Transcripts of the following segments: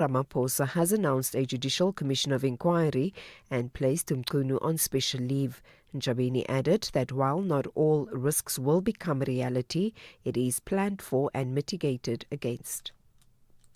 Ramaphosa has announced a judicial commission of inquiry and placed Mchunu on special leave. Njabeni added that while not all risks will become reality, it is planned for and mitigated against.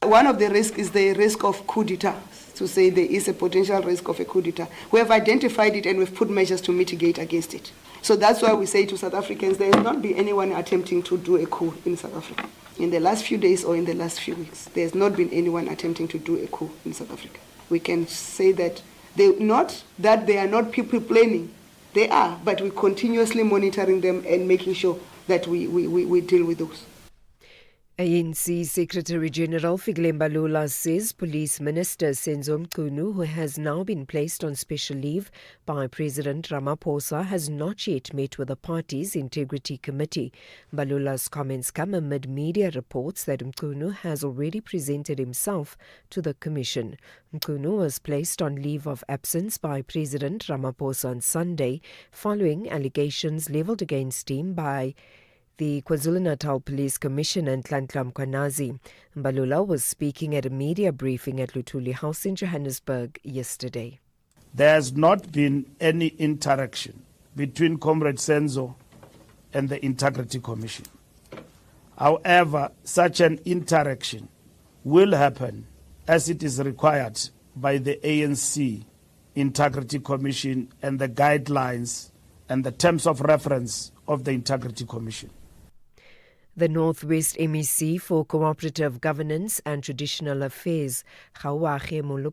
One of the risks is the risk of coup d'etat, to say there is a potential risk of a coup d'etat. We have identified it and we've put measures to mitigate against it. So that's why we say to South Africans, there has not been anyone attempting to do a coup in South Africa. In the last few days or in the last few weeks, there has not been anyone attempting to do a coup in South Africa. We can say that not that they are not people planning, they are, but we're continuously monitoring them and making sure that we deal with those. ANC Secretary-General Fikile Mbalula says Police Minister Senzo Mchunu, who has now been placed on special leave by President Ramaphosa, has not yet met with the party's Integrity Committee. Mbalula's comments come amid media reports that Mchunu has already presented himself to the Commission. Mchunu was placed on leave of absence by President Ramaphosa on Sunday following allegations levelled against him by the KwaZulu-Natal Police Commissioner Nhlanhla Mkhwanazi. Mbalula was speaking at a media briefing at Luthuli House in Johannesburg yesterday. There has not been any interaction between Comrade Senzo and the Integrity Commission. However, such an interaction will happen as it is required by the ANC Integrity Commission and the guidelines and the terms of reference of the Integrity Commission. The Northwest MEC for Cooperative Governance and Traditional Affairs, Khawage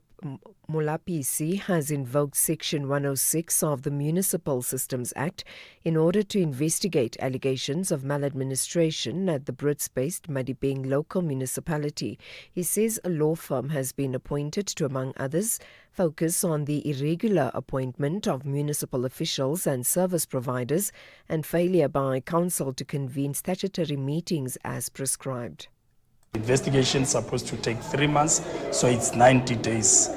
Molapisi, has invoked Section 106 of the Municipal Systems Act in order to investigate allegations of maladministration at the Brits-based Madibeng local municipality. He says a law firm has been appointed to, among others, focus on the irregular appointment of municipal officials and service providers and failure by council to convene statutory meetings as prescribed. Investigation is supposed to take 3 months, so it's 90 days.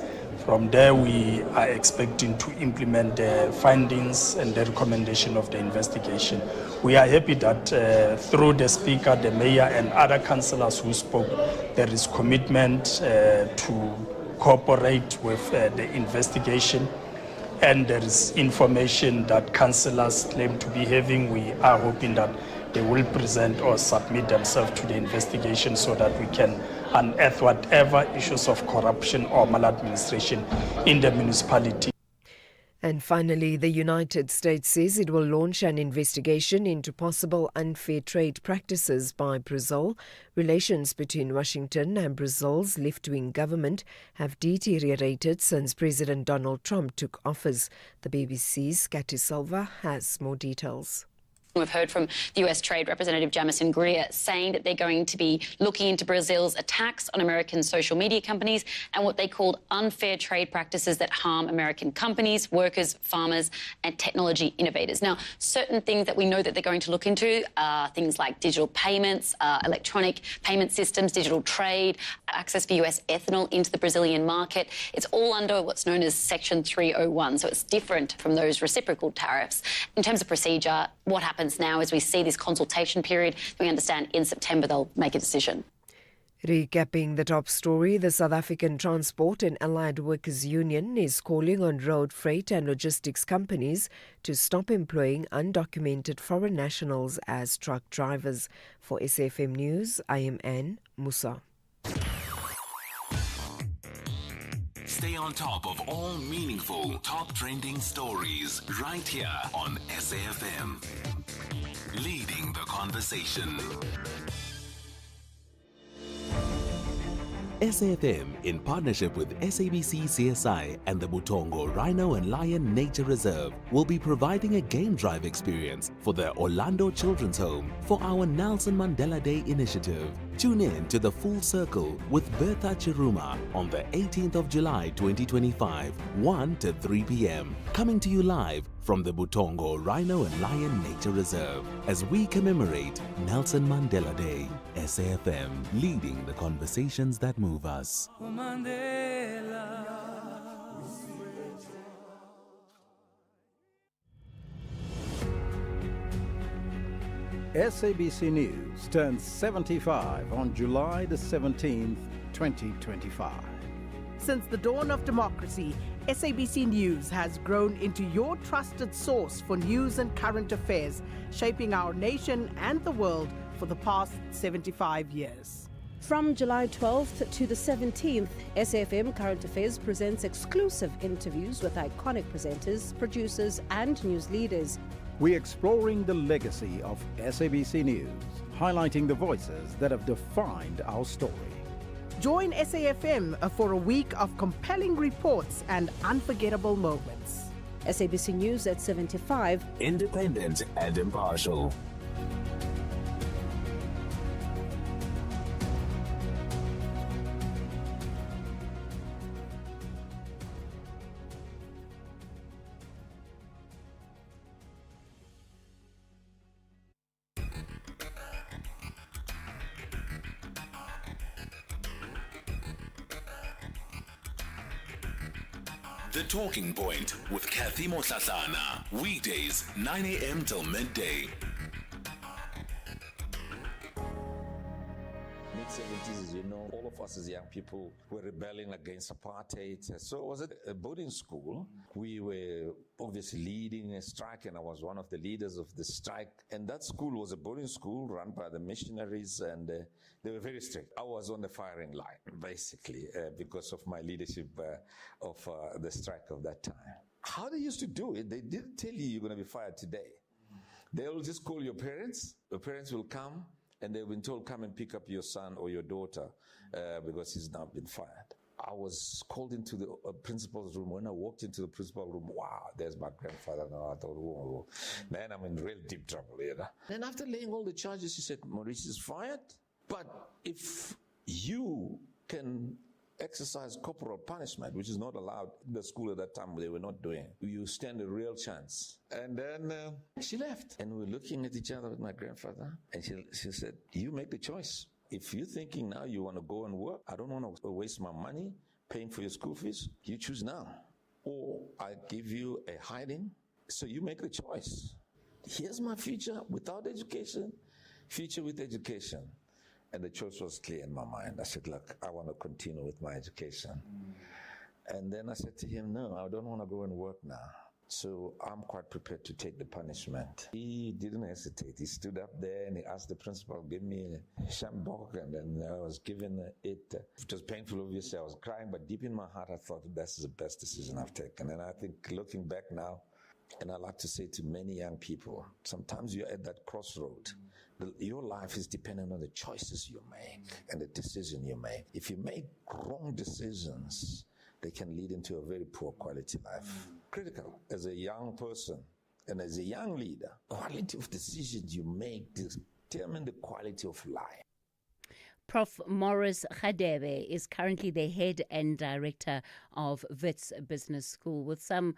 From there, we are expecting to implement the findings and the recommendation of the investigation. We are happy that through the Speaker, the Mayor and other councillors who spoke, there is commitment to cooperate with the investigation, and there is information that councillors claim to be having. We are hoping that they will present or submit themselves to the investigation so that we can unearth whatever issues of corruption or maladministration in the municipality. And finally, the United States says it will launch an investigation into possible unfair trade practices by Brazil. Relations between Washington and Brazil's left-wing government have deteriorated since President Donald Trump took office. The BBC's Cathy Mohlahlana has more details. We've heard from the US Trade Representative Jamison Greer saying that they're going to be looking into Brazil's attacks on American social media companies and what they called unfair trade practices that harm American companies, workers, farmers and technology innovators. Now, certain things that we know that they're going to look into are things like digital payments, electronic payment systems, digital trade, access for US ethanol into the Brazilian market. It's all under what's known as Section 301, so it's different from those reciprocal tariffs. In terms of procedure, what happens now is we see this consultation period. We understand in September they'll make a decision. Recapping the top story, the South African Transport and Allied Workers Union is calling on road freight and logistics companies to stop employing undocumented foreign nationals as truck drivers. For SAFM News, I am Anne Musa. Stay on top of all meaningful, top trending stories right here on SAFM. Leading the conversation. SAFM, in partnership with SABC CSI and the Butongo Rhino and Lion Nature Reserve, will be providing a game drive experience for the Orlando Children's Home for our Nelson Mandela Day initiative. Tune in to the Full Circle with Bertha Chiruma on the 18th of July 2025, 1 to 3 p.m. Coming to you live from the Butongo Rhino and Lion Nature Reserve as we commemorate Nelson Mandela Day. SAFM, leading the conversations that move us. SABC News turns 75 on July the 17th, 2025. Since the dawn of democracy, SABC News has grown into your trusted source for news and current affairs, shaping our nation and the world for the past 75 years. From July 12th to the 17th, SAFM Current Affairs presents exclusive interviews with iconic presenters, producers, and news leaders. We're exploring the legacy of SABC News, highlighting the voices that have defined our story. Join SAFM for a week of compelling reports and unforgettable moments. SABC News at 75. Independent and impartial. The Talking Point with Cathy Mohlahlana. Weekdays, 9 a.m. till midday. Mid-70s, all of us as young people were rebelling against apartheid. So it was a boarding school. We were obviously leading a strike, and I was one of the leaders of the strike. And that school was a boarding school run by the missionaries, and they were very strict. I was on the firing line, basically, because of my leadership of the strike of that time. How they used to do it, they didn't tell you you're going to be fired today. They'll just call your parents. Your parents will come, and they've been told, come and pick up your son or your daughter because he's now been fired. I was called into the principal's room. When I walked into the principal's room, wow, there's my grandfather. Now I thought, whoa, man, I'm in real deep trouble here. Then after laying all the charges, he said, Maurice is fired. But if you can exercise corporal punishment, which is not allowed in the school at that time, they were not doing, you stand a real chance. And then she left. And we were looking at each other with my grandfather. And she said, you make the choice. If you're thinking now you want to go and work, I don't want to waste my money paying for your school fees, you choose now. Or I give you a hiding, so you make the choice. Here's my future without education, future with education. And the choice was clear in my mind. I said, look, I want to continue with my education. And then I said to him, no, I don't want to go and work now. So I'm quite prepared to take the punishment. He didn't hesitate. He stood up there and he asked the principal, give me a shambok, and then I was given it. It was painful, obviously. I was crying, but deep in my heart, I thought that's the best decision I've taken. And I think looking back now, and I like to say to many young people, sometimes you're at that crossroad. Your life is dependent on the choices you make and the decision you make. If you make wrong decisions, they can lead into a very poor quality life. Critical as a young person and as a young leader, quality of decisions you make determine the quality of life. Prof. Morris Khadebe is currently the head and director of Wits Business School with some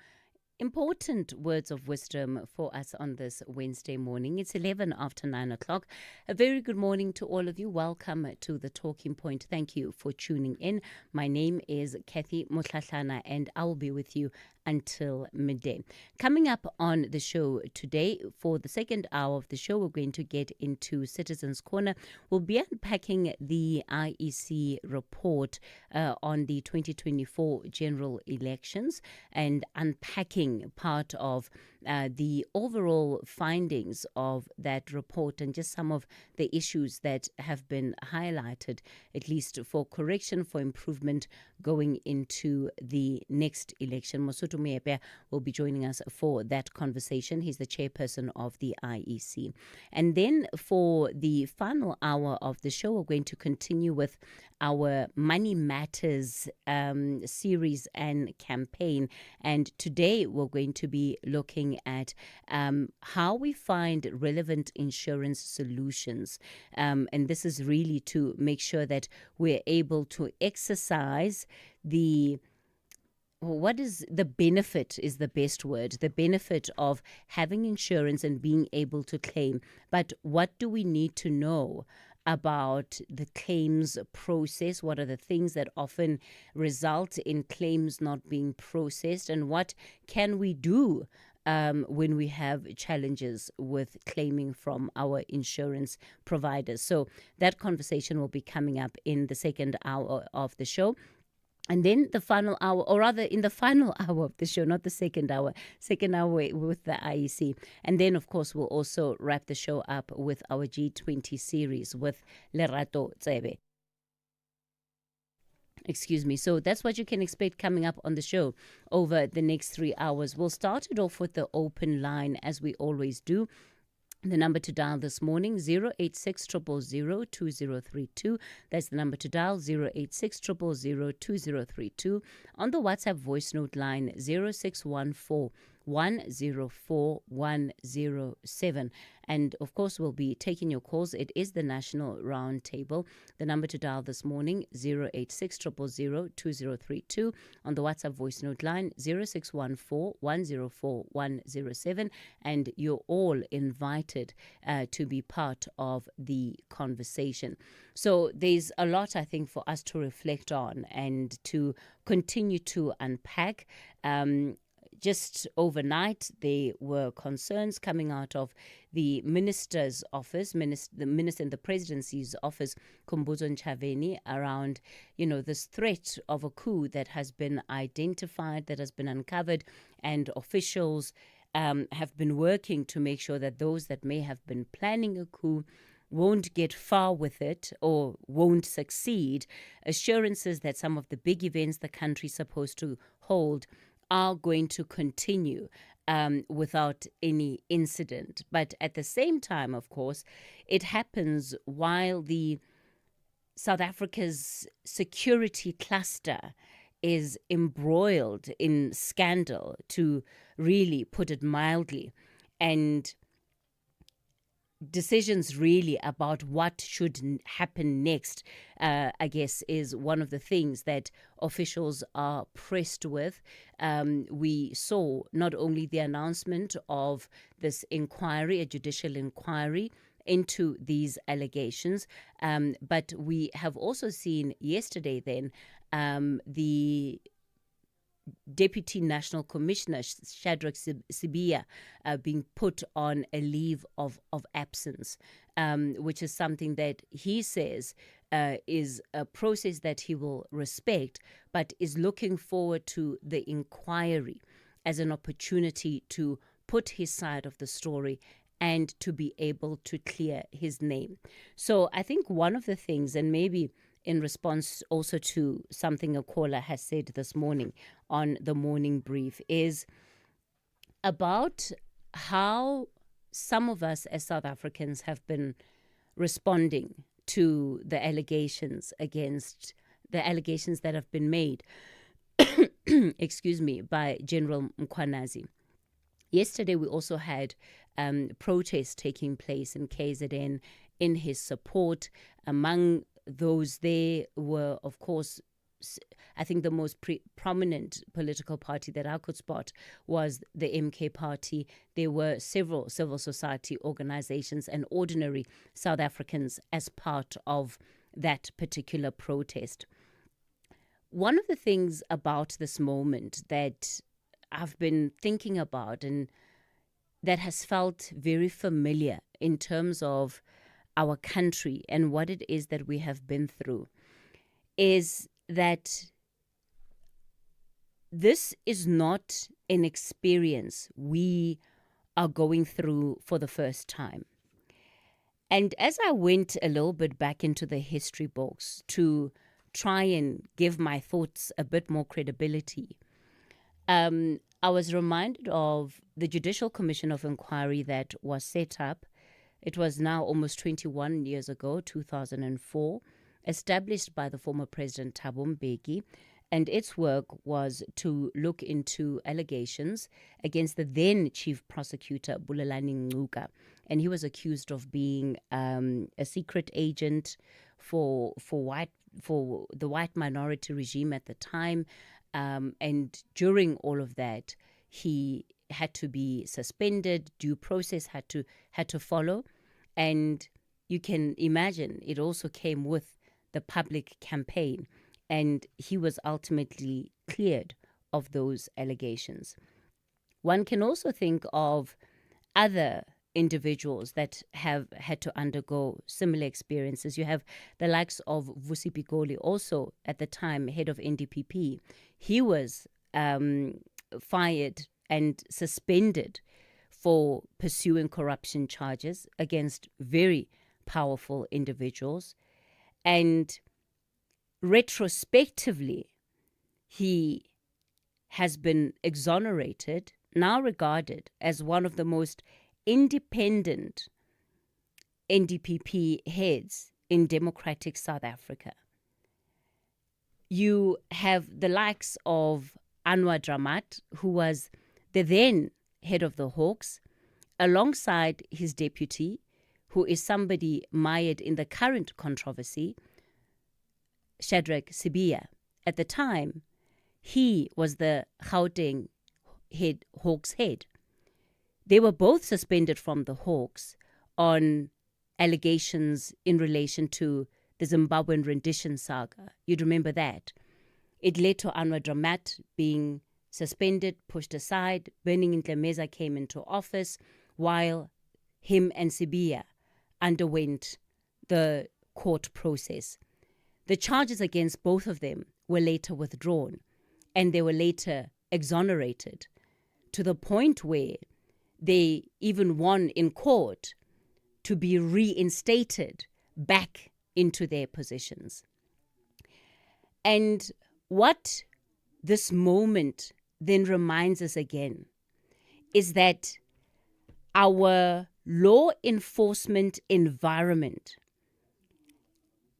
important words of wisdom for us on this Wednesday morning. It's 11 after 9 o'clock. A very good morning to all of you. Welcome to the Talking Point. Thank you for tuning in. My name is Cathy Mohlahlana, and I will be with you until midday. Coming up on the show today, for the second hour of the show, we're going to get into Citizens Corner. We'll be unpacking the IEC report on the 2024 general elections and unpacking part of the overall findings of that report and just some of the issues that have been highlighted, at least for correction, for improvement going into the next election. Mosotho Moepe will be joining us for that conversation. He's the chairperson of the IEC. And then for the final hour of the show, we're going to continue with our Money Matters series and campaign. And today we're going to be looking at how we find relevant insurance solutions. And this is really to make sure that we're able to exercise what is the benefit is the best word, the benefit of having insurance and being able to claim. But what do we need to know about the claims process? What are the things that often result in claims not being processed? And what can we do when we have challenges with claiming from our insurance providers? So that conversation will be coming up in the second hour of the show. And then the final hour, or rather in the final hour of the show, not the second hour with the IEC. And then, of course, we'll also wrap the show up with our G20 series with Lerato Tsebe. Excuse me. So that's what you can expect coming up on the show over the next 3 hours. We'll start it off with the open line, as we always do. The number to dial this morning, 086 000 2032. That's the number to dial, 086 000 2032. On the WhatsApp voice note line, 0614 104 107. And of course, we'll be taking your calls. It is the National Roundtable. The number to dial this morning, 086 000 2032. On the WhatsApp voice note line, 0614 104 107. And you're all invited to be part of the conversation. So there's a lot, I think, for us to reflect on and to continue to unpack. Just overnight, there were concerns coming out of the minister's office, the minister in the presidency's office, Khumbudzo Ntshavheni, around, this threat of a coup that has been identified, that has been uncovered, and officials have been working to make sure that those that may have been planning a coup won't get far with it or won't succeed. Assurances that some of the big events the country's supposed to hold are going to continue without any incident. But at the same time, of course, it happens while the South Africa's security cluster is embroiled in scandal, to really put it mildly, and decisions really about what should happen next, I guess, is one of the things that officials are pressed with. We saw not only the announcement of this inquiry, a judicial inquiry into these allegations, but we have also seen yesterday then the Deputy National Commissioner Shadrack Sibiya being put on a leave of absence, which is something that he says is a process that he will respect, but is looking forward to the inquiry as an opportunity to put his side of the story and to be able to clear his name. So I think one of the things, and maybe in response also to something a caller has said this morning on the morning brief, is about how some of us as South Africans have been responding to the allegations that have been made, excuse me, by General Mkhwanazi. Yesterday, we also had protests taking place in KZN in his support. Among those there were, of course, I think the most prominent political party that I could spot was the MK Party. There were several civil society organizations and ordinary South Africans as part of that particular protest. One of the things about this moment that I've been thinking about and that has felt very familiar in terms of our country and what it is that we have been through is that this is not an experience we are going through for the first time. And as I went a little bit back into the history books to try and give my thoughts a bit more credibility, I was reminded of the Judicial Commission of Inquiry that was set up. It was now almost 21 years ago, 2004, established by the former President Thabo Mbeki, and its work was to look into allegations against the then Chief Prosecutor Bulelani Ngcuka, and he was accused of being a secret agent for the white minority regime at the time, and during all of that, he had to be suspended. Due process had to follow, and you can imagine it also came with the public campaign, and he was ultimately cleared of those allegations. One can also think of other individuals that have had to undergo similar experiences. You have the likes of Vusi Pikoli, also at the time head of NDPP. He was fired and suspended for pursuing corruption charges against very powerful individuals. And retrospectively, he has been exonerated, now regarded as one of the most independent NDPP heads in democratic South Africa. You have the likes of Anwar Dramat, who was the then head of the Hawks, alongside his deputy, who is somebody mired in the current controversy, Shadrack Sibiya. At the time, he was the Gauteng Hawks head. They were both suspended from the Hawks on allegations in relation to the Zimbabwean rendition saga. You'd remember that. It led to Anwar Dramat being suspended, pushed aside. Burning Ntlemeza came into office while him and Sibiya underwent the court process. The charges against both of them were later withdrawn, and they were later exonerated, to the point where they even won in court to be reinstated back into their positions. And what this moment then reminds us again is that our law enforcement environment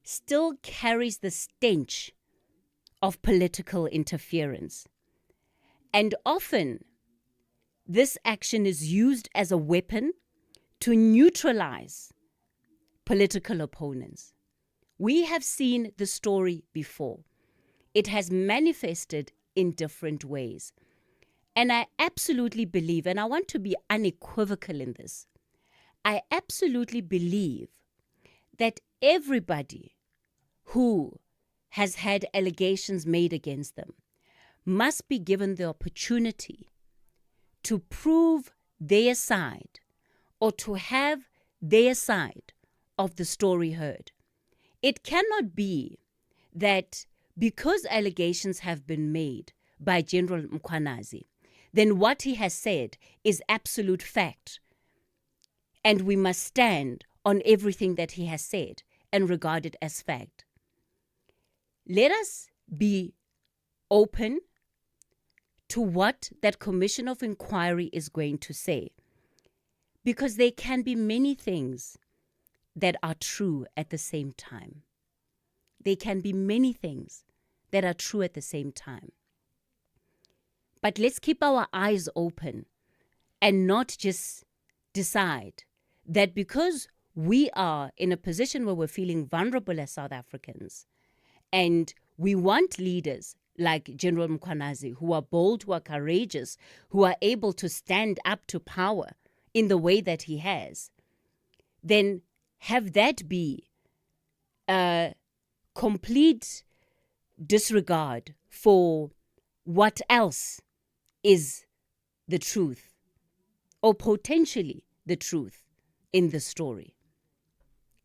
still carries the stench of political interference. And often, this action is used as a weapon to neutralize political opponents. We have seen the story before. It has manifested in different ways. And I absolutely believe, and I want to be unequivocal in this, I absolutely believe that everybody who has had allegations made against them must be given the opportunity to prove their side or to have their side of the story heard. It cannot be that because allegations have been made by General Mkhwanazi, then what he has said is absolute fact, and we must stand on everything that he has said and regard it as fact. Let us be open to what that Commission of Inquiry is going to say, because there can be many things that are true at the same time. There can be many things that are true at the same time. But let's keep our eyes open and not just decide that because we are in a position where we're feeling vulnerable as South Africans, and we want leaders like General Mkhwanazi, who are bold, who are courageous, who are able to stand up to power in the way that he has, then have that be a complete disregard for what else is the truth, or potentially the truth in the story.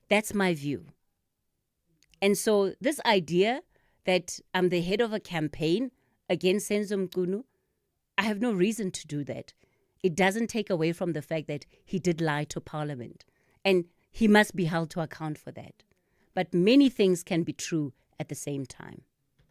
That's my view. And so this idea that I'm the head of a campaign against Senzo Mchunu, I have no reason to do that. It doesn't take away from the fact that he did lie to Parliament, and he must be held to account for that. But many things can be true at the same time.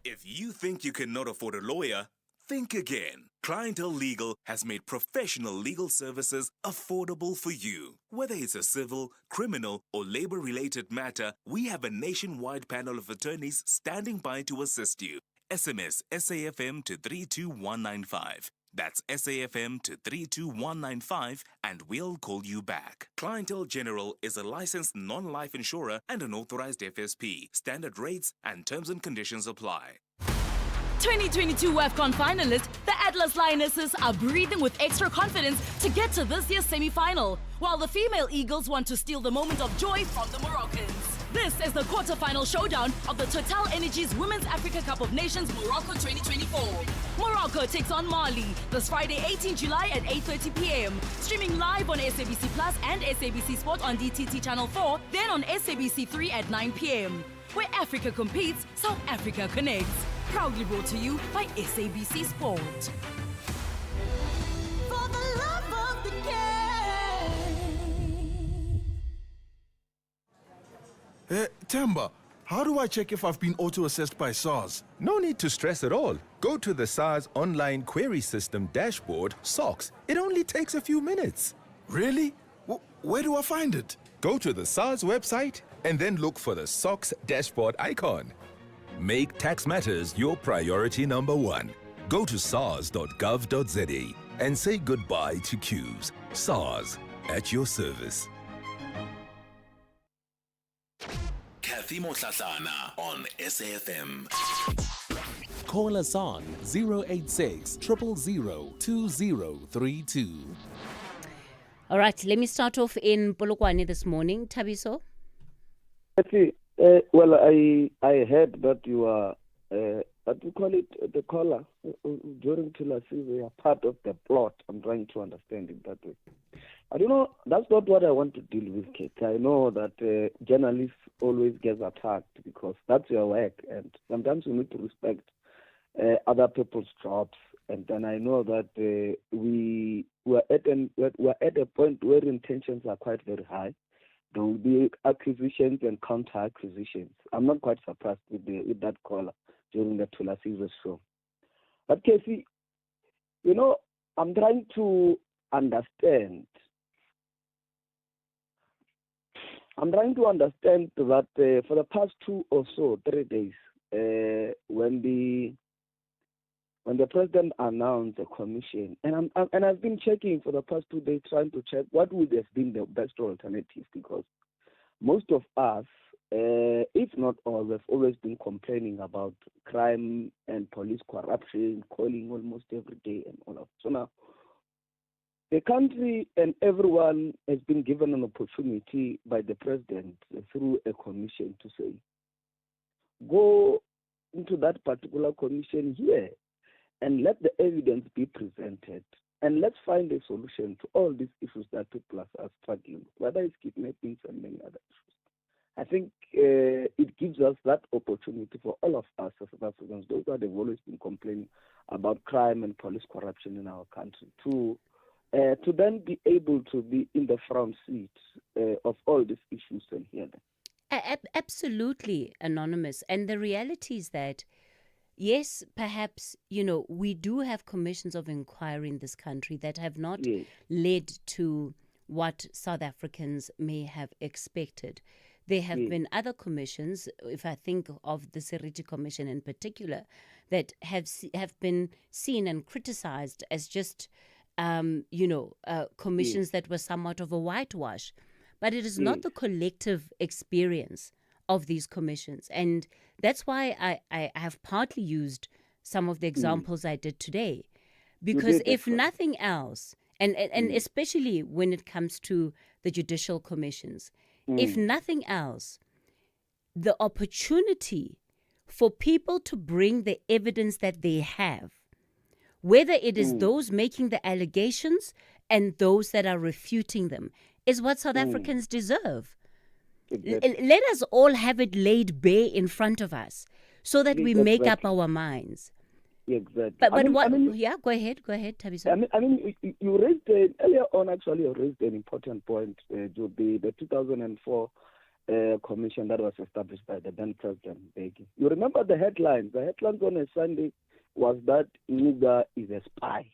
If you think you cannot afford a lawyer, think again. Clientele Legal has made professional legal services affordable for you. Whether it's a civil, criminal, or labor-related matter, we have a nationwide panel of attorneys standing by to assist you. SMS SAFM to 32195. That's SAFM to 32195, and we'll call you back. Clientele General is a licensed non-life insurer and an authorized FSP. Standard rates and terms and conditions apply. 2022 WAFCON finalists, the Atlas Lionesses are breathing with extra confidence to get to this year's semi-final, while the female Eagles want to steal the moment of joy from the Moroccans. This is the quarter-final showdown of the Total Energies Women's Africa Cup of Nations Morocco 2024. Morocco takes on Mali this Friday, 18 July at 8:30 p.m. Streaming live on SABC Plus and SABC Sport on DTT Channel 4, then on SABC 3 at 9 p.m. Where Africa competes, South Africa connects. Proudly brought to you by SABC Sport. For the love of the game. Temba, how do I check if I've been auto-assessed by SARS? No need to stress at all. Go to the SARS online query system dashboard, SOX. It only takes a few minutes. Really? Where do I find it? Go to the SARS website and then look for the SOX dashboard icon. Make tax matters your priority number one. Go to sars.gov.za and say goodbye to queues. SARS, at your service. Cathy Mohlahlana on SAFM. Call us on 086 000 2032. All right, let me start off in Polokwane this morning. Tabiso? Well, I heard that you are, what do you call it, the caller during Tulasi, we are part of the plot. I'm trying to understand it that way. I don't know, that's not what I want to deal with, Kate. I know that journalists always get attacked because that's your work, and sometimes you need to respect other people's jobs. And then I know that we're at a point where intentions are quite very high. There will be acquisitions and counter-acquisitions. I'm not quite surprised with that caller during the Tulasi show. But Casey, you know, I'm trying to understand. That for the past 2 or 3 days, when the president announced a commission, and I've been checking for the past 2 days, trying to check what would have been the best alternative, because most of us, if not all, have always been complaining about crime and police corruption, calling almost every day and all of that. So now, the country and everyone has been given an opportunity by the president through a commission to say, go into that particular commission here and let the evidence be presented, and let's find a solution to all these issues that people are struggling with, whether it's kidnappings and many other issues. I think it gives us that opportunity for all of us as South Africans, those that have always been complaining about crime and police corruption in our country, to then be able to be in the front seat of all these issues and hear them. Absolutely, Anonymous. And the reality is that, yes, perhaps, you know, we do have commissions of inquiry in this country that have not led to what South Africans may have expected. There have been other commissions, if I think of the Seriti Commission in particular, that have been seen and criticized as just, commissions that were somewhat of a whitewash. But it is not the collective experience of these commissions. And that's why I have partly used some of the examples I did today. Because if nothing else, and especially when it comes to the judicial commissions, if nothing else, the opportunity for people to bring the evidence that they have, whether it is those making the allegations and those that are refuting them, is what South Africans deserve. Let us all have it laid bare in front of us so that we make up our minds. Exactly. But go ahead, Tabiso. I mean, you raised earlier on. Actually, you raised an important point. The 2004 commission that was established by the then President Beki. You remember the headlines? The headlines on a Sunday was that Nuga is a spy.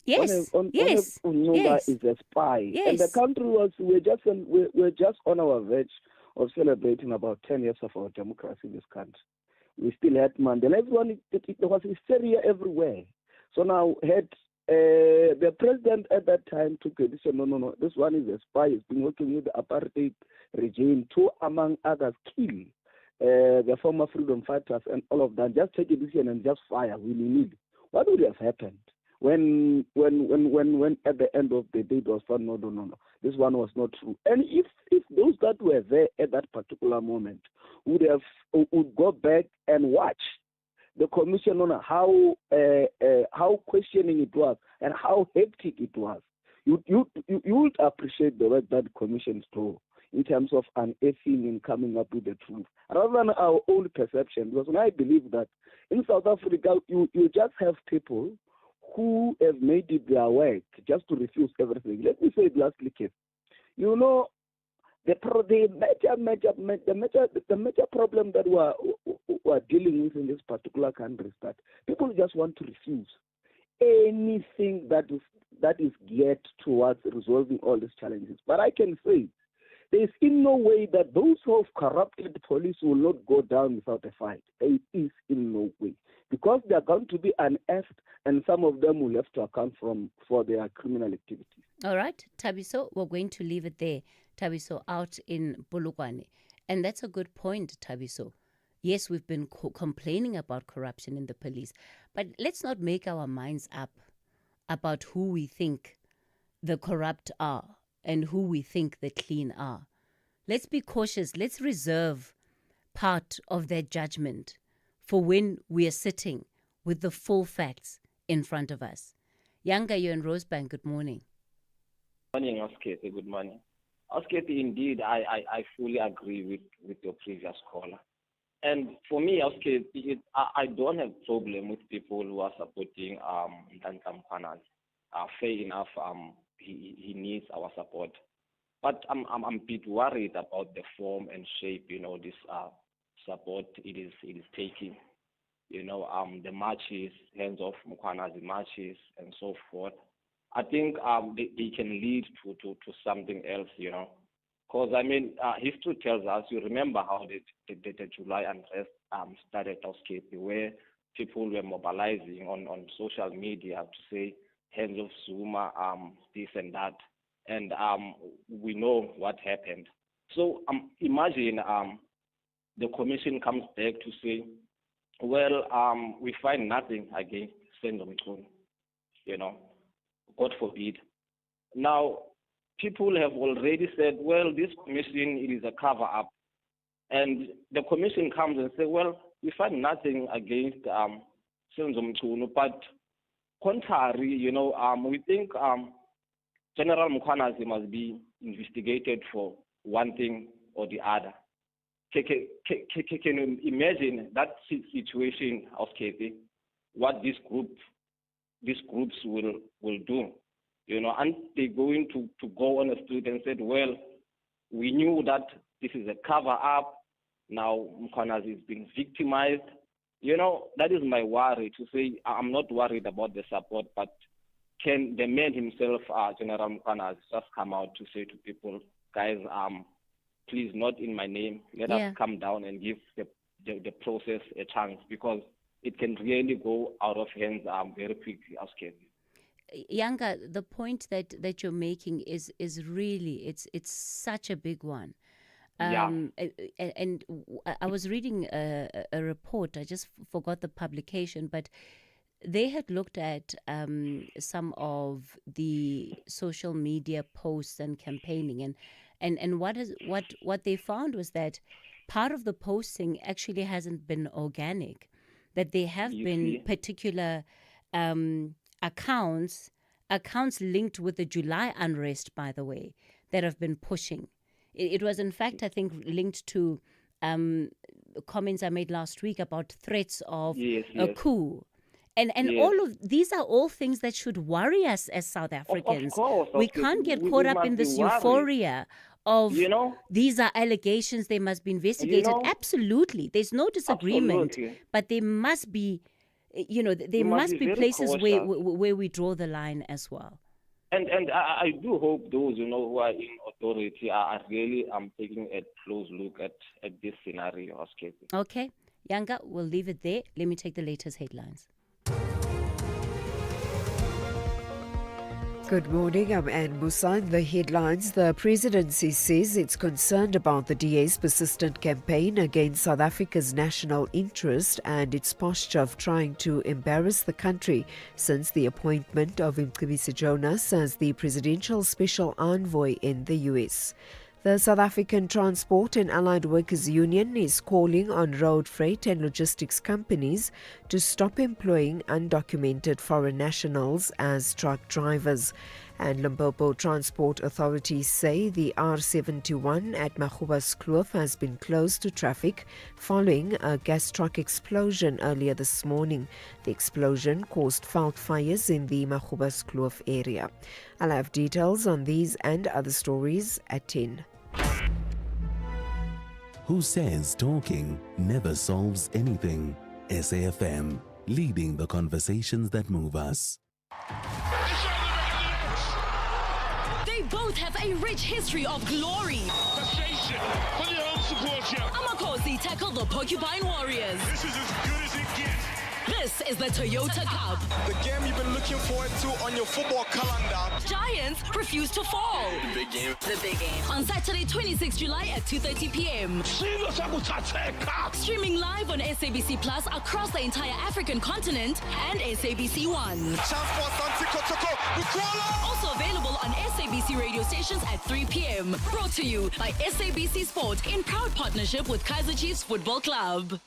Yes. Nuga is a spy. Yes. And the country we're just on our verge of celebrating about 10 years of our democracy in this country. We still had Mandela. Everyone, it was hysteria everywhere. So now the president at that time took a decision, no, this one is a spy. He's been working with the apartheid regime to, among others, kill the former freedom fighters and all of that. Just take a decision and just fire willy-nilly. What would have happened? when at the end of the day it was found, no, this one was not true. And if those that were there at that particular moment would go back and watch the commission on how questioning it was and how hectic it was, you would appreciate the work that the commission do in terms of unearthing and coming up with the truth, rather than our own perception. Because I believe that in South Africa, you just have people who have made it their work just to refuse everything. Let me say it lastly, Keith. You know, the major problem that we're dealing with in this particular country is that people just want to refuse anything that is geared towards resolving all these challenges. But I can say there is in no way that those who have corrupted the police will not go down without a fight. There is in no way. Because they are going to be unearthed, and some of them will have to account for their criminal activities. All right, Tabiso, we're going to leave it there. Tabiso, out in Bulugwane. And that's a good point, Tabiso. Yes, we've been complaining about corruption in the police, but let's not make our minds up about who we think the corrupt are and who we think the clean are. Let's be cautious. Let's reserve part of that judgment for when we are sitting with the full facts in front of us. Yanga, you're in Rosebank. Good morning. Good morning, Osketi. Good morning. Osketi, indeed, I fully agree with your previous caller. And for me, Osketi, I don't have problem with people who are supporting Ntanhla Mkhwanazi. Fair enough, he needs our support. But I'm a bit worried about the form and shape, this support it is taking. The marches, hands off Mkhwanazi marches, and so forth. I think they can lead to something else, Because, history tells us, you remember how the July unrest started, where people were mobilizing on social media to say, hands off Zuma, this and that. And we know what happened. So imagine the commission comes back to say, well, we find nothing against Senzo Mchunu, God forbid. Now, people have already said, well, this commission, it is a cover-up. And the commission comes and says, well, we find nothing against Senzo Mchunu, but contrary, we think General Mkhwanazi must be investigated for one thing or the other. Can you imagine that situation of Cathy? What these groups will do? And they're going to go on the street and said, well, we knew that this is a cover-up. Now Mkhwanazi is being victimized. That is my worry, to say I'm not worried about the support, but can the man himself, General Mkhwanazi, just come out to say to people, guys, please, not in my name. Let us come down and give the process a chance, because it can really go out of hands very quickly. Yanga, the point that you're making is really, it's such a big one. And I was reading a report, I just forgot the publication, but they had looked at some of the social media posts and campaigning, and what they found was that part of the posting actually hasn't been organic, that there have been particular accounts linked with the July unrest, by the way, that have been pushing. It was, in fact, I think, linked to comments I made last week about threats of a coup. And all of these are all things that should worry us as South Africans. Of course, we can't get caught up in this euphoria of, these are allegations, they must be investigated. Absolutely. There's no disagreement. But there must be, there must be places where we draw the line as well. And I do hope those, who are in authority are really taking a close look at this scenario. Okay. Yanga, we'll leave it there. Let me take the latest headlines. Good morning, I'm Anne Musa. In the headlines, the presidency says it's concerned about the DA's persistent campaign against South Africa's national interest and its posture of trying to embarrass the country since the appointment of Mcebisi Jonas as the presidential special envoy in the US. The South African Transport and Allied Workers Union is calling on road freight and logistics companies to stop employing undocumented foreign nationals as truck drivers. And Limpopo Transport authorities say the R71 at Magubaskloof has been closed to traffic following a gas truck explosion earlier this morning. The explosion caused fault fires in the Magubaskloof area. I'll have details on these and other stories at 10. Who says talking never solves anything? SAFM, leading the conversations that move us. They both have a rich history of glory. Amakosi tackle the Porcupine Warriors. This is as good as it gets. This is the Toyota Cup. The game you've been looking forward to on your football calendar. Giants refuse to fall. The big game. The big game. On Saturday, 26 July at 2:30 p.m. Streaming live on SABC Plus across the entire African continent and SABC One. Also available on SABC radio stations at 3 p.m. Brought to you by SABC Sport in proud partnership with Kaizer Chiefs Football Club.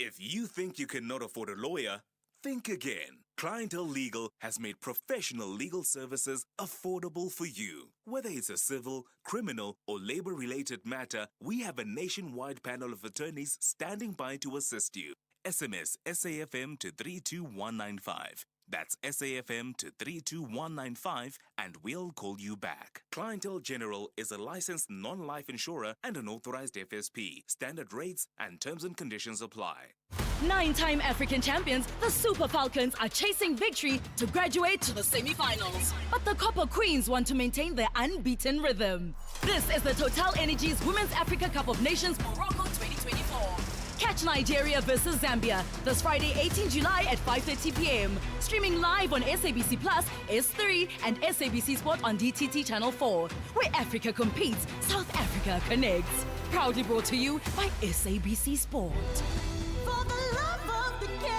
If you think you cannot afford a lawyer, think again. Clientele Legal has made professional legal services affordable for you. Whether it's a civil, criminal, or labor-related matter, we have a nationwide panel of attorneys standing by to assist you. SMS SAFM to 32195. That's SAFM to 32195 and we'll call you back. Clientele General is a licensed non-life insurer and an authorized FSP. Standard rates and terms and conditions apply. 9-time African champions, the Super Falcons are chasing victory to graduate to the semi-finals. But the Copper Queens want to maintain their unbeaten rhythm. This is the Total Energies Women's Africa Cup of Nations Morocco 2024. Catch Nigeria versus Zambia this Friday, 18 July at 5:30 p.m. Streaming live on SABC Plus, S3, and SABC Sport on DTT Channel 4. Where Africa competes, South Africa connects. Proudly brought to you by SABC Sport. For the love of the game.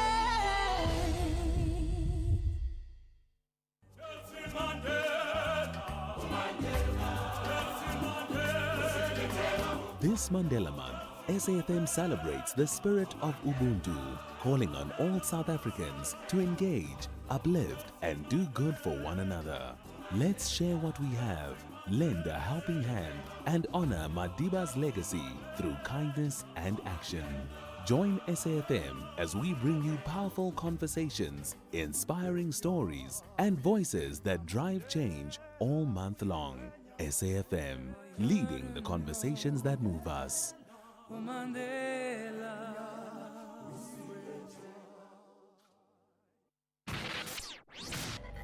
This Mandela Month, SAFM celebrates the spirit of Ubuntu, calling on all South Africans to engage, uplift, and do good for one another. Let's share what we have, lend a helping hand, and honor Madiba's legacy through kindness and action. Join SAFM as we bring you powerful conversations, inspiring stories, and voices that drive change all month long. SAFM, leading the conversations that move us.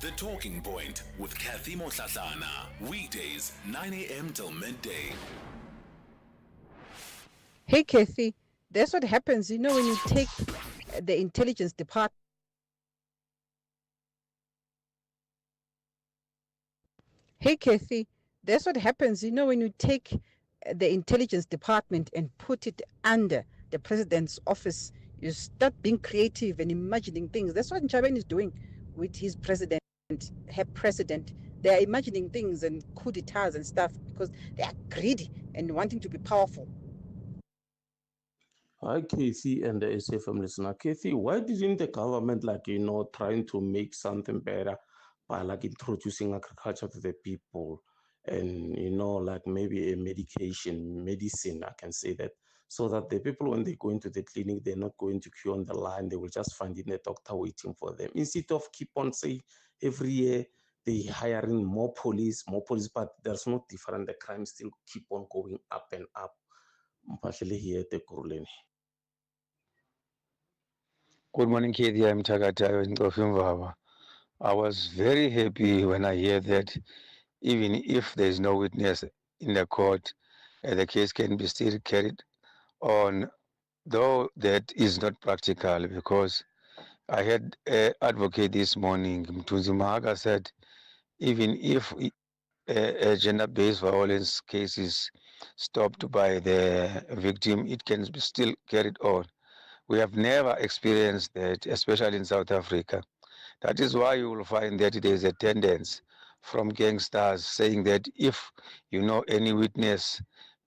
The Talking Point with Cathy Mohlahlana. Weekdays, 9 a.m. till midday. Hey, Cathy, that's what happens, when you take the intelligence department. Hey, Cathy, that's what happens, when you take the intelligence department and put it under the president's office. You start being creative and imagining things. That's what Ntshavheni is doing with his president, her president. They are imagining things and coup d'etats and stuff because they are greedy and wanting to be powerful. Hi, Cathy and the SAFM listener. Cathy, why didn't the government, trying to make something better by, introducing agriculture to the people and, maybe a medicine, I can say that, so that the people, when they go into the clinic, they're not going to queue on the line. They will just find in a doctor waiting for them. Instead of keep on saying every year they hiring more police, but there's no different. The crime still keep on going up and up. Partially here at the Kuruleni. Good morning, Katie. I'm Takatayo in Kofimvava. I was very happy when I hear that even if there is no witness in the court, the case can be still carried on, though that is not practical because I had an advocate this morning, Mtunzi Mahaga, said even if a gender-based violence case is stopped by the victim, it can be still carried on. We have never experienced that, especially in South Africa. That is why you will find that there is a tendency from gangsters saying that if you know any witness,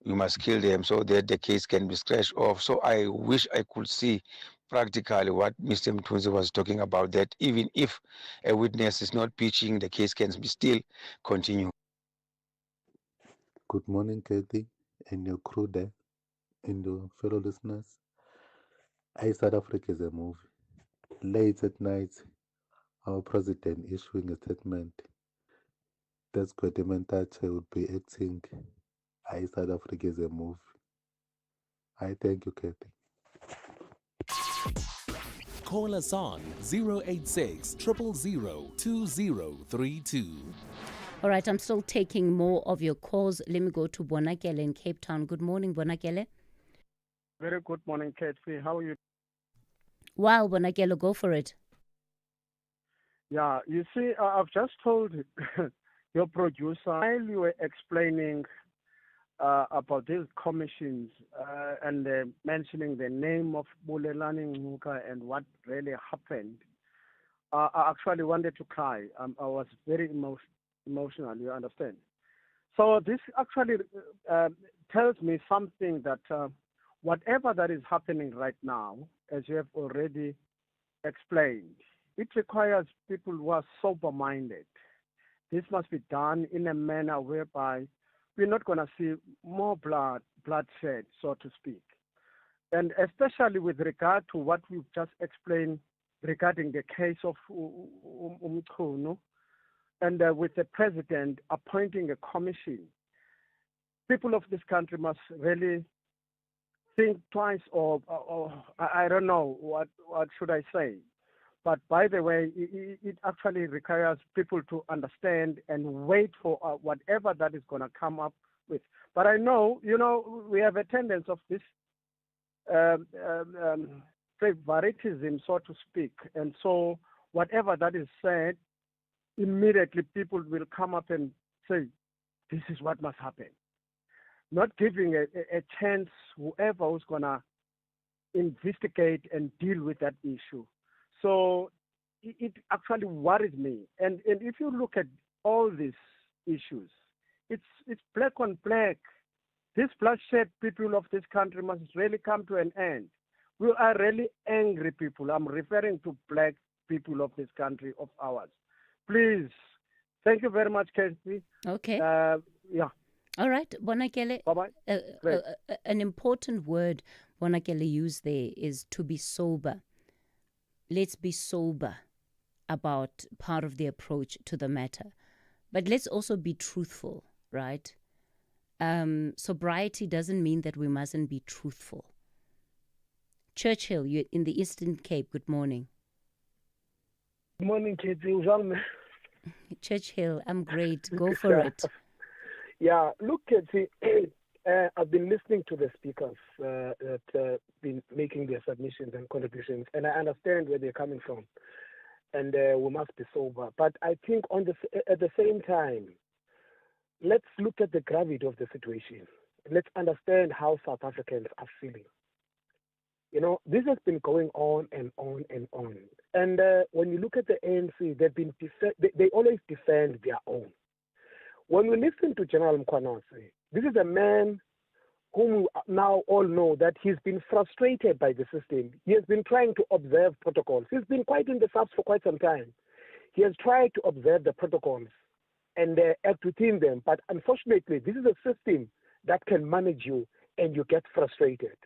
you must kill them so that the case can be scratched off. So I wish I could see practically what Mr. Mtunzi was talking about, that even if a witness is not pitching, the case can be still continue. Good morning, Cathy, and your crew there, and your fellow listeners. South Africa is a movie. Late at night, our president issuing a statement that Gwede would be acting. South Africa is a movie. I thank you, Cathy. Call us on 086 000 2032. All right, I'm still taking more of your calls. Let me go to Bonakele in Cape Town. Good morning, Bonakele. Very good morning, Cathy. How are you? Wow, Bonakele, go for it. Yeah, you see, I've just told your producer while you were explaining about these commissions and mentioning the name of Mohlahlana and what really happened. I actually wanted to cry. I was very emotional, you understand? So this actually tells me something that whatever that is happening right now, as you have already explained, it requires people who are sober-minded. This must be done in a manner whereby we're not going to see more bloodshed, so to speak. And especially with regard to what we've just explained regarding the case of Umkhunu, and with the president appointing a commission, people of this country must really think twice, or I don't know, what should I say? But by the way, it actually requires people to understand and wait for whatever that is going to come up with. But I know, we have a tendency of this favoritism, so to speak. And so whatever that is said, immediately people will come up and say, this is what must happen. Not giving a chance whoever who's going to investigate and deal with that issue. So it actually worries me. And if you look at all these issues, it's black on black. This bloodshed, people of this country must really come to an end. We are really angry people. I'm referring to black people of this country of ours. Please, thank you very much, Cathy. Okay. Yeah. All right, Bonakele. Bye-bye. An important word Bonakele used there is to be sober. Let's be sober about part of the approach to the matter. But let's also be truthful, right? Sobriety doesn't mean that we mustn't be truthful. Churchill, you're in the Eastern Cape. Good morning. Good morning, Cathy. Churchill, I'm great. Go for it. Yeah, look, Cathy, I've been listening to the speakers that have been making their submissions and contributions, and I understand where they're coming from. And we must be sober. But I think at the same time, let's look at the gravity of the situation. Let's understand how South Africans are feeling. This has been going on and on and on. And when you look at the ANC, they always defend their own. When we listen to General Mkhwanase, this is a man whom we now all know that he's been frustrated by the system. He has been trying to observe protocols. He's been quite in the SAPS for quite some time. He has tried to observe the protocols and act within them. But unfortunately, this is a system that can manage you and you get frustrated.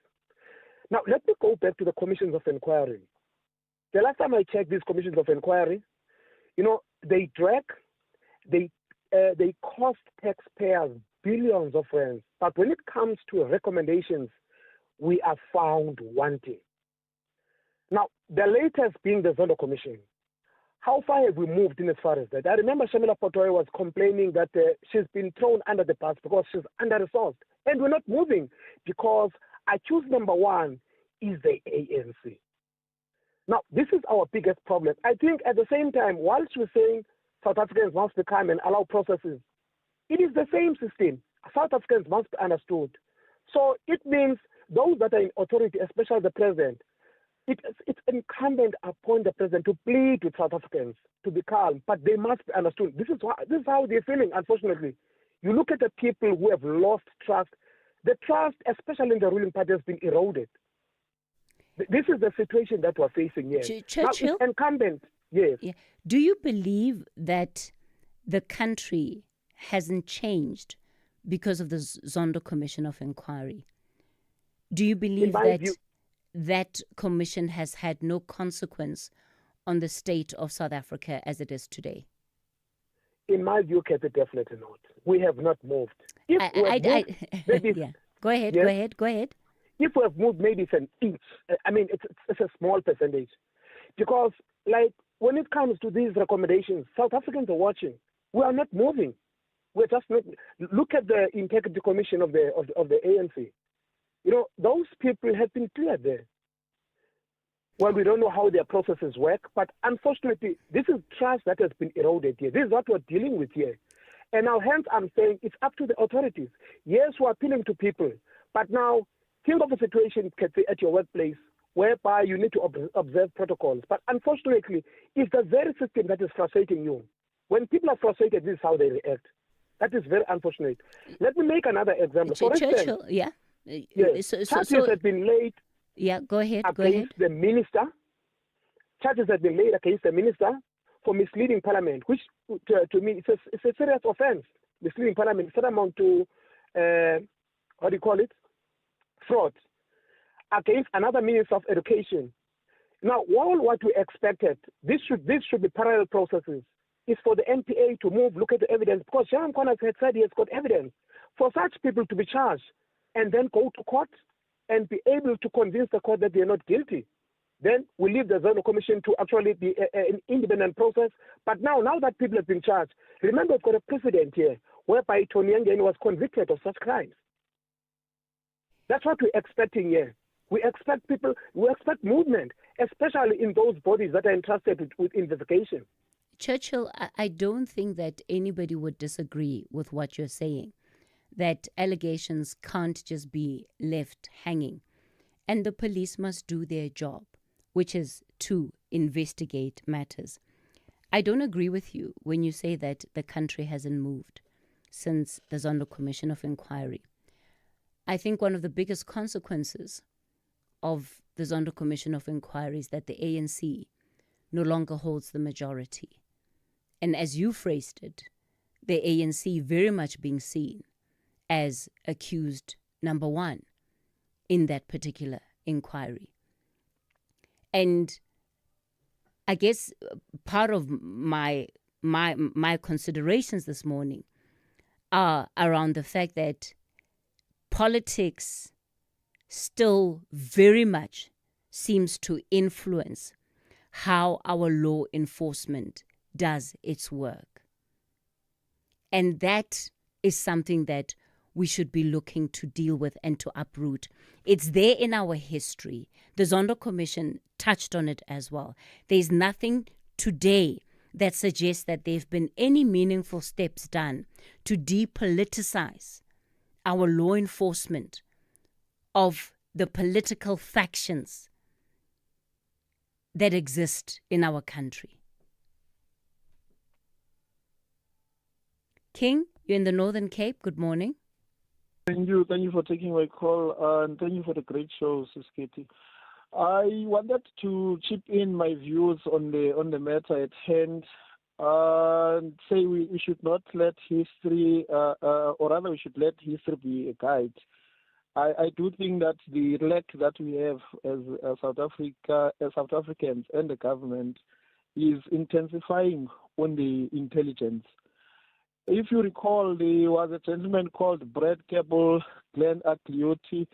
Now, let me go back to the commissions of inquiry. The last time I checked these commissions of inquiry, they drag, they cost taxpayers billions of rands. But when it comes to recommendations, we are found wanting. Now, the latest being the Zondo Commission. How far have we moved in as far as that? I remember Shamila Potoy was complaining that she's been thrown under the bus because she's under-resourced. And we're not moving because accused number one is the ANC. Now, this is our biggest problem. I think at the same time, whilst we're saying South Africans must become and allow processes. It is the same system. South Africans must be understood. So it means those that are in authority, especially the president, it's incumbent upon the president to plead with South Africans to be calm, but they must be understood. This is how they're feeling, unfortunately. You look at the people who have lost trust. The trust, especially in the ruling party, has been eroded. This is the situation that we're facing here. Churchill? Now, it's incumbent, yes. Yeah. Do you believe that the country hasn't changed because of the Zondo Commission of Inquiry? Do you believe that that commission has had no consequence on the state of South Africa as it is today? In my view, Cathy, definitely not. We have not moved. If yeah. Go ahead, yes, go ahead. If we have moved, maybe it's an inch. I mean, it's a small percentage. Because, like, when it comes to these recommendations, South Africans are watching. We are not moving. We're just not. Look at the Integrity Commission of the ANC. You know, those people have been cleared there. Well, we don't know how their processes work, but unfortunately, this is trust that has been eroded here. This is what we're dealing with here. And now, hence, I'm saying it's up to the authorities. Yes, we're appealing to people, but now think of a situation, Cathy, at your workplace whereby you need to observe protocols. But unfortunately, it's the very system that is frustrating you. When people are frustrated, this is how they react. That is very unfortunate. Let me make another example. For instance, Churchill, yeah. Yes, charges have been laid. Yeah, go ahead. Against the minister. Charges have been laid against the minister for misleading Parliament, which to me it's a serious offence. Misleading Parliament, it's amount to what do you call it? Fraud. Against another Minister of Education. Now, what we expected, this should be parallel processes, is for the NPA to move, look at the evidence, because Sharon Connors had said he has got evidence. For such people to be charged and then go to court and be able to convince the court that they're not guilty, then we leave the Zondo Commission to actually be an independent process. But now that people have been charged, remember we've got a precedent here whereby Tony Yangeni was convicted of such crimes. That's what we're expecting here. We expect movement, especially in those bodies that are entrusted with investigation. Churchill, I don't think that anybody would disagree with what you're saying, that allegations can't just be left hanging. And the police must do their job, which is to investigate matters. I don't agree with you when you say that the country hasn't moved since the Zondo Commission of Inquiry. I think one of the biggest consequences of the Zondo Commission of Inquiry is that the ANC no longer holds the majority. And as you phrased it, the ANC very much being seen as accused number one in that particular inquiry. And I guess part of my considerations this morning are around the fact that politics still very much seems to influence how our law enforcement does its work. And that is something that we should be looking to deal with and to uproot. It's there in our history. The Zondo Commission touched on it as well. There's nothing today that suggests that there have been any meaningful steps done to depoliticize our law enforcement of the political factions that exist in our country. King, you're in the Northern Cape. Good morning. Thank you for taking my call, and thank you for the great show, Sis Cathy. I wanted to chip in my views on the matter at hand, and say we should not let history, or rather we should let history be a guide. I do think that the lack that we have as South Africans and the government is intensifying on the intelligence. If you recall, there was a gentleman called Brad Keble, Glenn Agliotti.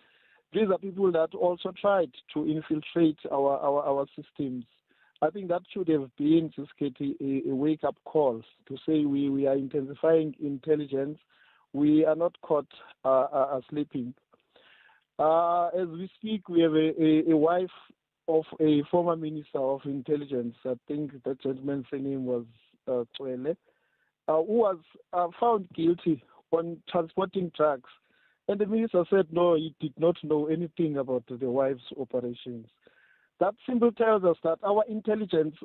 These are people that also tried to infiltrate our systems. I think that should have been, a wake-up call to say we are intensifying intelligence. We are not caught sleeping. As we speak, we have a wife of a former Minister of Intelligence. I think that gentleman's name was Cwele, who was found guilty on transporting drugs. And the minister said, no, he did not know anything about the wife's operations. That simply tells us that our intelligence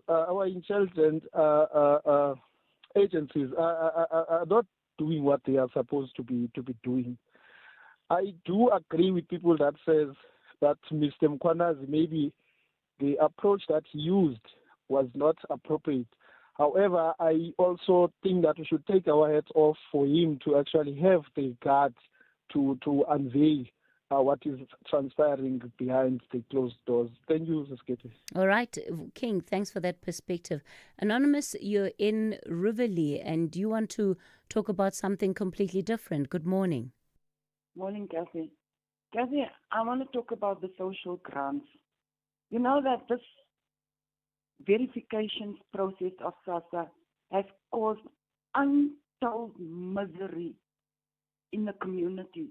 agencies are not doing what they are supposed to be doing. I do agree with people that says that Mr. Mkwanazi, maybe the approach that he used was not appropriate. However, I also think that we should take our hats off for him to actually have the guts to unveil what is transpiring behind the closed doors. Thank you, Skete. All right, King, thanks for that perspective. Anonymous, you're in Riverlea and you want to talk about something completely different. Good morning. Morning, Cathy. Cathy, I want to talk about the social grants. You know that this verification process of SASSA has caused untold misery in the community.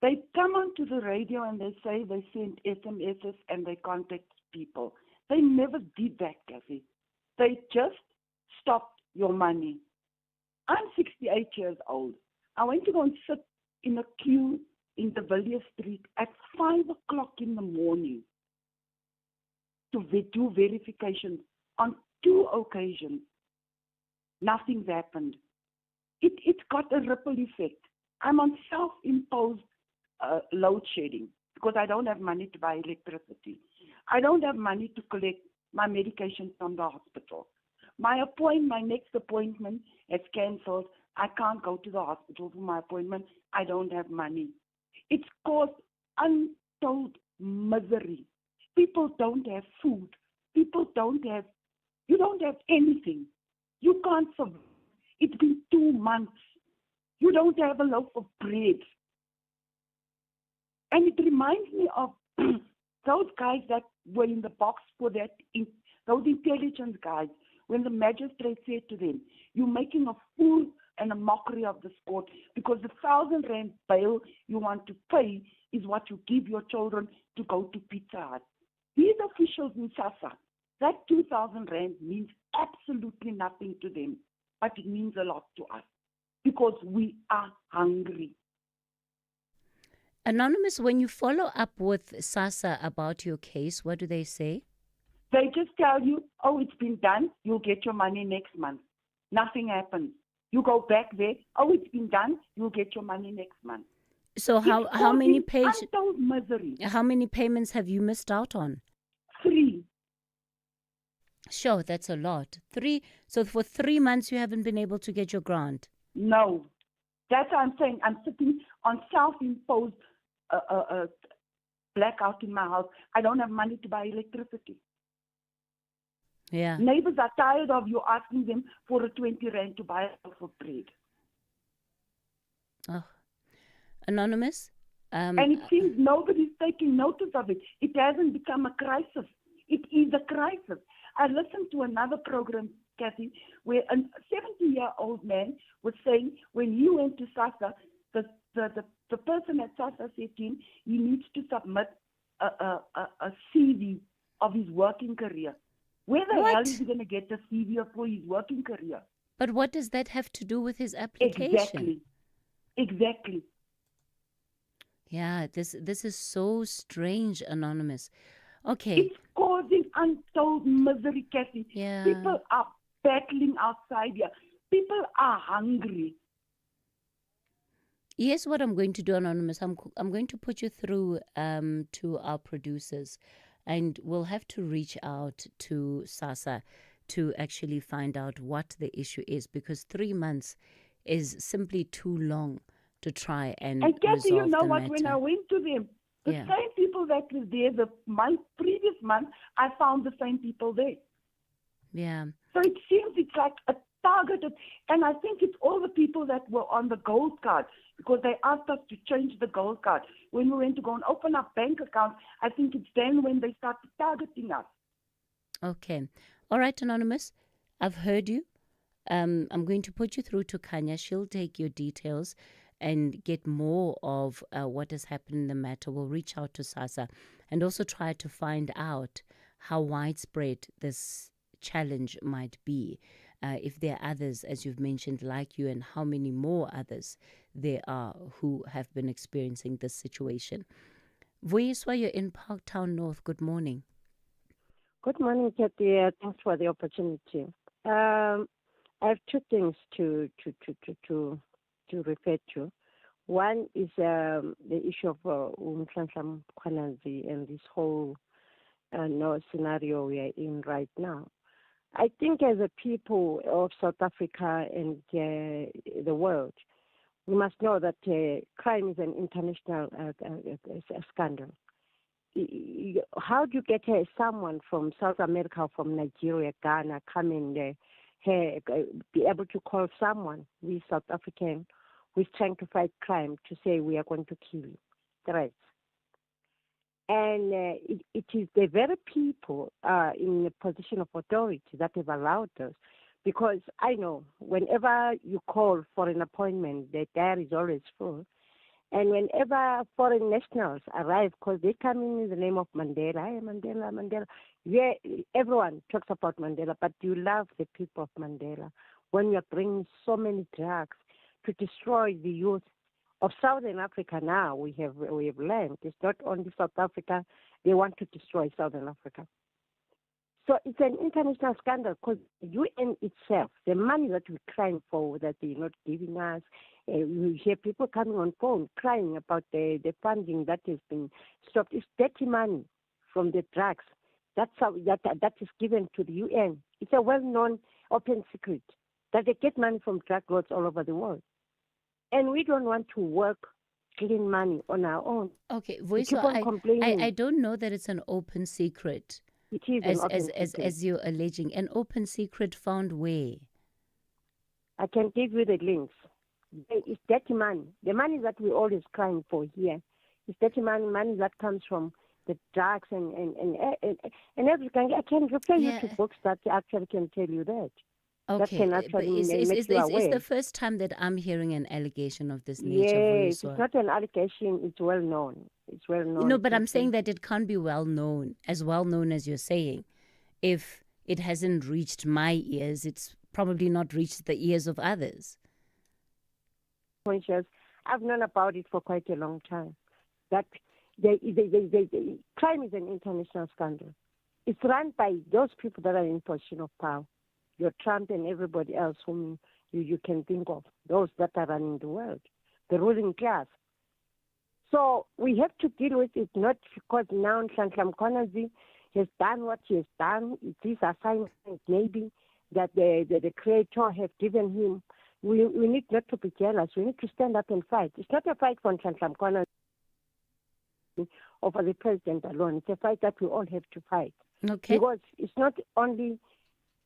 They come onto the radio and they say they send SMSs and they contact people. They never did that, Cathy. They just stopped your money. I'm 68 years old. I went to go and sit in a queue in the Villiers Street at 5 o'clock in the morning to do verification on 2 occasions. Nothing's happened. It's got a ripple effect. I'm on self-imposed load shedding because I don't have money to buy electricity. I don't have money to collect my medication from the hospital. My next appointment is cancelled. I can't go to the hospital for my appointment. I don't have money. It's caused untold misery. People don't have food. You don't have anything. You can't survive. It's been 2 months. You don't have a loaf of bread. And it reminds me of those guys that were in the box for that, those intelligence guys, when the magistrate said to them, you're making a fool and a mockery of this court because the 1,000 rand bail you want to pay is what you give your children to go to Pizza Hut. These officials in SASSA, that 2,000 rand means absolutely nothing to them, but it means a lot to us because we are hungry. Anonymous, when you follow up with SASSA about your case, what do they say? They just tell you, oh, it's been done, you'll get your money next month. Nothing happens. You go back there, oh, it's been done, you'll get your money next month. So how many untold misery. How many payments have you missed out on? 3. Sure, that's a lot. 3. So for 3 months you haven't been able to get your grant? No. That's what I'm saying. I'm sitting on self-imposed blackout in my house. I don't have money to buy electricity. Yeah. Neighbors are tired of you asking them for a 20 rand to buy a loaf of bread. Oh. Anonymous? And it seems nobody's taking notice of it. It hasn't become a crisis. It is a crisis. I listened to another program, Cathy, where a 70-year-old man was saying when he went to SASSA, the person at SASSA said to him he needs to submit a CV of his working career. Where the hell is he going to get the CV for his working career? But what does that have to do with his application? Exactly. Yeah, this is so strange, Anonymous. Okay. It's causing untold misery, Cathy. Yeah. People are battling outside here. People are hungry. Here's what I'm going to do, Anonymous. I'm going to put you through to our producers, and we'll have to reach out to SASSA to actually find out what the issue is, because 3 months is simply too long to try and Cathy, you know the what? matter. When I went to them, the Yeah. same people that were there the previous month, I found the same people there. Yeah. So it seems it's like a targeted, and I think it's all the people that were on the gold card, because they asked us to change the gold card. When we went to go and open up bank accounts, I think it's then when they started targeting us. Okay. All right, Anonymous. I've heard you. I'm going to put you through to Kanya. She'll take your details and get more of what has happened in the matter. We'll reach out to SASSA and also try to find out how widespread this challenge might be. if there are others, as you've mentioned, like you, and how many more others there are who have been experiencing this situation. Vuyiswa, you're in Parktown North. Good morning. Good morning, Cathy. Thanks for the opportunity. I have two things to refer to. One is the issue of Umhlanhla Mkhwanazi and this whole scenario we are in right now. I think as a people of South Africa and the world, we must know that crime is an international scandal. How do you get someone from South America or from Nigeria, Ghana, come in there, be able to call someone, we South African, who's trying to fight crime, to say we are going to kill you? Threats. And it is the very people in the position of authority that have allowed us. Because I know whenever you call for an appointment, the diary is always full. And whenever foreign nationals arrive, because they come in the name of Mandela, hey, Mandela, Mandela. Yeah, everyone talks about Mandela, but you love the people of Mandela when you are bringing so many drugs to destroy the youth of Southern Africa. Now we have learned it's not only South Africa; they want to destroy Southern Africa. So it's an international scandal because the UN itself, the money that we're crying for, that they're not giving us, we hear people coming on phone crying about the funding that has been stopped. It's dirty money from the drugs. That's how that is given to the UN. It's a well-known open secret that they get money from drug lords all over the world. And we don't want to work clean money on our own. Okay, we keep on complaining. I don't know that it's an open secret. It is as you're alleging. An open secret found where? I can give you the links. It's dirty money. The money that we're always crying for here is dirty money that comes from the drugs and everything. I can refer you to books that actually can tell you that. Okay, that can actually make you aware. It's the first time that I'm hearing an allegation of this nature. Yes, it's not an allegation. It's well known. It's well known. No, but I'm saying that it can't be well known as you're saying. If it hasn't reached my ears, it's probably not reached the ears of others. Conscious. I've known about it for quite a long time. That the crime is an international scandal. It's run by those people that are in position of power. Your Trump and everybody else whom you can think of, those that are running the world, the ruling class. So we have to deal with it, not because now Nhlanhla Mkhwanazi has done what he has done. It is assignment maybe that the Creator has given him. We need not to be jealous. We need to stand up and fight. It's not a fight for Nhlanhla Mkhwanazi or for the president alone. It's a fight that we all have to fight. Okay. Because it's not only...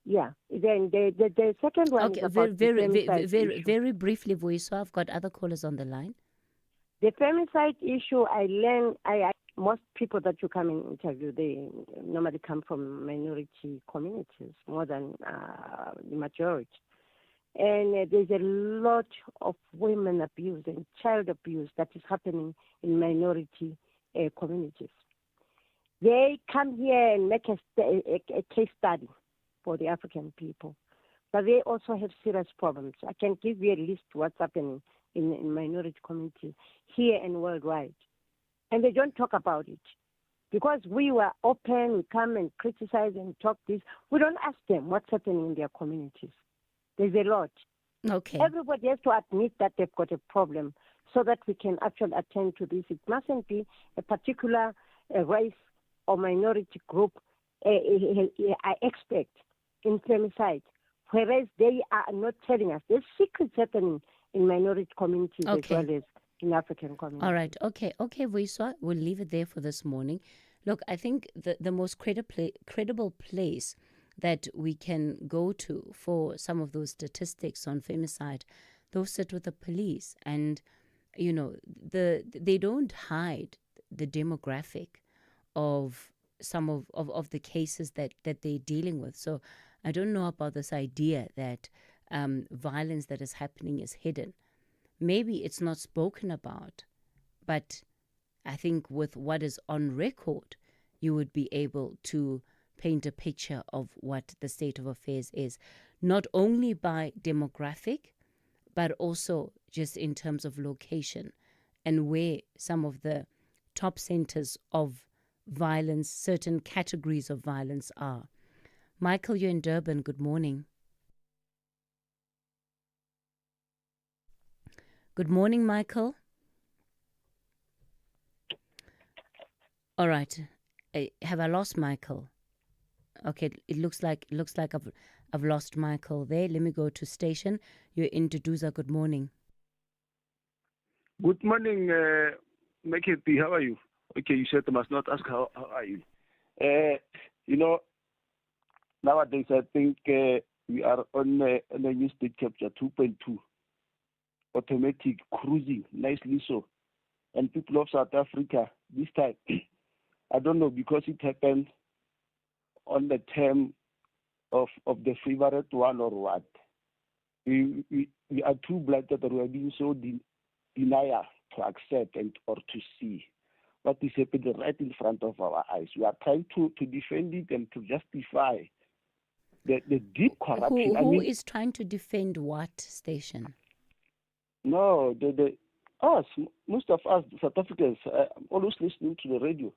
Yeah. Then the second one is about very briefly, Vuyiswa. I've got other callers on the line. The femicide issue, I learned. Most people that you come and interview, they normally come from minority communities more than the majority. And there's a lot of women abuse and child abuse that is happening in minority communities. They come here and make a case study for the African people. But they also have serious problems. I can give you a list of what's happening in minority communities here and worldwide. And they don't talk about it. Because we were open, we come and criticize and talk this. We don't ask them what's happening in their communities. There's a lot. Okay. Everybody has to admit that they've got a problem so that we can actually attend to this. It mustn't be a particular race or minority group, I expect, in femicide, whereas they are not telling us. There's secrets happening in minority communities as well as in African communities. All right. Okay, Vuyiswa, we'll leave it there for this morning. Look, I think the most credible place that we can go to for some of those statistics on femicide, those sit with the police. And, you know, they don't hide the demographic of some of the cases that they're dealing with. So I don't know about this idea that violence that is happening is hidden. Maybe it's not spoken about, but I think with what is on record, you would be able to paint a picture of what the state of affairs is, not only by demographic, but also just in terms of location and where some of the top centers of violence, certain categories of violence are. Michael, you're in Durban. Good morning. Good morning, Michael. All right. Have I lost Michael? Okay, it looks like I've lost Michael there. Let me go to station. You're in Duduza. Good morning. Good morning, Cathy. How are you? Okay, you said I must not ask how are you. Nowadays I think we are on a new state capture 2.2, automatic cruising, nicely so. And people of South Africa this time, I don't know, because it happened on the term of the favorite one or what. We are too blinded that we are being so denial to accept and or to see what is happening right in front of our eyes. We are trying to defend it and to justify the deep corruption. Who is trying to defend what, station? No, us, most of us South Africans, I'm always listening to the radio.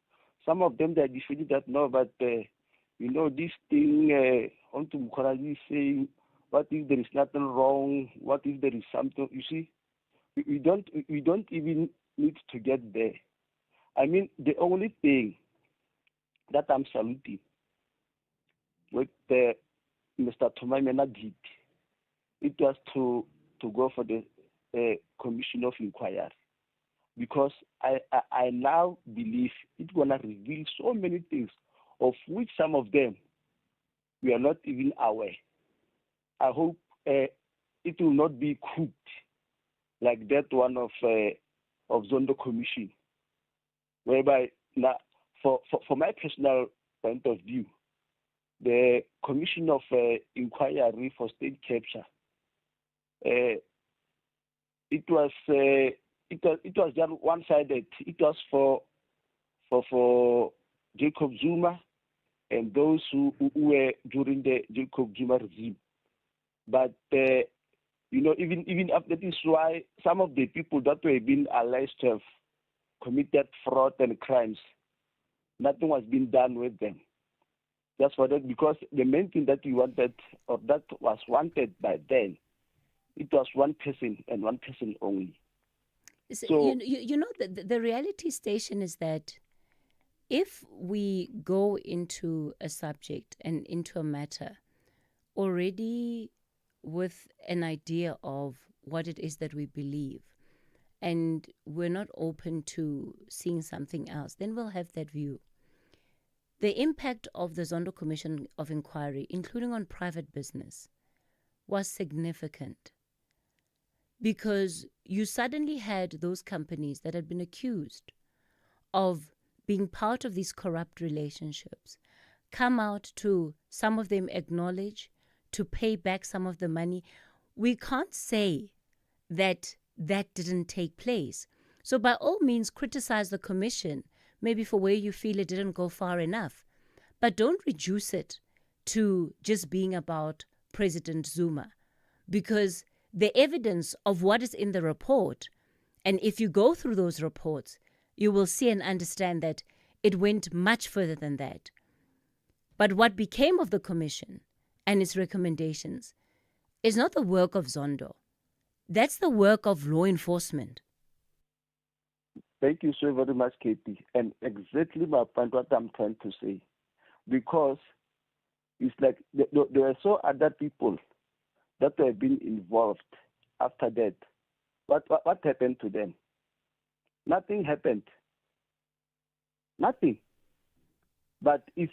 Some of them, they are defending that, no, but this thing, onto Mukhariji saying, what if there is nothing wrong? What if there is something? You see, we don't even need to get there. I mean, the only thing that I'm saluting with Mr. Tumamena did, it was to go for the commission of inquiry, because I now believe it's gonna reveal so many things, of which some of them we are not even aware. I hope it will not be cooked like that one of Zondo Commission, whereby now, for my personal point of view, the Commission of Inquiry for State Capture, it was just one-sided. It was for Jacob Zuma and those who were during the Jacob Zuma regime. But even after this, why some of the people that were being alleged to have committed fraud and crimes, nothing was being done with them. Just for that, because the main thing that we wanted, or that was wanted by then, it was one person and one person only. So the reality, station, is that if we go into a subject and into a matter already with an idea of what it is that we believe, and we're not open to seeing something else, then we'll have that view. The impact of the Zondo Commission of Inquiry, including on private business, was significant, because you suddenly had those companies that had been accused of being part of these corrupt relationships come out to, some of them acknowledge, to pay back some of the money. We can't say that that didn't take place. So by all means, criticize the commission, maybe for where you feel it didn't go far enough. But don't reduce it to just being about President Zuma, because the evidence of what is in the report, and if you go through those reports, you will see and understand that it went much further than that. But what became of the commission and its recommendations is not the work of Zondo. That's the work of law enforcement. Thank you so very much, Cathy. And exactly my point, what I'm trying to say. Because it's like there are so other people that have been involved after that. What happened to them? Nothing happened. Nothing. But if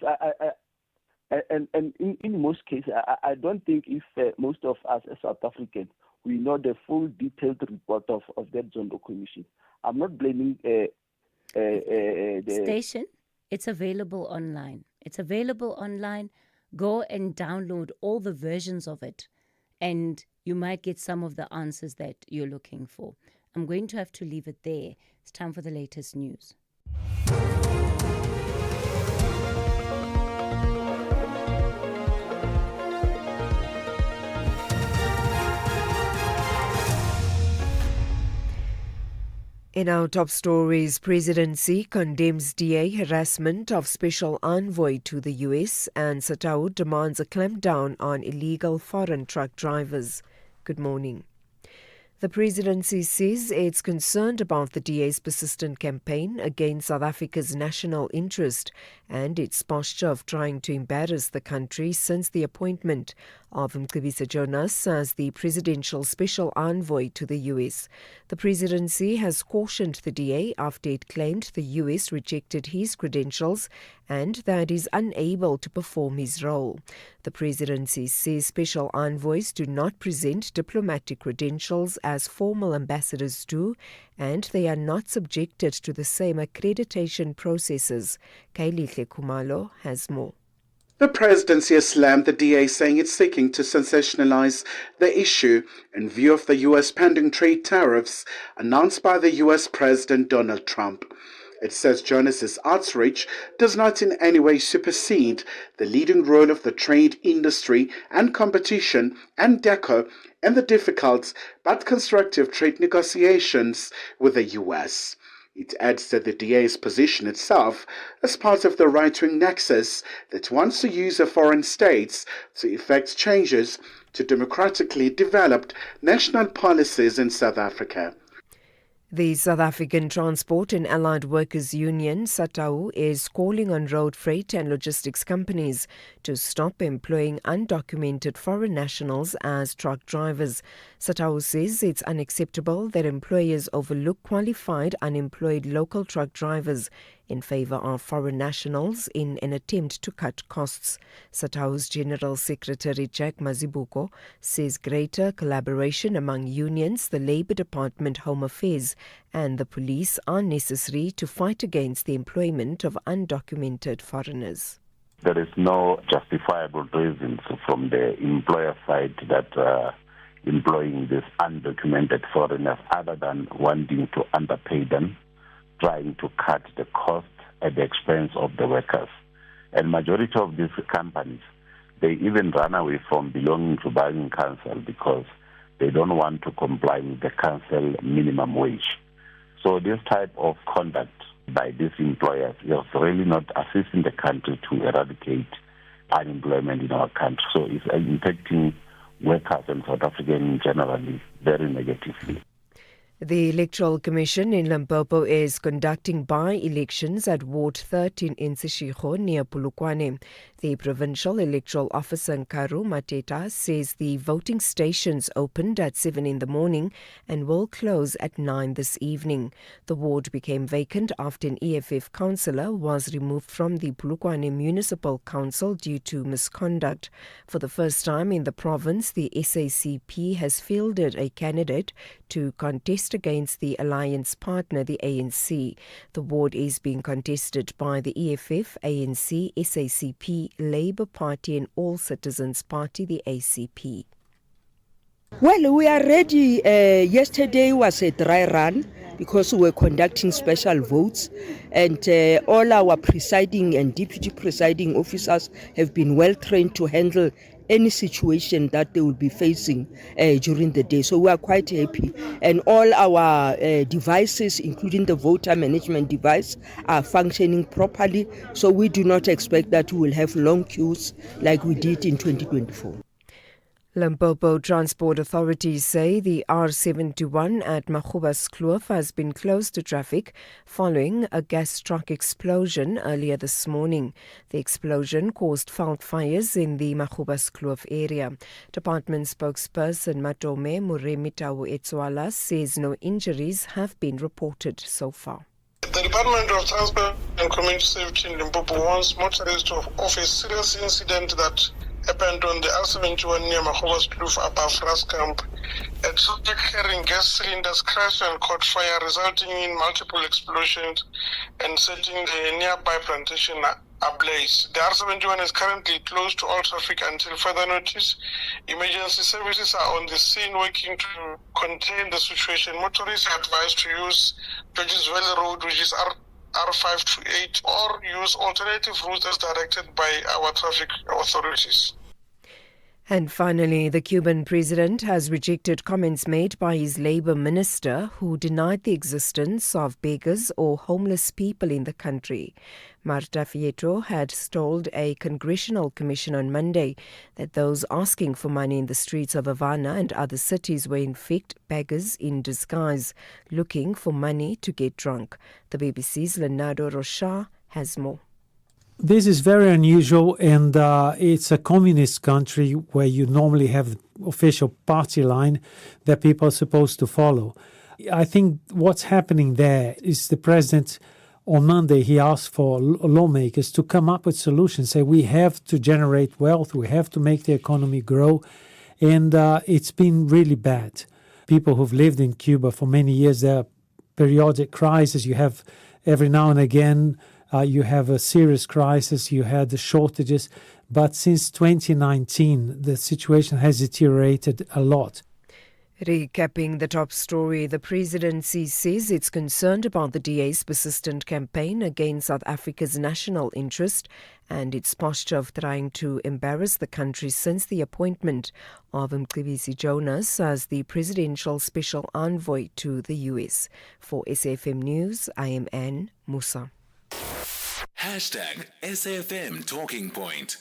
and in most cases, I don't think if most of us as South Africans, we know the full detailed report of that Zondo Commission. I'm not blaming the station. It's available online. Go and download all the versions of it, and you might get some of the answers that you're looking for. I'm going to have to leave it there. It's time for the latest news. In our top stories, Presidency condemns DA harassment of Special Envoy to the US, and Satau demands a clampdown on illegal foreign truck drivers. Good morning. The Presidency says it's concerned about the DA's persistent campaign against South Africa's national interest and its posture of trying to embarrass the country since the appointment of Mcebisa Jonas as the Presidential Special Envoy to the US. The Presidency has cautioned the DA after it claimed the US rejected his credentials and that he is unable to perform his role. The Presidency says Special Envoys do not present diplomatic credentials as formal ambassadors do, and they are not subjected to the same accreditation processes. Kailihle Kumalo has more. The presidency has slammed the DA, saying it's seeking to sensationalize the issue in view of the U.S. pending trade tariffs announced by the U.S. President Donald Trump. It says Jonas's outreach does not in any way supersede the leading role of the trade industry and competition and DECO in the difficult but constructive trade negotiations with the U.S. It adds that the DA's position itself as part of the right-wing nexus that wants to use the foreign states to effect changes to democratically developed national policies in South Africa. The South African Transport and Allied Workers Union, SATAU, is calling on road freight and logistics companies to stop employing undocumented foreign nationals as truck drivers. SATAU says it's unacceptable that employers overlook qualified unemployed local truck drivers in favour of foreign nationals in an attempt to cut costs. SATAU's General Secretary Jack Mazibuko says greater collaboration among unions, the Labour Department, Home Affairs and the police are necessary to fight against the employment of undocumented foreigners. There is no justifiable reasons from the employer side that employing these undocumented foreigners other than wanting to underpay them, trying to cut the cost at the expense of the workers. And majority of these companies, they even run away from belonging to bargaining council because they don't want to comply with the council minimum wage. So this type of conduct by these employers is really not assisting the country to eradicate unemployment in our country. So it's impacting workers and South Africans generally very negatively. The Electoral Commission in Limpopo is conducting by-elections at Ward 13 in Seshego near Polokwane. The Provincial Electoral Officer Nkaru Mateta says the voting stations opened at 7 in the morning and will close at 9 this evening. The ward became vacant after an EFF councillor was removed from the Polokwane Municipal Council due to misconduct. For the first time in the province, the SACP has fielded a candidate to contest against the alliance partner, the ANC. The ward is being contested by the EFF, ANC, SACP, Labour Party and All Citizens Party, the ACP. Well, we are ready. Yesterday was a dry run because we were conducting special votes, and all our presiding and deputy presiding officers have been well trained to handle any situation that they will be facing during the day. So we are quite happy. And all our devices, including the voter management device, are functioning properly. So we do not expect that we will have long queues like we did in 2024. Limpopo Transport authorities say the R71 at Magubaskloof has been closed to traffic following a gas truck explosion earlier this morning. The explosion caused fault fires in the Magubaskloof area. Department spokesperson Matome Muremitau Etswala says no injuries have been reported so far. The Department of Transport and Community Safety in Limpopo warns motorists of a serious incident that happened on the R71 near Magubaskloof above Raskamp. A truck carrying gas cylinders crashed and caught fire, resulting in multiple explosions and setting the nearby plantation ablaze. The R71 is currently closed to all traffic until further notice. Emergency services are on the scene working to contain the situation. Motorists are advised to use Georges Valley Road, which is R528, or use alternative routes as directed by our traffic authorities. And finally, the Cuban president has rejected comments made by his labor minister who denied the existence of beggars or homeless people in the country. Marta Fierro had told a congressional commission on Monday that those asking for money in the streets of Havana and other cities were in fact beggars in disguise, looking for money to get drunk. The BBC's Leonardo Rocha has more. This is very unusual, and it's a communist country where you normally have the official party line that people are supposed to follow. I think what's happening there is the president, on Monday, he asked for lawmakers to come up with solutions, say we have to generate wealth, we have to make the economy grow, and it's been really bad. People who've lived in Cuba for many years, there are periodic crises, you have every now and again. You have a serious crisis, you had the shortages, but since 2019, the situation has deteriorated a lot. Recapping the top story, the presidency says it's concerned about the DA's persistent campaign against South Africa's national interest and its posture of trying to embarrass the country since the appointment of Mcebisi Jonas as the presidential special envoy to the US. For SAFM News, I am Anne Musa. Hashtag SAFM Talking Point.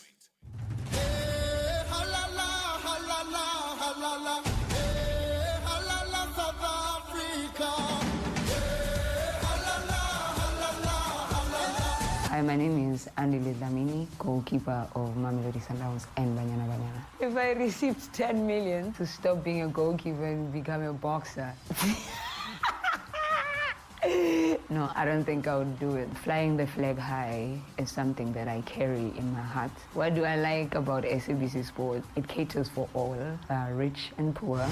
Hi, my name is Andy Dlamini, goalkeeper of Mamelodi Sundowns and Banyana Banyana. If I received 10 million to stop being a goalkeeper and become a boxer, no, I don't think I would do it. Flying the flag high is something that I carry in my heart. What do I like about SABC Sport? It caters for all, rich and poor.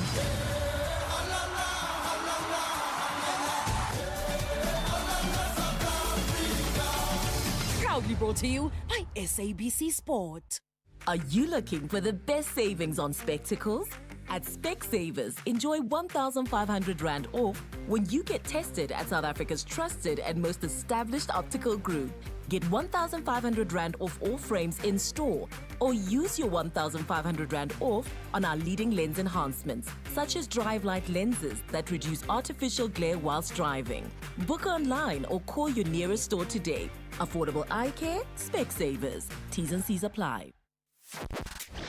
Proudly brought to you by SABC Sport. Are you looking for the best savings on spectacles? At Specsavers, enjoy 1,500 Rand off when you get tested at South Africa's trusted and most established optical group. Get 1,500 Rand off all frames in store, or use your 1,500 Rand off on our leading lens enhancements, such as drive light lenses that reduce artificial glare whilst driving. Book online or call your nearest store today. Affordable eye care, Specsavers. T's and C's apply.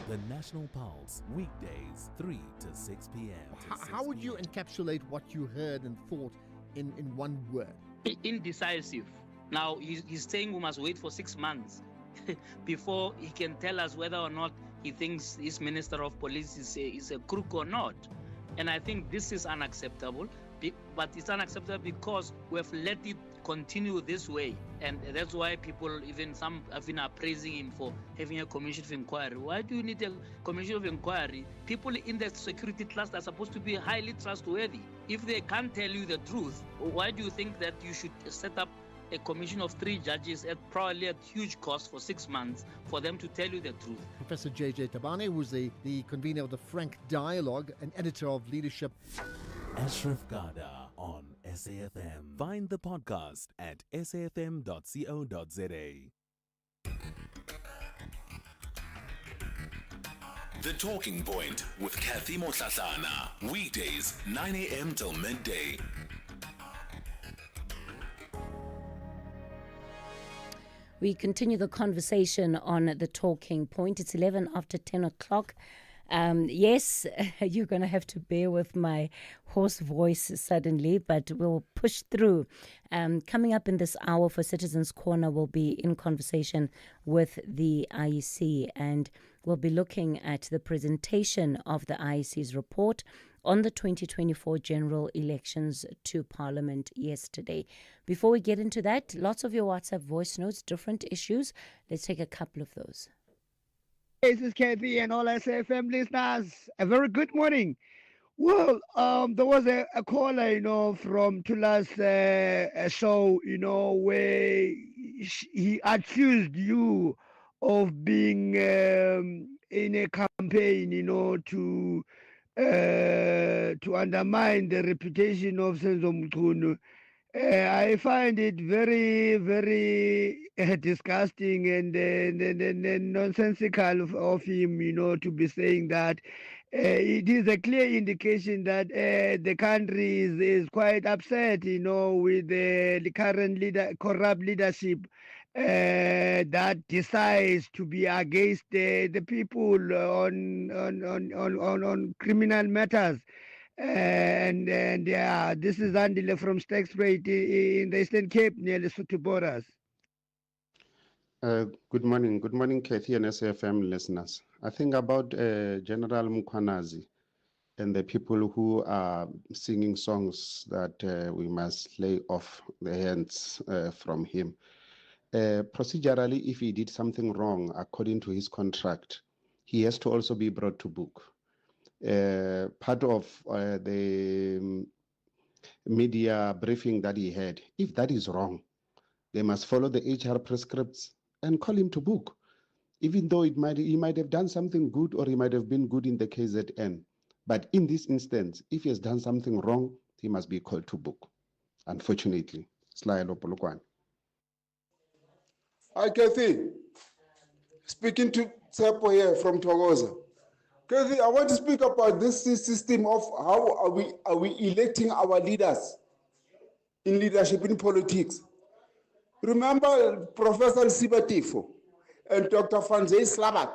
The National Pulse, weekdays, 3 to 6 p.m. How would you encapsulate what you heard and thought in one word? Indecisive. Now, he's saying we must wait for 6 months before he can tell us whether or not he thinks his Minister of Police is a crook or not. And I think this is unacceptable, but it's unacceptable because we have let it continue this way. And that's why people, even some, are praising him for having a commission of inquiry. Why do you need a commission of inquiry? People in the security class are supposed to be highly trustworthy. If they can't tell you the truth, why do you think that you should set up a commission of 3 judges at probably a huge cost for 6 months for them to tell you the truth? Professor J.J. Tabane, who's the convener of the Frank Dialogue and editor of Leadership. Ashraf Garda on SAFM. Find the podcast at safm.co.za. The Talking Point with Cathy Mohlahlana. Weekdays, 9 a.m. till midday. We continue the conversation on the Talking Point. It's 11 after 10 o'clock. Yes, you're going to have to bear with my hoarse voice suddenly, but we'll push through. Coming up in this hour for Citizens Corner, we'll be in conversation with the IEC, and we'll be looking at the presentation of the IEC's report on the 2024 general elections to Parliament yesterday. Before we get into that, lots of your WhatsApp voice notes, different issues. Let's take a couple of those. This is Cathy and all SAFM listeners. A very good morning. Well, there was a caller, from Tula's show, where he accused you of being in a campaign, to undermine the reputation of Senzo Mchunu I find it very, very disgusting and nonsensical of him, to be saying that. It is a clear indication that the country is quite upset, with the current corrupt leadership that decides to be against the people on criminal matters. And yeah, this is Andile from Stexrate in the Eastern Cape near the Lesotho borders. Good morning. Good morning, Cathy and SAFM listeners. I think about General Mkhwanazi and the people who are singing songs that we must lay off the hands from him. Procedurally, if he did something wrong according to his contract, he has to also be brought to book. Part of the media briefing that he had, if that is wrong, they must follow the HR prescripts and call him to book, even though he might have done something good or he might have been good in the KZN. But in this instance, if he has done something wrong, he must be called to book, unfortunately. Slayelo Polokwane. Hi, Cathy. Speaking to Tsepo here from Togoza. Cathy, I want to speak about this system of how are we electing our leaders in leadership in politics. Remember Professor Sibatifo and Dr. Fanzay Slabat.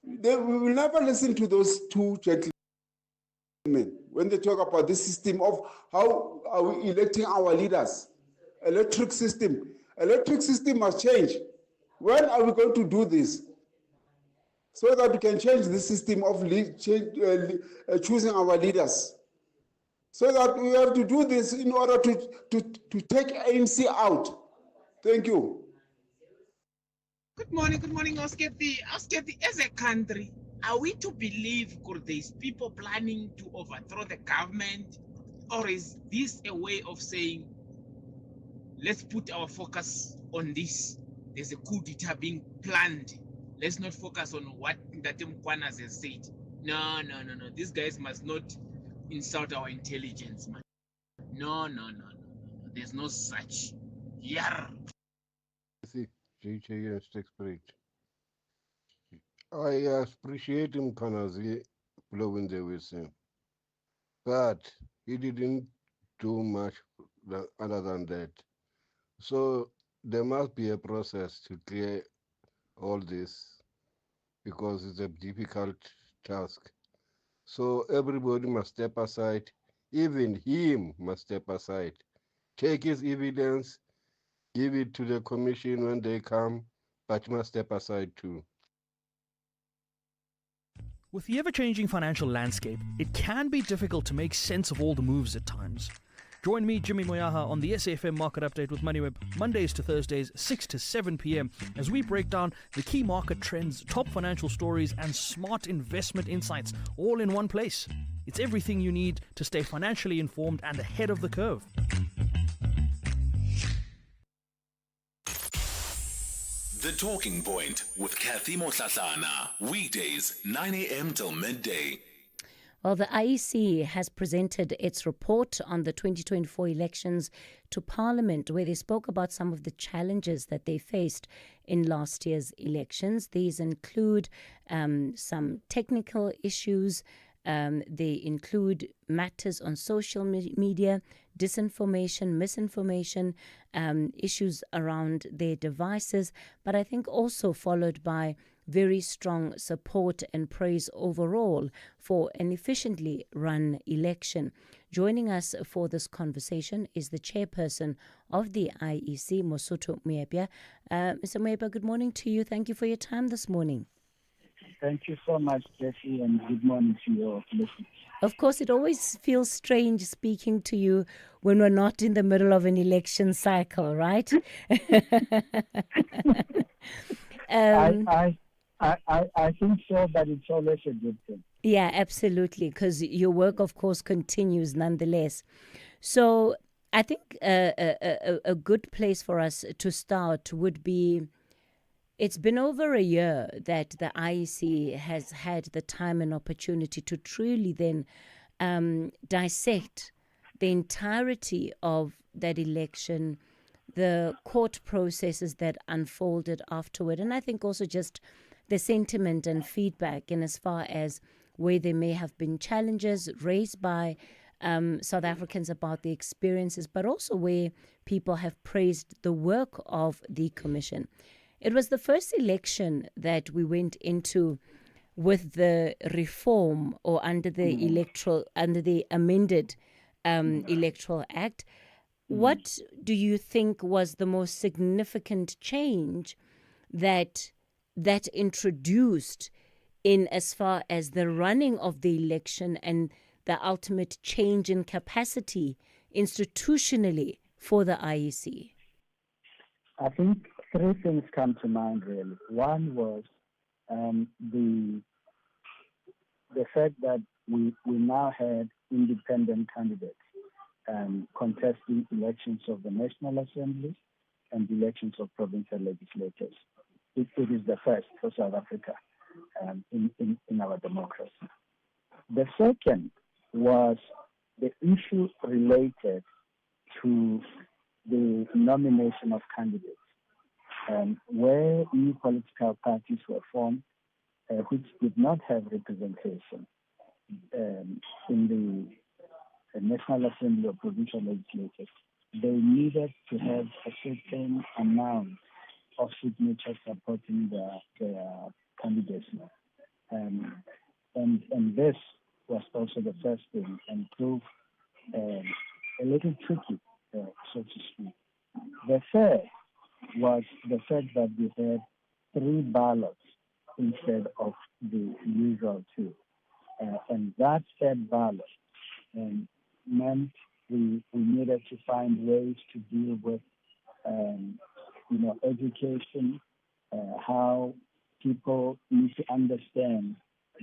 We will never listen to those two gentlemen when they talk about this system of how are we electing our leaders. Electric system must change. When are we going to do this? So that we can change the system of choosing our leaders. So that we have to do this in order to take ANC out. Thank you. Good morning, Oscar. As a country, are we to believe there's people planning to overthrow the government? Or is this a way of saying, let's put our focus on this? There's a coup d'etat being planned. Let's not focus on what Ndatim Mkhwanazi has said. No. These guys must not insult our intelligence, man. No. There's no such. Yar. I appreciate Mkhwanazi blowing the whistle, but he didn't do much other than that. So there must be a process to clear all this because it's a difficult task. So everybody must step aside, even him must step aside, take his evidence, give it to the commission when they come, but he must step aside too. With the ever-changing financial landscape, it can be difficult to make sense of all the moves at times. Join me, Jimmy Moyaha, on the SAFM Market Update with MoneyWeb, Mondays to Thursdays, 6 to 7 p.m, as we break down the key market trends, top financial stories, and smart investment insights, all in one place. It's everything you need to stay financially informed and ahead of the curve. The Talking Point with Cathy Mohlahlana. Weekdays, 9 a.m. till midday. Well, the IEC has presented its report on the 2024 elections to Parliament, where they spoke about some of the challenges that they faced in last year's elections. These include some technical issues. They include matters on social media, disinformation, misinformation, issues around their devices, but I think also followed by very strong support and praise overall for an efficiently run election. Joining us for this conversation is the chairperson of the IEC, Mosotho Moepya. Mr. Moepya, good morning to you. Thank you for your time this morning. Thank you so much, Jesse, and good morning to your listeners. Of course, it always feels strange speaking to you when we're not in the middle of an election cycle, right? I think so, but it's always a good thing. Yeah, absolutely, because your work, of course, continues nonetheless. So I think a good place for us to start would be, it's been over a year that the IEC has had the time and opportunity to truly then dissect the entirety of that election, the court processes that unfolded afterward, and I think also just the sentiment and feedback in as far as where there may have been challenges raised by South Africans about the experiences, but also where people have praised the work of the commission. It was the first election that we went into with the reform or under the amended Electoral Act. What do you think was the most significant change that introduced in as far as the running of the election and the ultimate change in capacity institutionally for the IEC? I think three things come to mind really. One was the fact that we now had independent candidates contesting elections of the National Assembly and elections of provincial legislatures. It is the first for South Africa in our democracy. The second was the issue related to the nomination of candidates, where new political parties were formed which did not have representation in the National Assembly or provincial legislatures. They needed to have a certain amount of signatures supporting their candidacy. And this was also the first thing and proved a little tricky, so to speak. The third was the fact that we had 3 ballots instead of the usual 2. And that third ballot meant we needed to find ways to deal with education, how people need to understand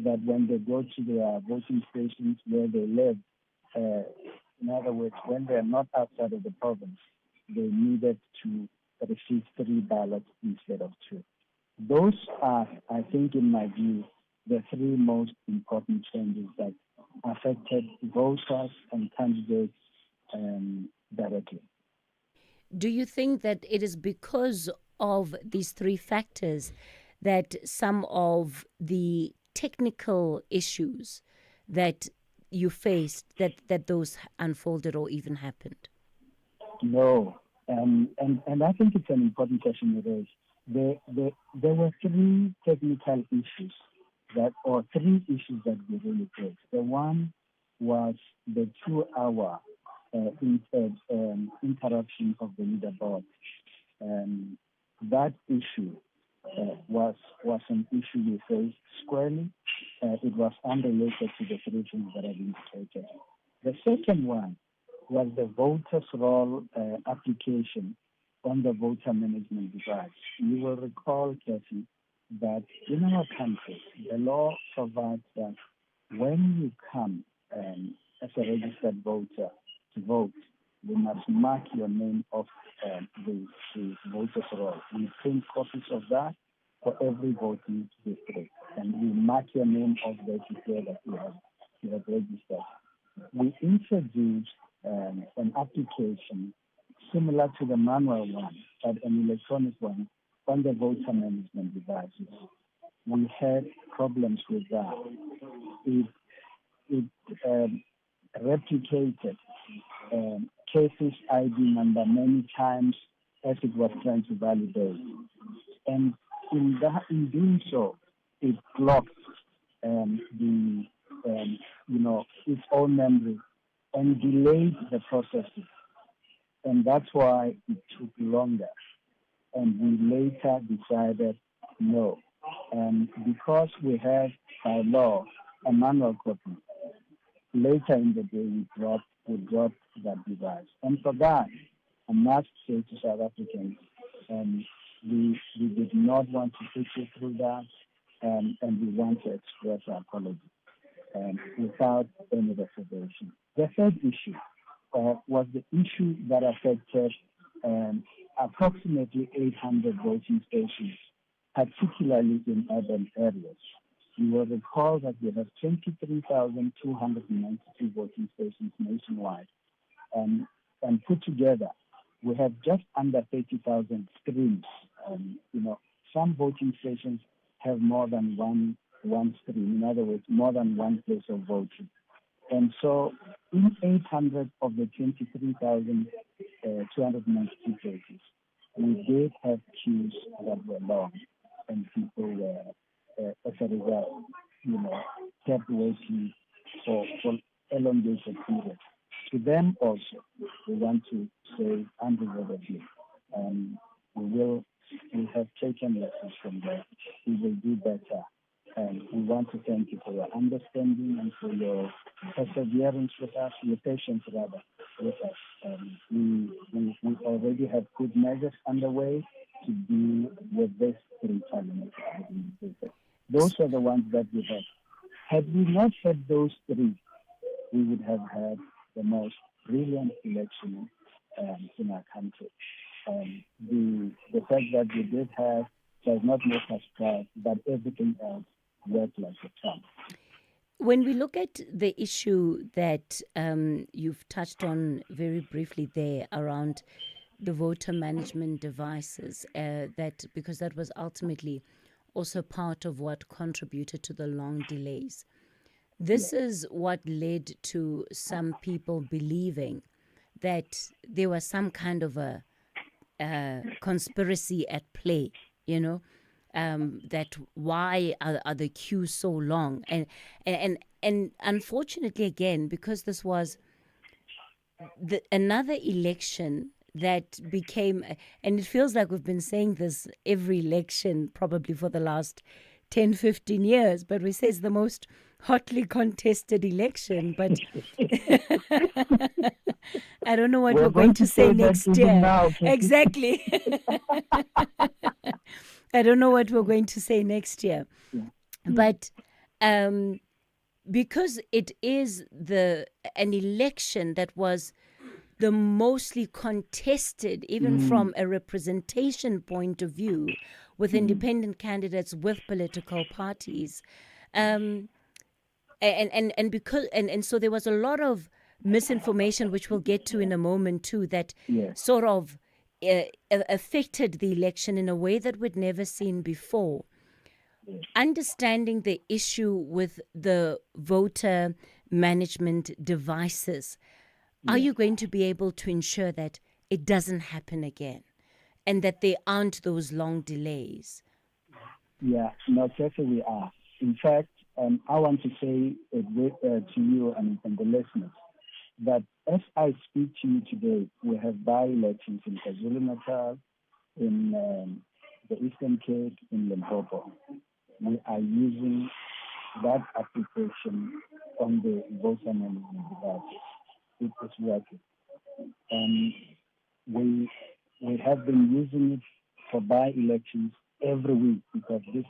that when they go to their voting stations where they live, in other words, when they're not outside of the province, they needed to receive 3 ballots instead of 2. Those are, I think, in my view, the 3 most important changes that affected voters and candidates directly. Do you think that it is because of these 3 factors that some of the technical issues that you faced, that those unfolded or even happened? No. And I think it's an important question it is. There were 3 technical issues or 3 issues that we really faced. The one was the 2-hour interruption of the leaderboard. That issue was an issue we faced squarely. It was unrelated to the 3 things that I've indicated. The second one was the voters' roll application on the voter management device. You will recall, Cathy, that in our country, the law provides that when you come as a registered voter to vote, you must mark your name off the voters' roll. We print copies of that for every voting district, and you mark your name off there to say that you have registered. We introduced an application similar to the manual one, but an electronic one, on the voter management devices. We had problems with that. It replicated Cathy's ID number many times as it was trying to validate. And in doing so, it blocked its own memory and delayed the processes. And that's why it took longer. And we later decided no. And because we had by law a manual copy, later in the day we dropped that device. And for that, I must say to South Africans, we did not want to put you through that, and we want to express our apology without any reservation. The third issue was the issue that affected approximately 800 voting stations, particularly in urban areas. You will recall that we have 23,292 voting stations nationwide, And put together, we have just under 30,000 streams. Some voting stations have more than one stream. In other words, more than one place of voting. And so, in 800 of the 23,292 places, we did have queues that were long, and people were, as a result, kept waiting for elongated periods. To them also, we want to say unreservedly, we have taken lessons from them. We will do better. And we want to thank you for your understanding and for your perseverance with us, your patience rather with us. We already have good measures underway to deal with this three parliamentary. Those are the ones that we have. Had we not had those three, we would have had the most brilliant election in our country. The fact that we did have does not make us proud, but everything else worked like a charm. When we look at the issue that you've touched on very briefly there around the voter management devices, because that was ultimately also part of what contributed to the long delays. This is what led to some people believing that there was some kind of a conspiracy at play, that why are the queues so long? And unfortunately, again, because this was another election that became, and it feels like we've been saying this every election probably for the last 10, 15 years, but we say it's the most hotly contested election, but I don't know what we're going to say next year. Now, exactly. I don't know what we're going to say next year. But because it is an election that was the mostly contested, even from a representation point of view, with independent candidates, with political parties, and so there was a lot of misinformation, which we'll get to in a moment too, that sort of affected the election in a way that we'd never seen before. Understanding the issue with the voter management devices, are you going to be able to ensure that it doesn't happen again and that there aren't those long delays? Yeah, no, certainly we are. In fact, I want to say to you and the listeners that as I speak to you today, we have by-elections in KwaZulu-Natal, in the Eastern Cape, in Limpopo. We are using that application on the voter management devices. It is working. And we have been using it for by-elections every week, because this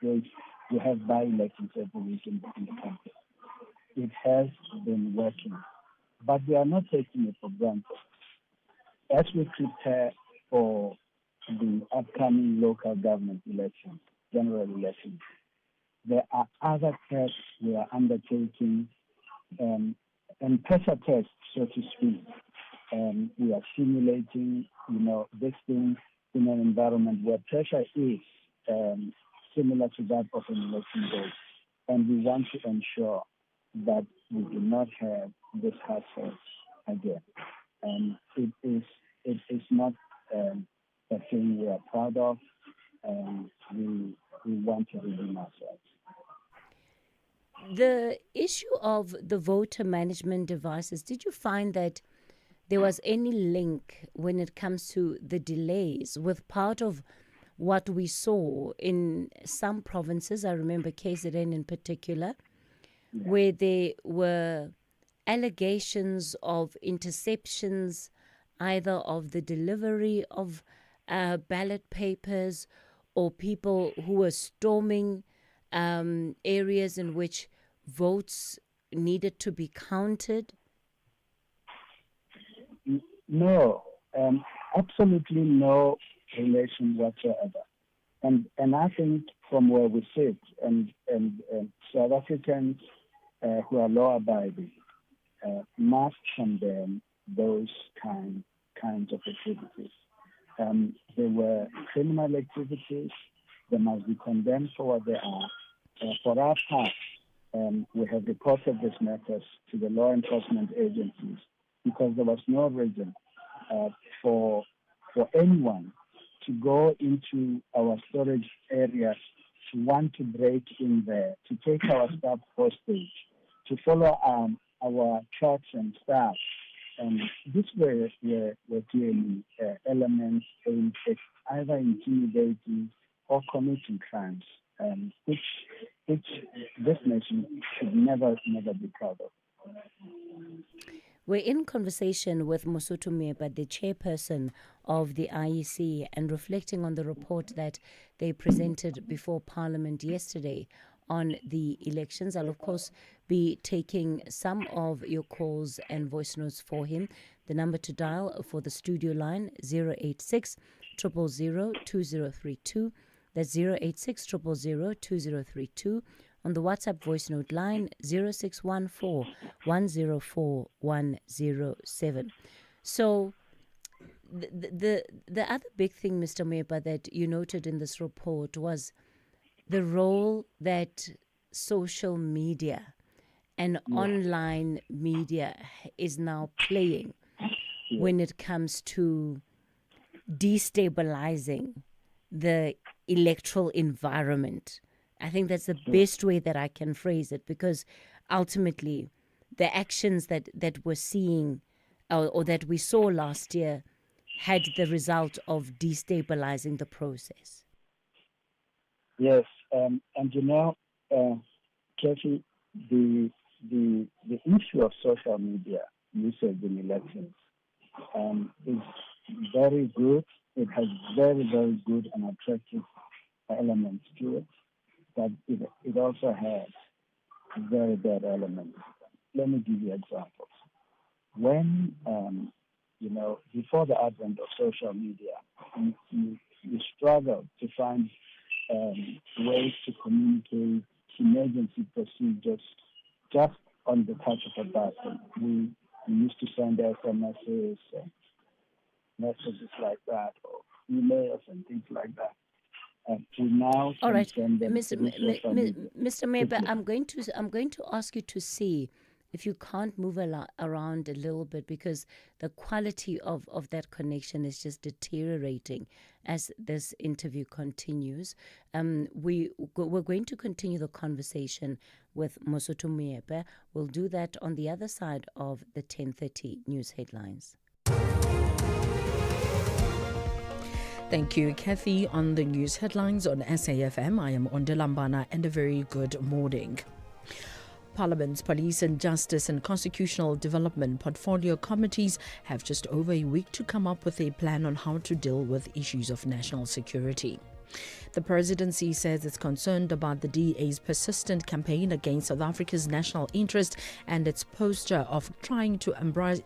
days we have by-elections every week in the country. It has been working, but we are not taking it for granted. As we prepare for the upcoming local government elections, general elections, there are other tests we are undertaking, and pressure tests, so to speak. We are simulating, this thing in an environment where pressure is similar to that of an election day. And we want to ensure that we do not have this hassle again. And it is not a thing we are proud of, and we want to redeem ourselves. The issue of the voter management devices, did you find that there was any link when it comes to the delays with part of what we saw in some provinces? I remember KZN in particular, where there were allegations of interceptions, either of the delivery of ballot papers or people who were storming areas in which votes needed to be counted? No, absolutely no relation whatsoever. And I think from where we sit, and South Africans who are law-abiding must condemn those kinds of activities. They were criminal activities. They must be condemned for what they are. For our part, we have reported these matters to the law enforcement agencies because there was no reason for anyone to go into our storage areas, to want to break in there, to take our staff hostage, to follow our trucks and staff. And these were clearly elements aimed at either intimidating or committing crimes, which this nation should never be proud of. We're in conversation with Mosotho Meba, the chairperson of the IEC, and reflecting on the report that they presented before Parliament yesterday on the elections. I'll, of course, be taking some of your calls and voice notes for him. The number to dial for the studio line, 086 000 2032. That's 086 000 2032. On the WhatsApp voice note line, 0614 104 107. So the other big thing, Mr. Meba, that you noted in this report was the role that social media and online media is now playing when it comes to destabilizing the electoral environment. I think that's the best way that I can phrase it, because ultimately the actions that we're seeing or that we saw last year had the result of destabilizing the process. Yes, and Cathy, the issue of social media usage in elections is very good. It has very, very good and attractive elements to it, but it also has very bad elements. Let me give you examples. When, before the advent of social media, you struggle to find ways to communicate emergency procedures just on the touch of a button. We used to send SMSs, messages like that, or emails and things like that. We now all right, send them Mr. Meba, I'm going to ask you to see if you can't move around a little bit, because the quality of that connection is just deteriorating as this interview continues. We're going to continue the conversation with Mosotho Meba. We'll do that on the other side of the 10:30 news headlines. Thank you, Cathy. On the news headlines on SAFM, I am Ondelambana, and a very good morning. Parliament's Police and Justice and Constitutional Development Portfolio Committees have just over a week to come up with a plan on how to deal with issues of national security. The presidency says it's concerned about the DA's persistent campaign against South Africa's national interest and its posture of trying to embarrass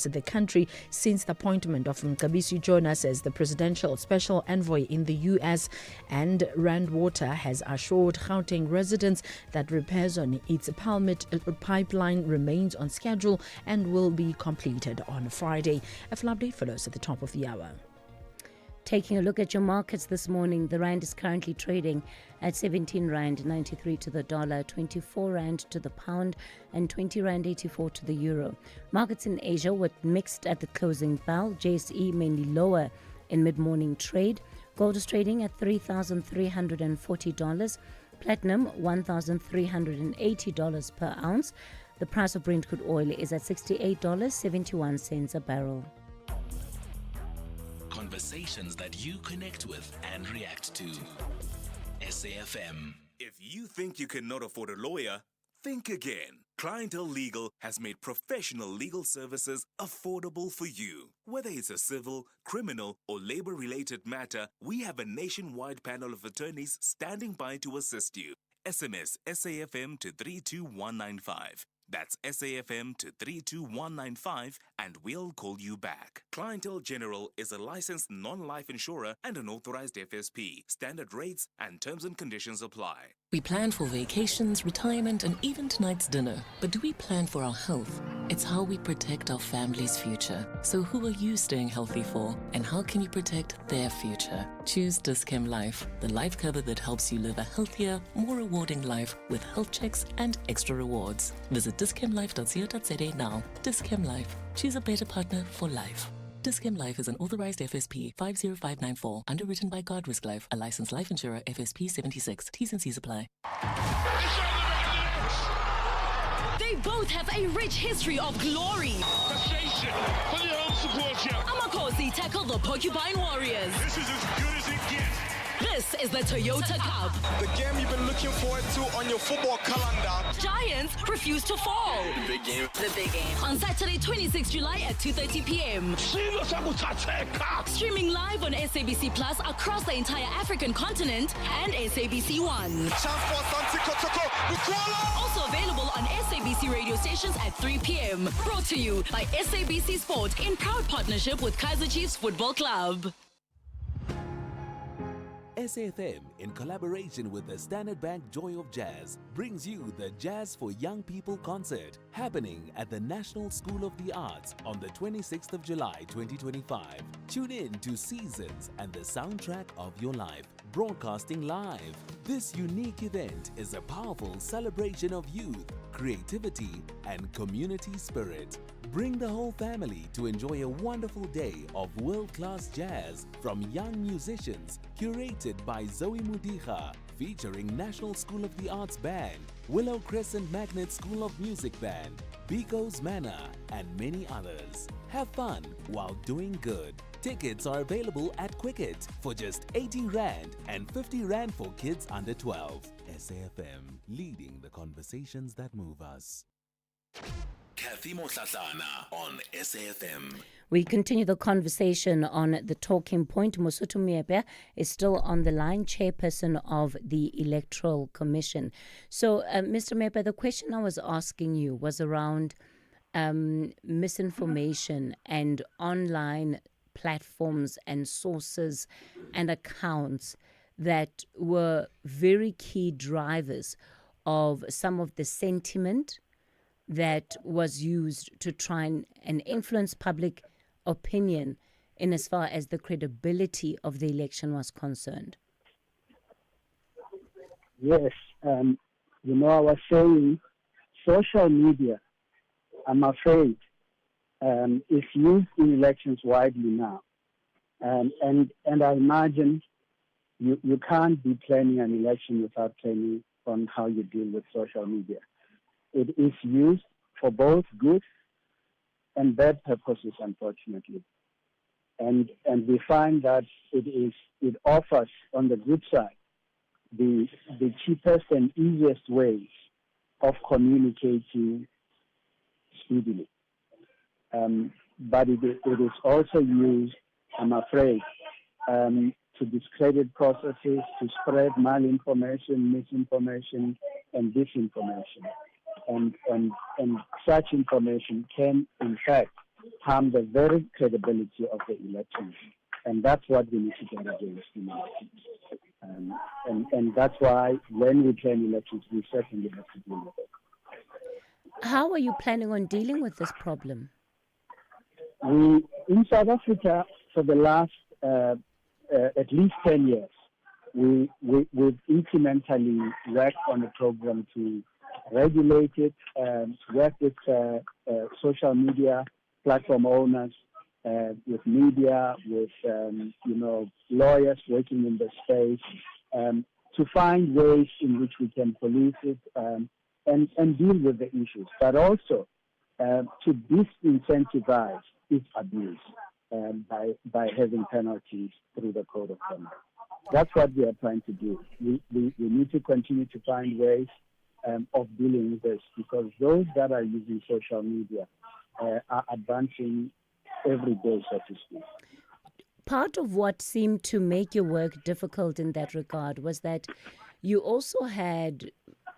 the country since the appointment of Mcebisi Jonas as the presidential special envoy in the US. And Rand Water has assured Gauteng residents that repairs on its pipeline remains on schedule and will be completed on Friday. A full update follows at the top of the hour. Taking a look at your markets this morning, the rand is currently trading at 17 rand 93 to the dollar, 24 rand to the pound, and 20 rand 84 to the euro. Markets in Asia were mixed at the closing bell. JSE mainly lower in mid-morning trade. Gold is trading at $3,340. Platinum $1,380 per ounce. The price of Brent crude oil is at $68.71 a barrel. Conversations that you connect with and react to. SAFM. If you think you cannot afford a lawyer, think again. Clientele Legal has made professional legal services affordable for you. Whether it's a civil, criminal, or labor-related matter, we have a nationwide panel of attorneys standing by to assist you. SMS SAFM to 32195. That's SAFM to 32195 and we'll call you back. Clientele General is a licensed non-life insurer and an authorized FSP. Standard rates and terms and conditions apply. We plan for vacations, retirement, and even tonight's dinner. But do we plan for our health? It's how we protect our family's future. So who are you staying healthy for? And how can you protect their future? Choose Dis-Chem Life, the life cover that helps you live a healthier, more rewarding life with health checks and extra rewards. Visit dischemlife.co.za now. Dis-Chem Life. Choose a better partner for life. Dis-Chem Life is an authorized FSP 50594, underwritten by Guard Risk Life, a licensed life insurer FSP 76. T's and C's apply. They both have a rich history of glory. Amakosi tackle the Porcupine Warriors. This is as good as it gets. This is the Toyota Cup. The game you've been looking forward to on your football calendar. Giants refuse to fall. The big game. The big game. On Saturday, 26 July at 2:30 p.m. Streaming live on SABC Plus across the entire African continent and SABC One. Also available on SABC radio stations at 3 p.m. Brought to you by SABC Sport in proud partnership with Kaizer Chiefs Football Club. SAFM, in collaboration with the Standard Bank Joy of Jazz, brings you the Jazz for Young People concert happening at the National School of the Arts on the 26th of July 2025. Tune in to Seasons and the soundtrack of your life, broadcasting live. This unique event is a powerful celebration of youth, creativity, and community spirit. Bring the whole family to enjoy a wonderful day of world-class jazz from young musicians, curated by Zoe Mudicha, featuring National School of the Arts Band, Willow Crescent Magnet School of Music Band, Biko's Manor, and many others. Have fun while doing good. Tickets are available at Quicket for just 80 Rand and 50 Rand for kids under 12. SAFM, leading the conversations that move us. Cathy Mohlahlana on SAFM. We continue the conversation on the talking point. Mosotho Myepe is still on the line, chairperson of the Electoral Commission. So, Mr. Myepe, the question I was asking you was around misinformation and online platforms and sources and accounts that were very key drivers of some of the sentiment that was used to try and influence public opinion in as far as the credibility of the election was concerned. Yes, I was saying social media, I'm afraid, is used in elections widely now. And I imagine you can't be planning an election without planning on how you deal with social media. It is used for both good and bad purposes, unfortunately. And we find that it offers, on the good side, the cheapest and easiest ways of communicating speedily. But it is also used, I'm afraid, to discredit processes, to spread malinformation, misinformation, and disinformation. And such information can, in fact, harm the very credibility of the elections. And that's what we need to get against in elections. And that's why when we plan elections, we certainly have to deal with it. How are you planning on dealing with this problem? We, in South Africa, for the last at least 10 years, we've incrementally worked on a program to regulate it, to work with social media platform owners, with media, with lawyers working in the space, to find ways in which we can police it and deal with the issues, but also to disincentivize its abuse by having penalties through the code of conduct. That's what we are trying to do. We need to continue to find ways of dealing with this, because those that are using social media are advancing every day, so to speak. Part of what seemed to make your work difficult in that regard was that you also had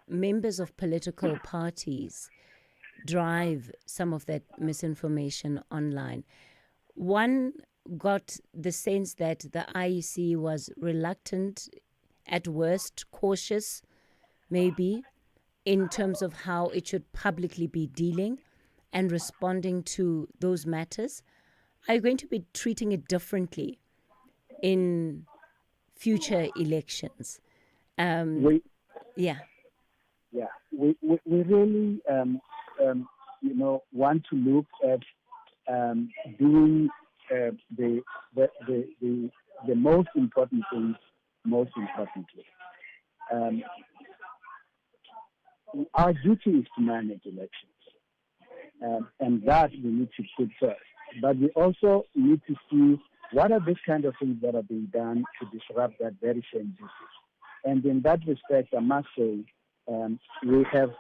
members of political parties drive some of that misinformation online. One got the sense that the IEC was reluctant, at worst cautious, maybe in terms of how it should publicly be dealing and responding to those matters? Are you going to be treating it differently in future elections? Yeah, we really, want to look at doing the most important things most importantly. Our duty is to manage elections, and that we need to put first. But we also need to see what are these kind of things that are being done to disrupt that very same duty. And in that respect, I must say, we have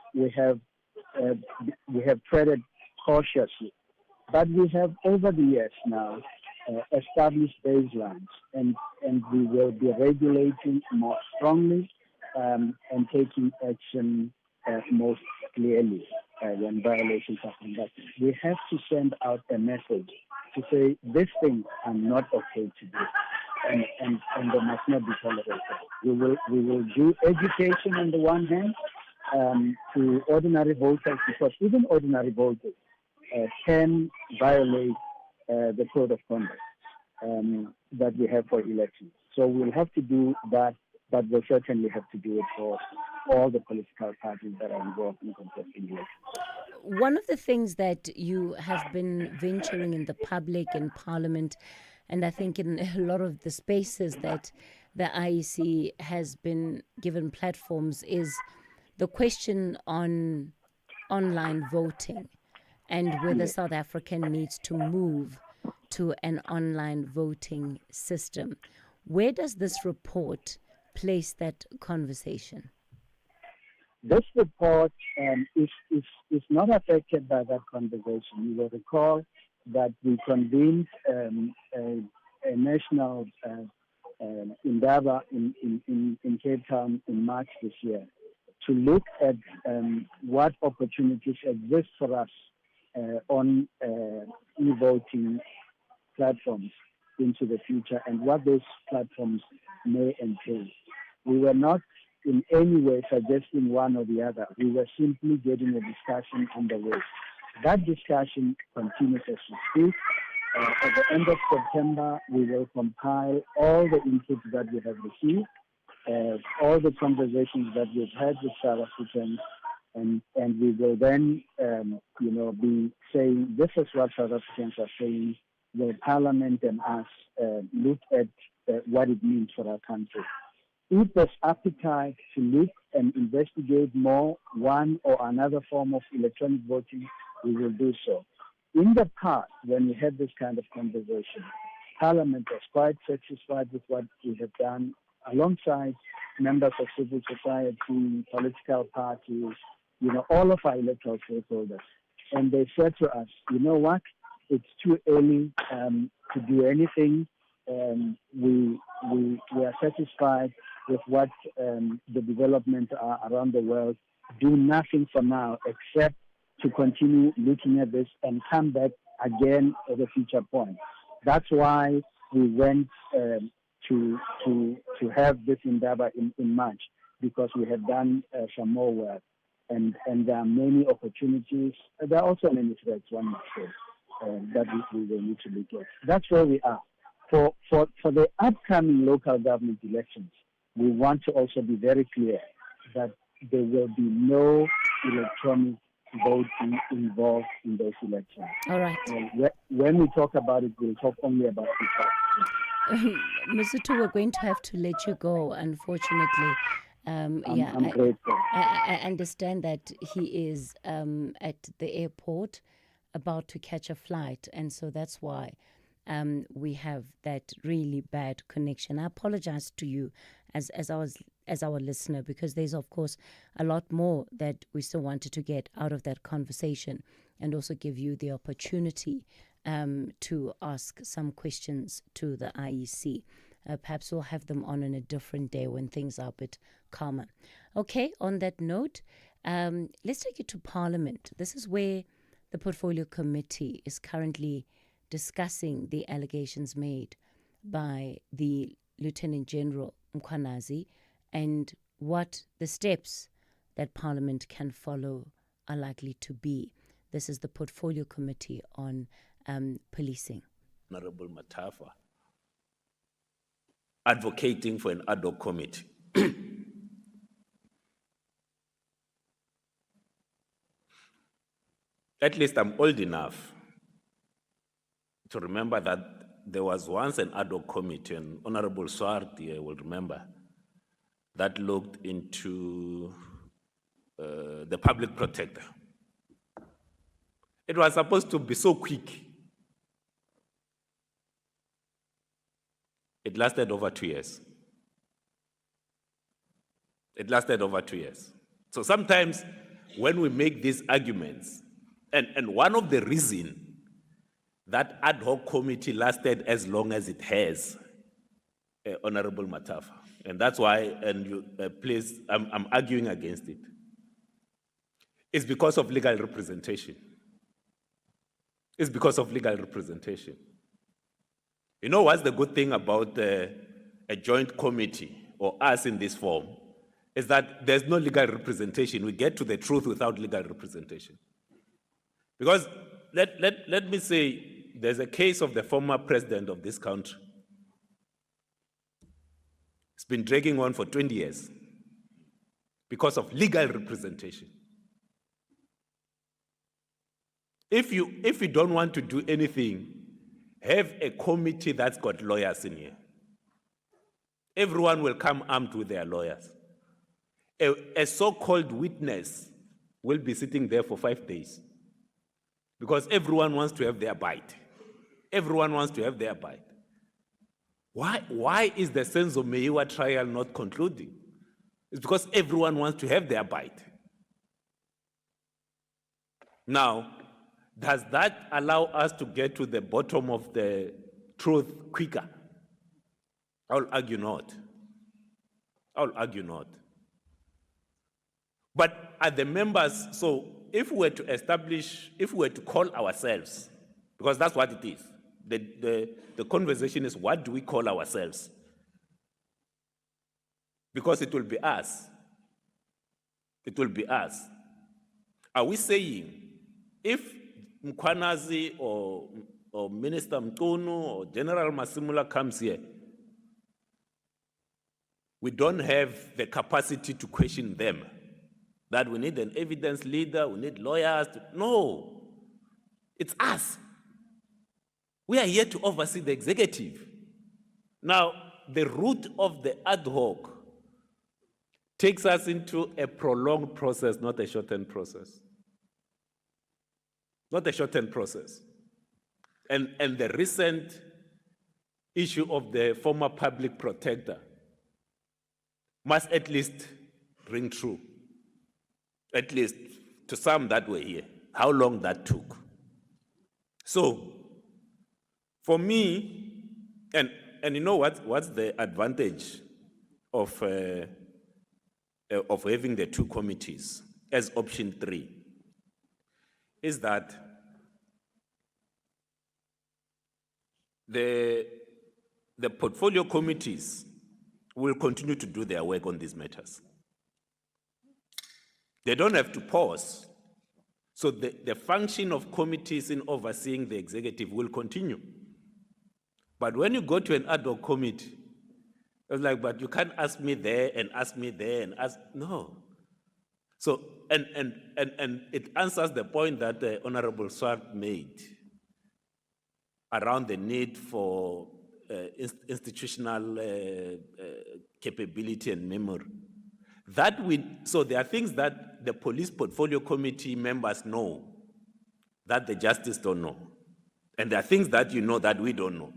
treaded cautiously, but we have over the years now established baselines, and we will be regulating more strongly and taking action most clearly when violations are conducted. We have to send out a message to say these things are not okay to do, and they must not be tolerated. We will do education on the one hand to ordinary voters, because even ordinary voters can violate the code of conduct that we have for elections. So we'll have to do that, but we'll certainly have to do it for all the political parties that are involved in contesting elections. One of the things that you have been venturing in the public, in Parliament, and I think in a lot of the spaces that the IEC has been given platforms, is the question on online voting and whether South Africa needs to move to an online voting system. Where does this report place that conversation? This report is not affected by that conversation. You will recall that we convened a national endeavor in Cape Town in March this year to look at what opportunities exist for us on e-voting platforms into the future and what those platforms may entail. We were not in any way suggesting one or the other. We were simply getting a discussion underway. That discussion continues as we speak. At the end of September, we will compile all the inputs that we have received, all the conversations that we've had with South Africans, and we will then, be saying, this is what South Africans are saying. The Parliament and us look at what it means for our country. If there's appetite to look and investigate more one or another form of electronic voting, we will do so. In the past, when we had this kind of conversation, Parliament was quite satisfied with what we have done alongside members of civil society, political parties, all of our electoral stakeholders. And they said to us, you know what, it's too early to do anything. We are satisfied with what the developments are around the world. Do nothing for now except to continue looking at this and come back again at a future point. That's why we went to have this endeavor in March, because we have done some more work, and there are many opportunities. There are also many threats, one must say, that we will need to look at. That's where we are. For the upcoming local government elections, we want to also be very clear that there will be no electronic voting involved in those elections. All right. When we talk about it, we'll talk only about it. Mr. Tu, we're going to have to let you go, unfortunately. I'm grateful. I understand that he is at the airport about to catch a flight, and so that's why we have that really bad connection. I apologize to you as our listener, because there's of course a lot more that we still wanted to get out of that conversation, and also give you the opportunity to ask some questions to the IEC. Perhaps we'll have them on a different day when things are a bit calmer. Okay, on that note, let's take it to Parliament. This is where the Portfolio Committee is currently discussing the allegations made by the Lieutenant General Mkhwanazi and what the steps that Parliament can follow are likely to be. This is the Portfolio Committee on Policing. Honorable Matafa, advocating for an ad hoc committee. At least I'm old enough to remember that there was once an ad hoc committee, and Honorable Swart will remember, that looked into the public protector. It was supposed to be so quick. It lasted over 2 years. It lasted over 2 years. So sometimes when we make these arguments, and one of the reasons that ad hoc committee lasted as long as it has, Honorable Matafa, and that's why, and you, please, I'm arguing against it, it's because of legal representation. It's because of legal representation. You know what's the good thing about a joint committee, or us in this form, is that there's no legal representation. We get to the truth without legal representation. Because let me say, there's a case of the former president of this country. It's been dragging on for 20 years because of legal representation. If you don't want to do anything, have a committee that's got lawyers in here. Everyone will come armed with their lawyers. A so-called witness will be sitting there for 5 days because everyone wants to have their bite. Everyone wants to have their bite. Why is the Senzo Meyiwa trial not concluding? It's because everyone wants to have their bite. Now, does that allow us to get to the bottom of the truth quicker? I'll argue not. I'll argue not. But are the members, so if we were to establish, if we were to call ourselves, because that's what it is, the conversation is, what do we call ourselves? Because it will be us. It will be us. Are we saying, if Mkhwanazi or Minister Mtunu or General Masimula comes here, we don't have the capacity to question them, that we need an evidence leader, we need lawyers? No, it's us. We are here to oversee the executive. Now, the route of the ad hoc takes us into a prolonged process, not a shortened process. Not a shortened process. And the recent issue of the former public protector must at least ring true, at least to some that were here, how long that took. So, for me, and you know what's the advantage of having the two committees as option 3, is that the portfolio committees will continue to do their work on these matters. They don't have to pause. So the function of committees in overseeing the executive will continue. But when you go to an ad hoc committee, it's like, but you can't ask me there and ask me there and ask, no. So, and it answers the point that the Honorable Swart made around the need for institutional capability and memory. So there are things that the Police Portfolio Committee members know that the justice don't know. And there are things that you know that we don't know.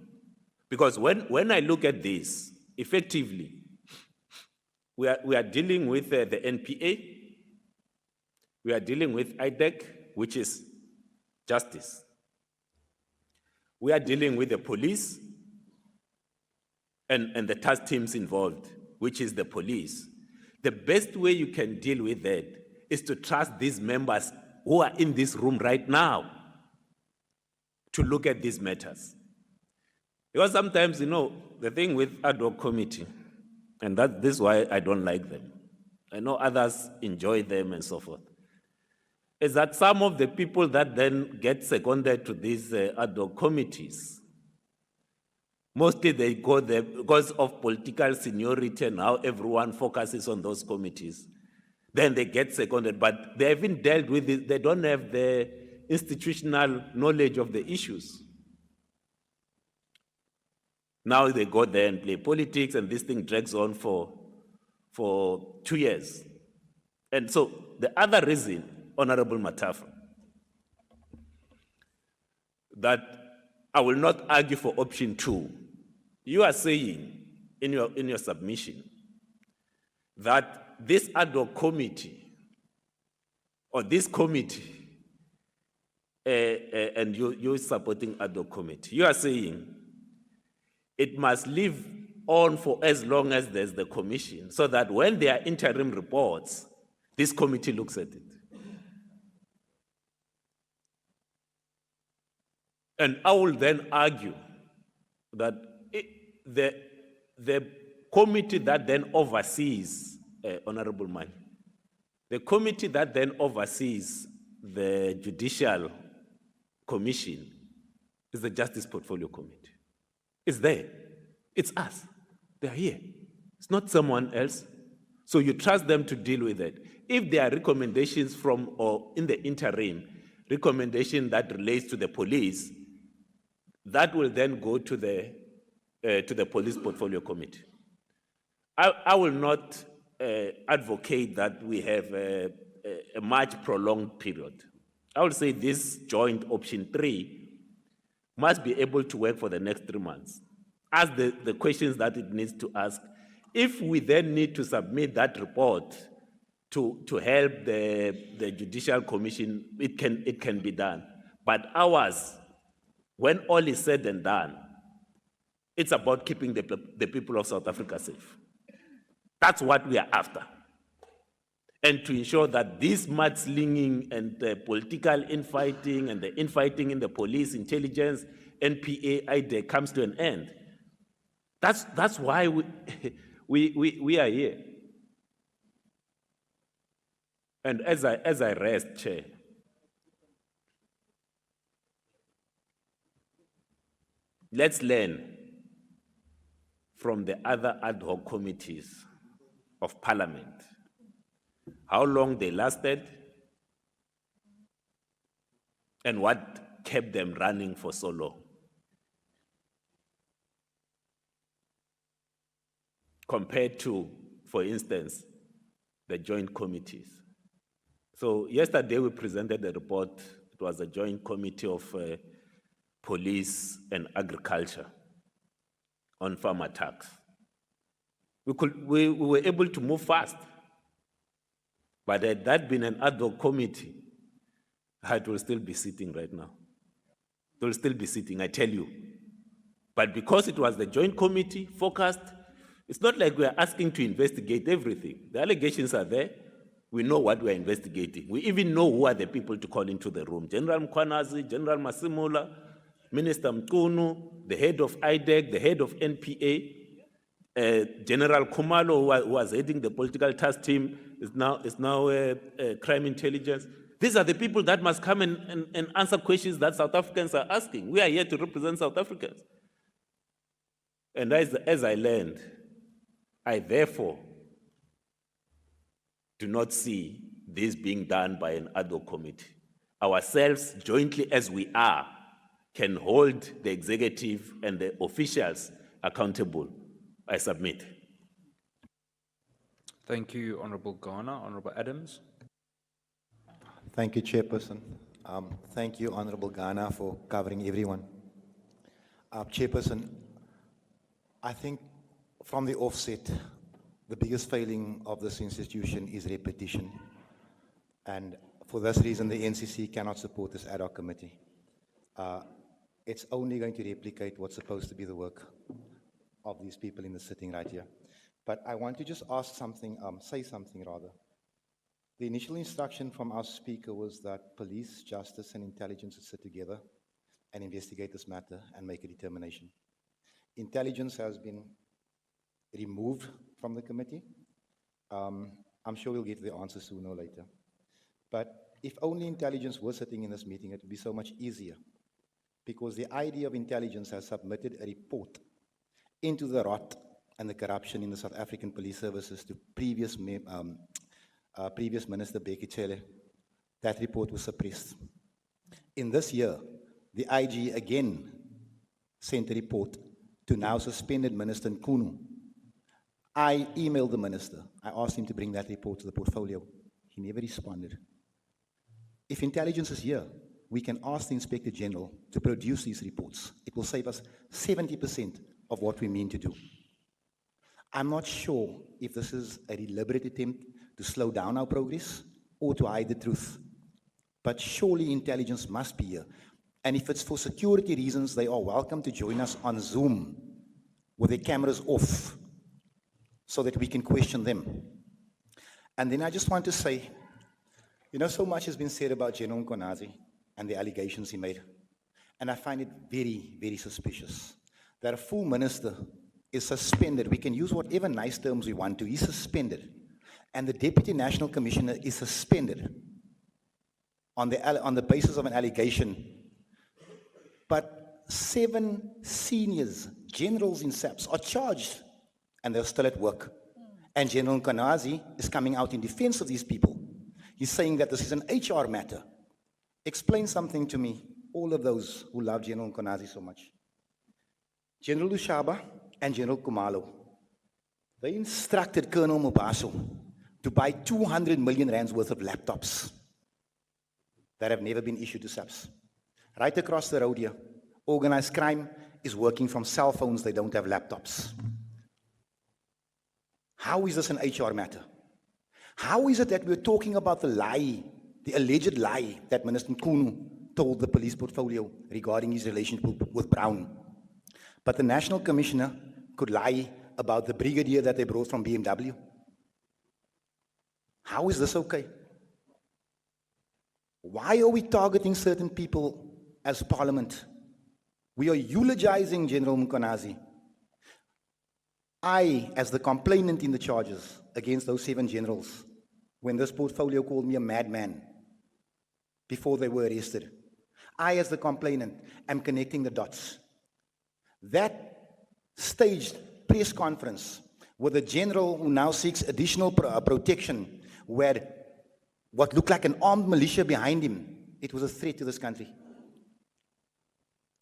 Because when I look at this, effectively, we are dealing with the NPA, we are dealing with IDEC, which is justice. We are dealing with the police and the task teams involved, which is the police. The best way you can deal with that is to trust these members who are in this room right now to look at these matters. Because sometimes, the thing with ad hoc committee, and this is why I don't like them. I know others enjoy them and so forth, is that some of the people that then get seconded to these ad hoc committees, mostly they go there because of political seniority and how everyone focuses on those committees. Then they get seconded, but they haven't dealt with it. They don't have the institutional knowledge of the issues. Now they go there and play politics, and this thing drags on for 2 years. And so the other reason, Honorable Matafa, that I will not argue for option 2. You are saying in your submission that this ad hoc committee or this committee, and you're supporting ad hoc committee, you are saying it must live on for as long as there's the commission, so that when there are interim reports, this committee looks at it. And I will then argue that the committee that then oversees, Honorable Mike, the committee that then oversees the Judicial Commission is the Justice Portfolio Committee. It's there. It's us. They're here. It's not someone else. So you trust them to deal with it. If there are recommendations from, or in the interim, recommendation that relates to the police, that will then go to the Police Portfolio Committee. I will not advocate that we have a much prolonged period. I would say this joint option 3 must be able to work for the next 3 months. Ask the questions that it needs to ask. If we then need to submit that report to help the Judicial Commission, it can be done. But ours, when all is said and done, it's about keeping the people of South Africa safe. That's what we are after. And to ensure that this mudslinging and the political infighting and the infighting in the police, intelligence, NPA, IDEC comes to an end. That's why we are here. And as I rest, Chair, let's learn from the other ad hoc committees of Parliament, how long they lasted, and what kept them running for so long. Compared to, for instance, the joint committees. So yesterday we presented a report. It was a joint committee of police and agriculture on farm attacks. We were able to move fast. But had that been an ad hoc committee, it will still be sitting right now. It will still be sitting, I tell you. But because it was the joint committee focused, it's not like we're asking to investigate everything. The allegations are there. We know what we're investigating. We even know who are the people to call into the room. General Mkhwanazi, General Masimula, Minister Mkunu, the head of IDEC, the head of NPA, General Khumalo, who was heading the political task team, is now crime intelligence. These are the people that must come and answer questions that South Africans are asking. We are here to represent South Africans. And as I learned, I therefore do not see this being done by an ad hoc committee. Ourselves, jointly as we are, can hold the executive and the officials accountable. I submit. Thank you, Honourable Ghana. Honourable Adams. Thank you, Chairperson. Thank you, Honourable Ghana, for covering everyone. Chairperson, I think from the offset, the biggest failing of this institution is repetition. And for this reason, the NCC cannot support this ad hoc committee. It's only going to replicate what's supposed to be the work of these people in the sitting right here. But I want to just ask something, say something rather. The initial instruction from our speaker was that police, justice, and intelligence would sit together and investigate this matter and make a determination. Intelligence has been removed from the committee. I'm sure we'll get to the answer sooner or later. But if only intelligence were sitting in this meeting, it would be so much easier. Because the idea of intelligence has submitted a report into the rot and the corruption in the South African police services to previous Minister Becky Cele. That report was suppressed. In this year, the IG again sent a report to now suspended Minister Nkunu. I emailed the minister. I asked him to bring that report to the portfolio. He never responded. If intelligence is here, we can ask the Inspector General to produce these reports. It will save us 70% of what we mean to do. I'm not sure if this is a deliberate attempt to slow down our progress or to hide the truth. But surely intelligence must be here. And if it's for security reasons, they are welcome to join us on Zoom with their cameras off so that we can question them. And then I just want to say, you know, so much has been said about General Mkonazi and the allegations he made. And I find it very, very suspicious that a full minister is suspended. We can use whatever nice terms we want to. He's suspended. And the Deputy National Commissioner is suspended on the basis of an allegation. But 7 seniors, generals in SAPS, are charged, and they're still at work. And General Mkonazi is coming out in defense of these people. He's saying that this is an HR matter. Explain something to me, all of those who love General Mkonazi so much. General Lushaba and General Kumalo, they instructed Colonel Mobaso to buy 200 million rands worth of laptops that have never been issued to SAPS. Right across the road here, organized crime is working from cell phones. They don't have laptops. How is this an HR matter? How is it that we're talking about the lie, the alleged lie that Minister Nkunu told the police portfolio regarding his relationship with Brown? But the National Commissioner could lie about the brigadier that they brought from BMW. How is this okay? Why are we targeting certain people as Parliament? We are eulogizing General Mkonazi. I, as the complainant in the charges against those 7 generals, when this portfolio called me a madman before they were arrested, I, as the complainant, am connecting the dots. That staged press conference with a general who now seeks additional protection, who had what looked like an armed militia behind him, it was a threat to this country.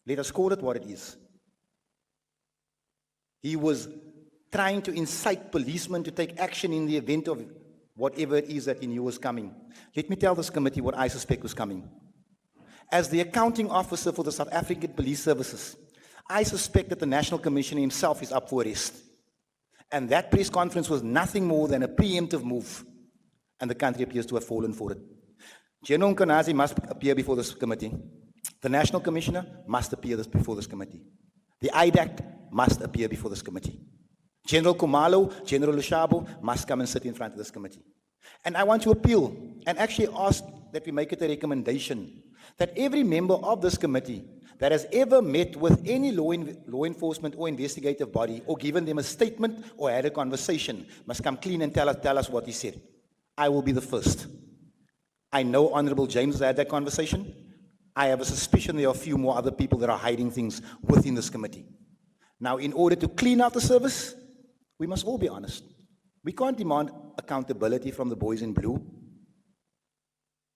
Let us call it what it is. He was trying to incite policemen to take action in the event of whatever it is that he knew was coming. Let me tell this committee what I suspect was coming. As the accounting officer for the South African Police Services, I suspect that the National Commissioner himself is up for arrest. And that press conference was nothing more than a preemptive move. And the country appears to have fallen for it. General Mkonazi must appear before this committee. The National Commissioner must appear before this committee. The IDAC must appear before this committee. General Kumalo, General Lushabo must come and sit in front of this committee. And I want to appeal and actually ask that we make it a recommendation that every member of this committee that has ever met with any law enforcement or investigative body or given them a statement or had a conversation must come clean and tell us what he said. I will be the first. I know Honorable James had that conversation. I have a suspicion there are a few more other people that are hiding things within this committee. Now, in order to clean out the service, we must all be honest. We can't demand accountability from the boys in blue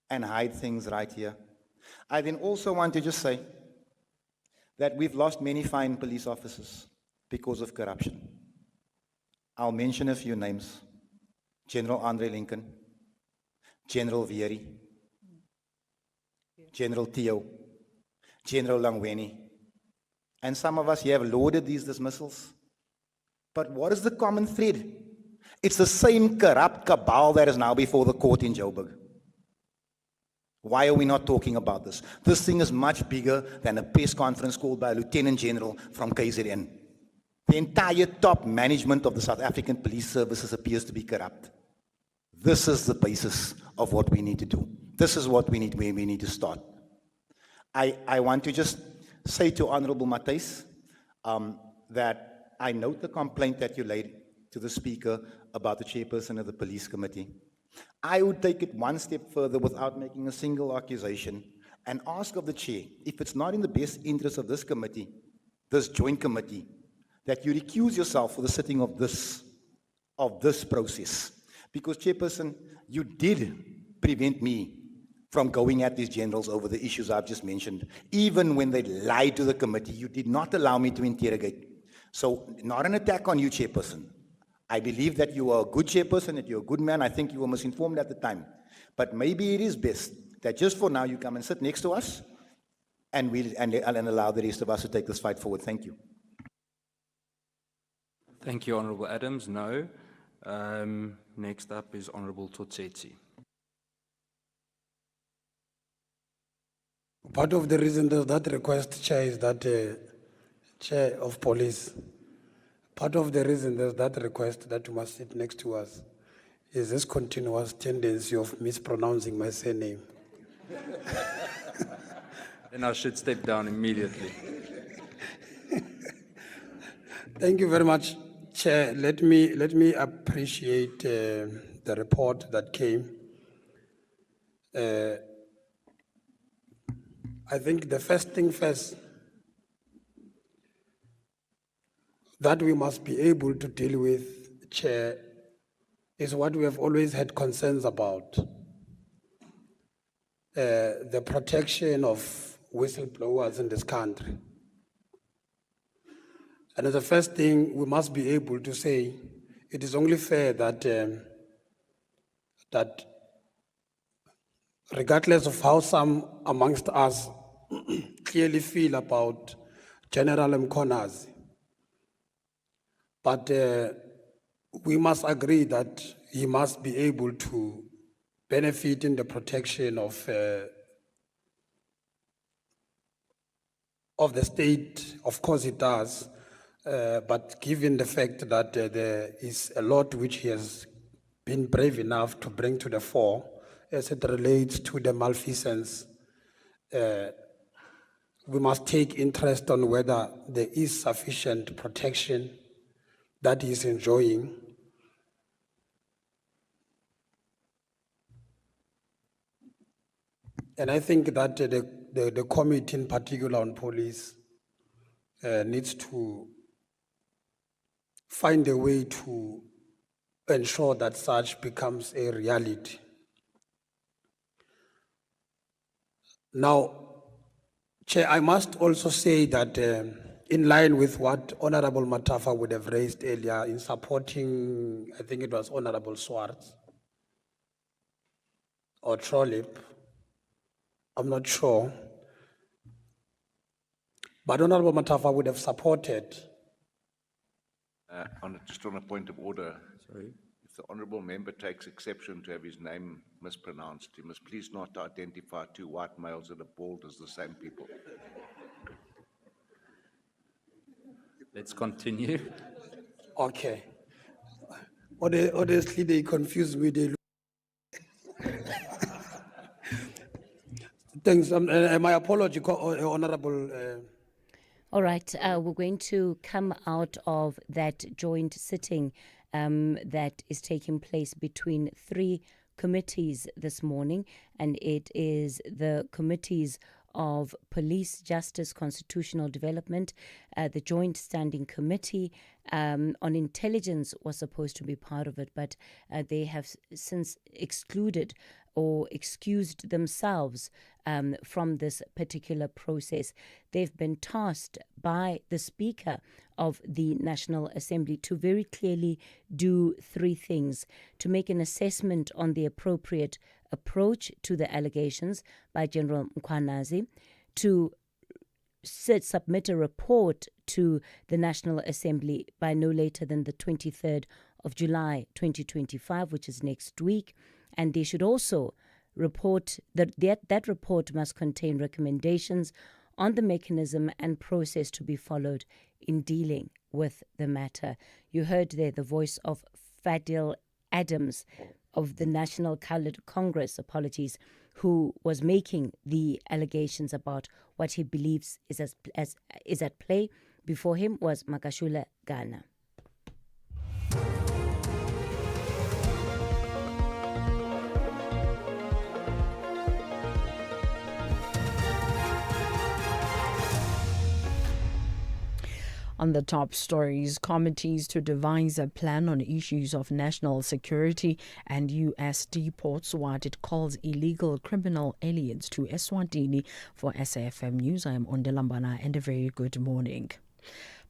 and hide things right here. I then also want to just say that we've lost many fine police officers because of corruption. I'll mention a few names. General Andre Lincoln, General Vieri, General Theo, General Langweni, and some of us here have lauded these dismissals. But what is the common thread? It's the same corrupt cabal that is now before the court in Joburg. Why are we not talking about this? This thing is much bigger than a press conference called by a Lieutenant General from KZN. The entire top management of the South African Police Services appears to be corrupt. This is the basis of what we need to do. This is what we need, where we need to start. I want to just say to Honorable Matthys that I note the complaint that you laid to the Speaker about the chairperson of the police committee. I would take it one step further without making a single accusation and ask of the chair, if it's not in the best interest of this committee, this joint committee, that you recuse yourself for the sitting of this process. Because, chairperson, you did prevent me from going at these generals over the issues I've just mentioned. Even when they lied to the committee, you did not allow me to interrogate. So, not an attack on you, chairperson. I believe that you are a good chairperson, that you're a good man. I think you were misinformed at the time. But maybe it is best that just for now you come and sit next to us and allow the rest of us to take this fight forward. Thank you. Thank you, Honourable Adams. No. Next up is Honourable Totsetsi. Part of the reason that request, Chair, is that Chair of Police, part of the reason there's that request that you must sit next to us is this continuous tendency of mispronouncing my surname. Then I should step down immediately. Thank you very much, Chair. Let me appreciate the report that came. I think the first thing first, that we must be able to deal with, Chair, is what we have always had concerns about. The protection of whistleblowers in this country. And as the first thing, we must be able to say, it is only fair that that regardless of how some amongst us clearly feel about General Mkhwanazi, but we must agree that he must be able to benefit in the protection of the state. Of course he does, but given the fact that there is a lot which he has been brave enough to bring to the fore as it relates to the malfeasance, we must take interest on whether there is sufficient protection that he is enjoying. And I think that the committee in particular on police needs to find a way to ensure that such becomes a reality. Now, Chair, I must also say that in line with what Honorable Matafa would have raised earlier in supporting, I think it was Honorable Swartz or Trollip, I'm not sure, but Honorable Matafa would have supported. Just on a point of order, sorry. If the honourable member takes exception to have his name mispronounced, he must please not identify two white males that are bald as the same people. Let's continue. Okay. Honestly, they confuse me. Thanks. My apology, Honourable. All right, we're going to come out of that joint sitting that is taking place between three committees this morning, and it is the committees of Police, Justice, Constitutional Development. The Joint Standing Committee on Intelligence was supposed to be part of it, but they have since excluded or excused themselves from this particular process. They've been tasked by the Speaker of the National Assembly to very clearly do three things: to make an assessment on the appropriate approach to the allegations by General Mkhwanazi, to submit a report to the National Assembly by no later than the 23rd of July 2025, which is next week, and they should also report that report must contain recommendations on the mechanism and process to be followed in dealing with the matter. You heard there the voice of Fadil Adams of the National Coloured Congress, who was making the allegations about what he believes is at play. Before him was Makashule Ghana. On the top stories, committees to devise a plan on issues of national security and U.S. deports what it calls illegal criminal aliens to Eswatini. For SAFM News, I am Ondelambana, and a very good morning.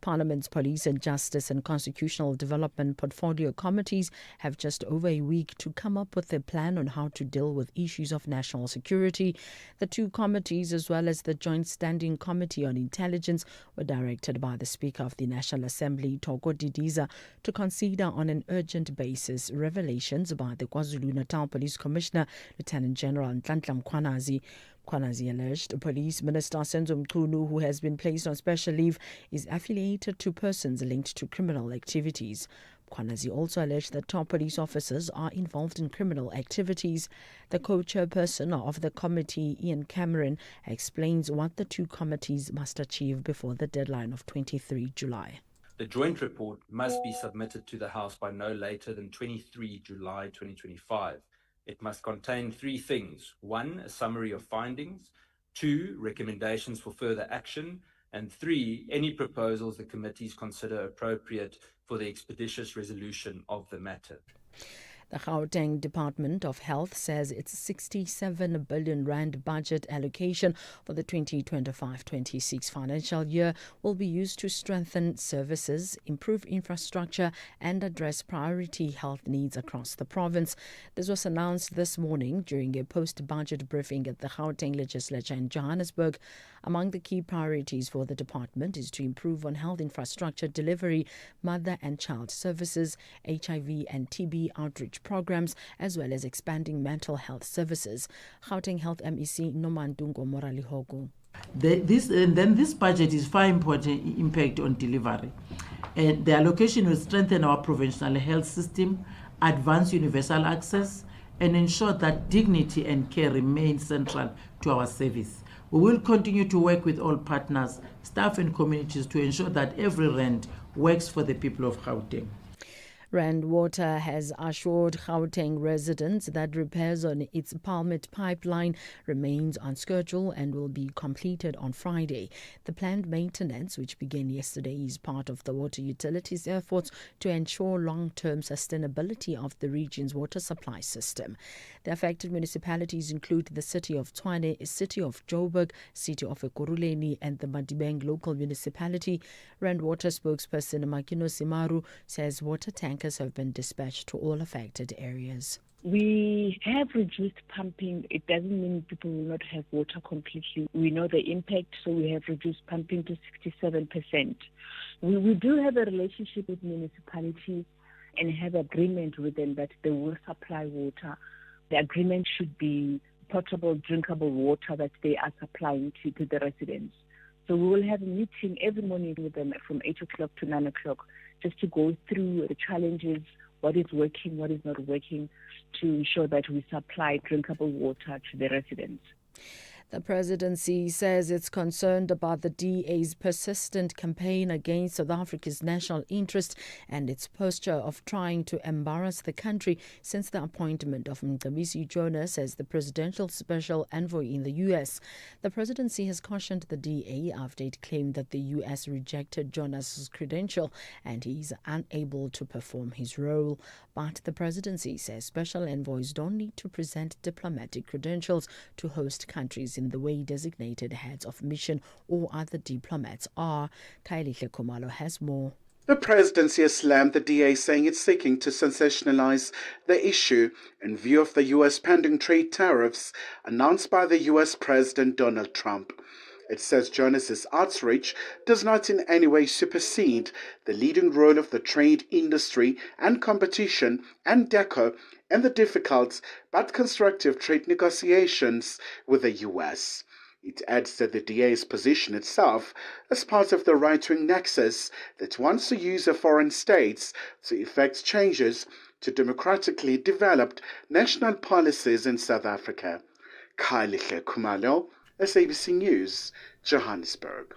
Parliament's Police and Justice and Constitutional Development Portfolio Committees have just over a week to come up with a plan on how to deal with issues of national security. The two committees, as well as the Joint Standing Committee on Intelligence, were directed by the Speaker of the National Assembly, Thoko Didiza, to consider on an urgent basis revelations by the KwaZulu-Natal Police Commissioner, Lieutenant General Nhlanhla Mkhwanazi. Mkhwanazi alleged Police Minister Senzo Mchunu, who has been placed on special leave, is affiliated to persons linked to criminal activities. Mkhwanazi also alleged that top police officers are involved in criminal activities. The co-chairperson of the committee, Ian Cameron, explains what the two committees must achieve before the deadline of 23 July. The joint report must be submitted to the House by no later than 23 July 2025. It must contain three things. 1, a summary of findings. 2, recommendations for further action. And 3, any proposals the committees consider appropriate for the expeditious resolution of the matter. The Gauteng Department of Health says its 67 billion rand budget allocation for the 2025-26 financial year will be used to strengthen services, improve infrastructure and address priority health needs across the province. This was announced this morning during a post-budget briefing at the Gauteng Legislature in Johannesburg. Among the key priorities for the department is to improve on health infrastructure delivery, mother and child services, HIV and TB outreach programs, as well as expanding mental health services. Gauteng Health MEC Nomandungo Moralihogo. This budget is far important impact on delivery. The allocation will strengthen our provincial health system, advance universal access, and ensure that dignity and care remain central to our service. We will continue to work with all partners, staff and communities to ensure that every rand works for the people of Gauteng. Rand Water has assured Gauteng residents that repairs on its Palmet pipeline remains on schedule and will be completed on Friday. The planned maintenance, which began yesterday, is part of the water utilities' efforts to ensure long-term sustainability of the region's water supply system. The affected municipalities include the city of Tshwane, city of Joburg, city of Ekurhuleni, and the Madibeng local municipality. Rand Water spokesperson Makino Simaru says water tankers have been dispatched to all affected areas. We have reduced pumping. It doesn't mean people will not have water completely. We know the impact, so we have reduced pumping to 67%. We do have a relationship with municipalities and have agreement with them that they will supply water. The agreement should be potable, drinkable water that they are supplying to the residents. So we will have a meeting every morning with them from 8 o'clock to 9 o'clock just to go through the challenges, what is working, what is not working, to ensure that we supply drinkable water to the residents. The presidency says it's concerned about the DA's persistent campaign against South Africa's national interest and its posture of trying to embarrass the country since the appointment of Mcebisi Jonas as the presidential special envoy in the U.S. The presidency has cautioned the DA after it claimed that the U.S. rejected Jonas's credential and he is unable to perform his role. But the presidency says special envoys don't need to present diplomatic credentials to host countries in the way designated heads of mission or other diplomats are. Kailihle Khumalo has more. The presidency has slammed the DA, saying it's seeking to sensationalize the issue in view of the U.S. pending trade tariffs announced by the U.S. President Donald Trump. It says Jonas's outreach does not in any way supersede the leading role of the trade industry and competition and DECO in the difficult but constructive trade negotiations with the U.S. It adds that the DA's position itself as part of the right-wing nexus that wants to use foreign states to effect changes to democratically developed national policies in South Africa. Kailihle Khumalo, SABC News, Johannesburg.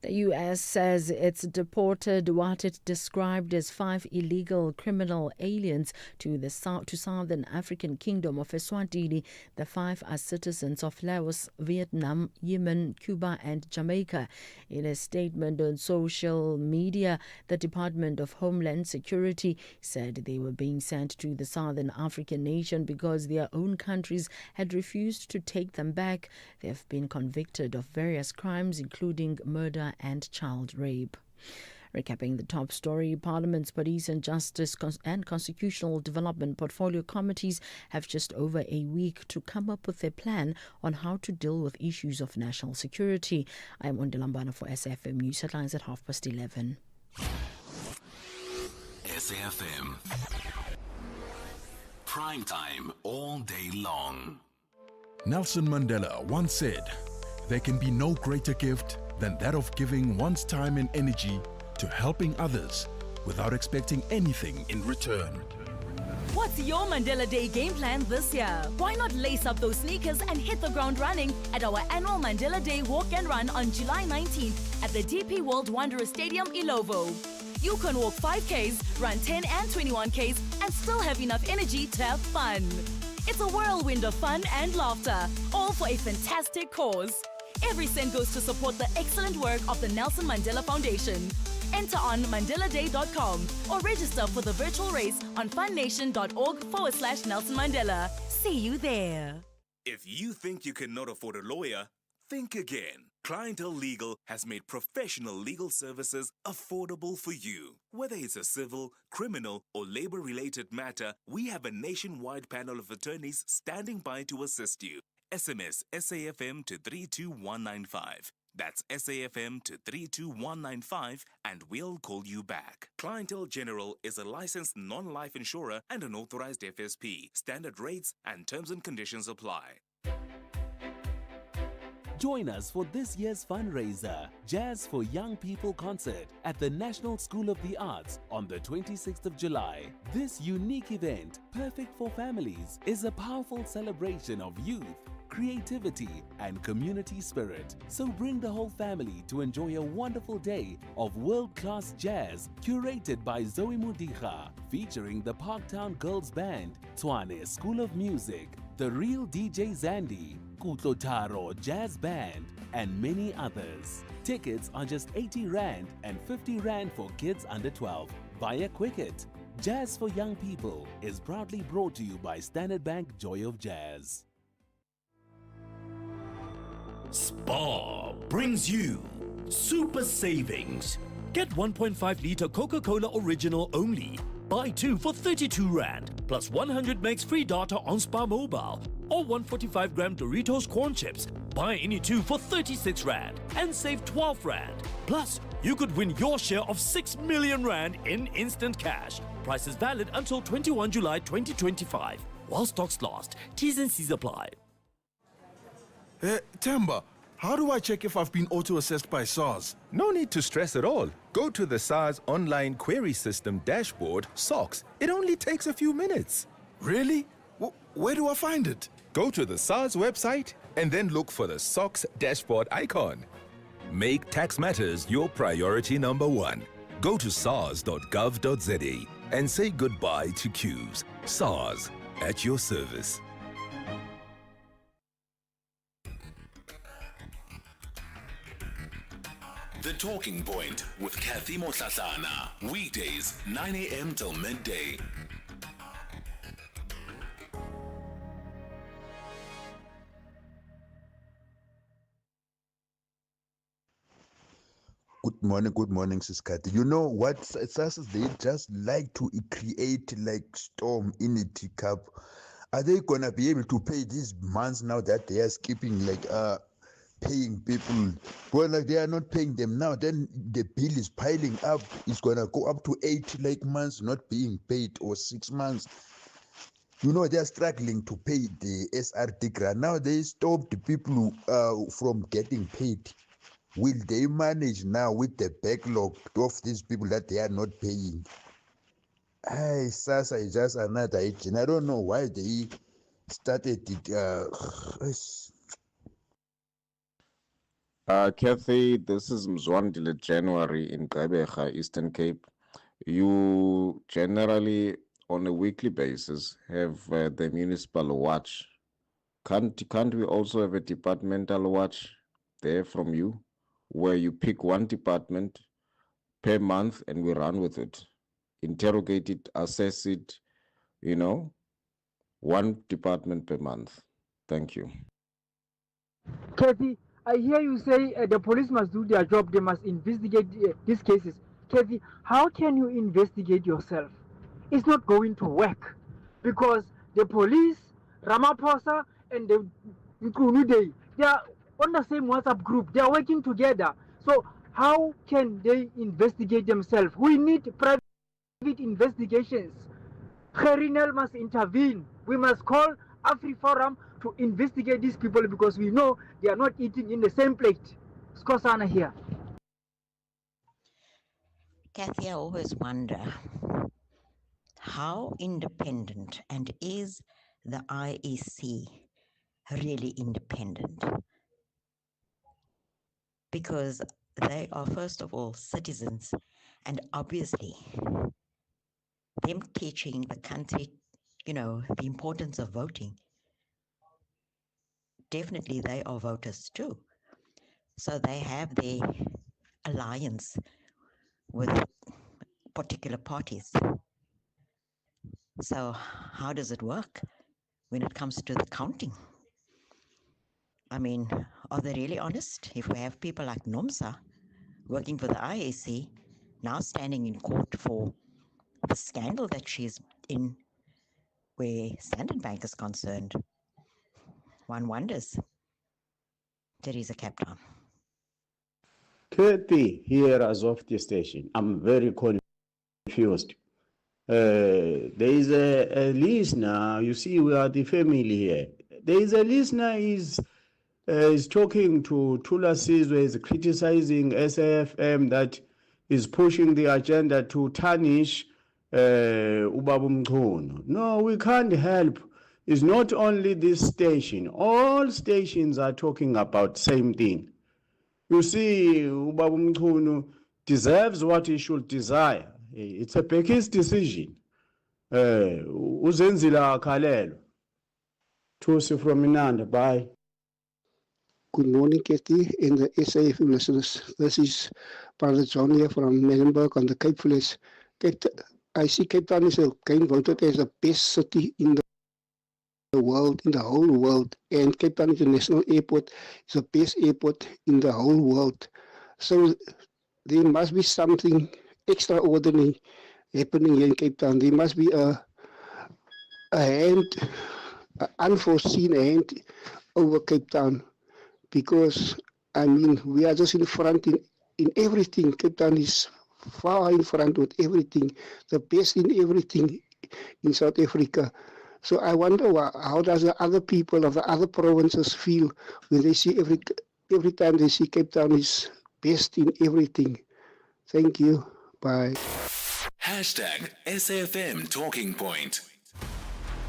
The U.S. says it's deported what it described as 5 illegal criminal aliens to the southern African kingdom of Eswatini. The 5 are citizens of Laos, Vietnam, Yemen, Cuba and Jamaica. In a statement on social media, the Department of Homeland Security said they were being sent to the southern African nation because their own countries had refused to take them back. They have been convicted of various crimes, including murder and child rape. Recapping the top story, Parliament's Police and Justice and Constitutional Development Portfolio Committees have just over a week to come up with a plan on how to deal with issues of national security. I am Ondilambana for SAFM News Headlines at 11:30. SAFM. Prime time all day long. Nelson Mandela once said, "There can be no greater gift than that of giving one's time and energy to helping others without expecting anything in return." What's your Mandela Day game plan this year? Why not lace up those sneakers and hit the ground running at our annual Mandela Day Walk and Run on July 19th at the DP World Wanderers Stadium, Ilovo. You can walk 5Ks, run 10 and 21Ks, and still have enough energy to have fun. It's a whirlwind of fun and laughter, all for a fantastic cause. Every cent goes to support the excellent work of the Nelson Mandela Foundation. Enter on mandeladay.com or register for the virtual race on fundnation.org/Nelson Mandela. See you there. If you think you cannot afford a lawyer, think again. Clientele Legal has made professional legal services affordable for you. Whether it's a civil, criminal, or labor-related matter, we have a nationwide panel of attorneys standing by to assist you. SMS SAFM to 32195. That's SAFM to 32195 and we'll call you back. Clientele General is a licensed non-life insurer and an authorized FSP. Standard rates and terms and conditions apply. Join us for this year's fundraiser, Jazz for Young People concert at the National School of the Arts on the 26th of July. This unique event, perfect for families, is a powerful celebration of youth, creativity and community spirit. So bring the whole family to enjoy a wonderful day of world-class jazz curated by Zoe Mudicha, featuring the Parktown Girls Band, Tshwane School of Music, The Real DJ Zandi, Kutlotaro Jazz Band and many others. Tickets are just 80 Rand and 50 Rand for kids under 12 via Quicket. Jazz for Young People is proudly brought to you by Standard Bank Joy of Jazz. Spar brings you super savings. Get 1.5 litre Coca-Cola Original only. Buy 2 for 32 Rand, plus 100 megs free data on Spar Mobile, or 145 gram Doritos corn chips. Buy any 2 for 36 Rand and save 12 Rand. Plus, you could win your share of 6 million Rand in instant cash. Price is valid until 21 July 2025. While stocks last, T's and C's apply. Temba, how do I check if I've been auto-assessed by SARS? No need to stress at all. Go to the SARS online query system dashboard, SOX. It only takes a few minutes. Really? Where do I find it? Go to the SARS website and then look for the SOX dashboard icon. Make tax matters your priority number 1. Go to sars.gov.za and say goodbye to queues. SARS, at your service. The Talking Point with Cathy Mohlahlana. Weekdays, 9 a.m. till midday. Good morning, Sis Cathy. You know what, SARS, they just like to create like storm in a teacup. Are they gonna be able to pay these months now that they are skipping paying people? Well, like they are not paying them now, then the bill is piling up. It's gonna go up to 8 months not being paid, or 6 months. You know, they are struggling to pay the SRD grant. Now they stopped the people from getting paid. Will they manage now with the backlog of these people that they are not paying? SASA is just another agent. I don't know why they started it. Kathy, this is Mzwandile January in Gqeberha, Eastern Cape. You generally, on a weekly basis, have the municipal watch. Can't we also have a departmental watch there from you, where you pick one department per month and we run with it, interrogate it, assess it, one department per month. Thank you. Kathy, I hear you say the police must do their job, they must investigate these cases. Kathy, how can you investigate yourself? It's not going to work because the police, Ramaphosa, and the Nkrumah, they are on the same WhatsApp group, they are working together. So, how can they investigate themselves? We need private investigations. Gerinel must intervene. We must call AfriForum to investigate these people because we know they are not eating in the same plate. Skosana here. Kathy, I always wonder how independent and is the IEC really independent? Because they are, first of all, citizens, and obviously, them teaching the country, the importance of voting. Definitely, they are voters too. So they have their alliance with particular parties. So how does it work when it comes to the counting? I mean, are they really honest? If we have people like Nomsa working for the IAC, now standing in court for the scandal that she's in, where Standard Bank is concerned, one wonders. Teresa Captown. Kathy, here as of the station, I'm very confused. There is a listener, you see, we are the family here. There is a listener is talking to Tula Sizwe, is criticizing SAFM that is pushing the agenda to tarnish Ubaba Mchunu. No, we can't help. It's not only this station. All stations are talking about same thing. You see, Ubaba Mchunu deserves what he should desire. It's a Becky's decision. Uzenzila Kalelo. Tusi from Minanda. Bye. Good morning, Kathy, and the SAFM listeners. This is Brother John here from Melenburg on the Cape Flats. I see Cape Town is again voted as the best city in the world, in the whole world. And Cape Town International Airport is the best airport in the whole world. So there must be something extraordinary happening here in Cape Town. There must be an unforeseen hand over Cape Town. Because, I mean, we are just in front in everything. Cape Town is far in front with everything, the best in everything in South Africa. So I wonder how does the other people of the other provinces feel when they see every time they see Cape Town is best in everything. Thank you. Bye. Hashtag SAFM Talking Point.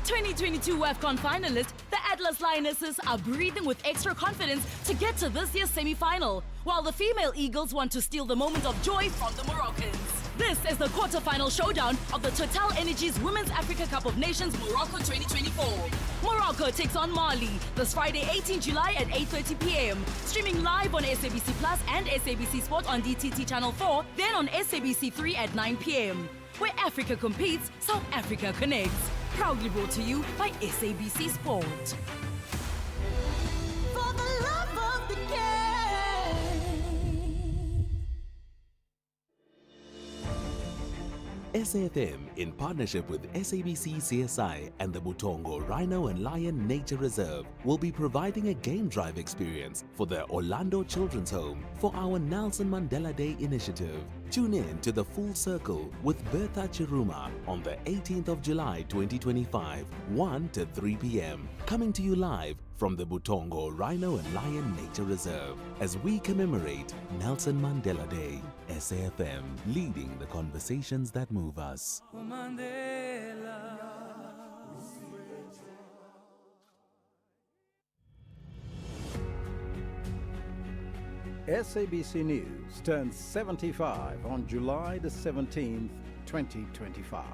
2022 WAFCON finalists, the Atlas Lionesses are breathing with extra confidence to get to this year's semi-final, while the female Eagles want to steal the moment of joy from the Moroccans. This is the quarter-final showdown of the Total Energies Women's Africa Cup of Nations Morocco 2024. Morocco takes on Mali this Friday, 18 July at 8:30 p.m. Streaming live on SABC Plus and SABC Sport on DTT Channel 4, then on SABC 3 at 9 p.m. Where Africa competes, South Africa connects. Proudly brought to you by SABC Sport. For the love of the game. SAFM, in partnership with SABC CSI and the Butongo Rhino and Lion Nature Reserve, will be providing a game drive experience for the Orlando Children's Home for our Nelson Mandela Day initiative. Tune in to the Full Circle with Bertha Chiruma on the 18th of July 2025, 1 to 3 p.m. Coming to you live from the Butongo Rhino and Lion Nature Reserve as we commemorate Nelson Mandela Day. SAFM, leading the conversations that move us. SABC News turns 75 on July the 17th, 2025.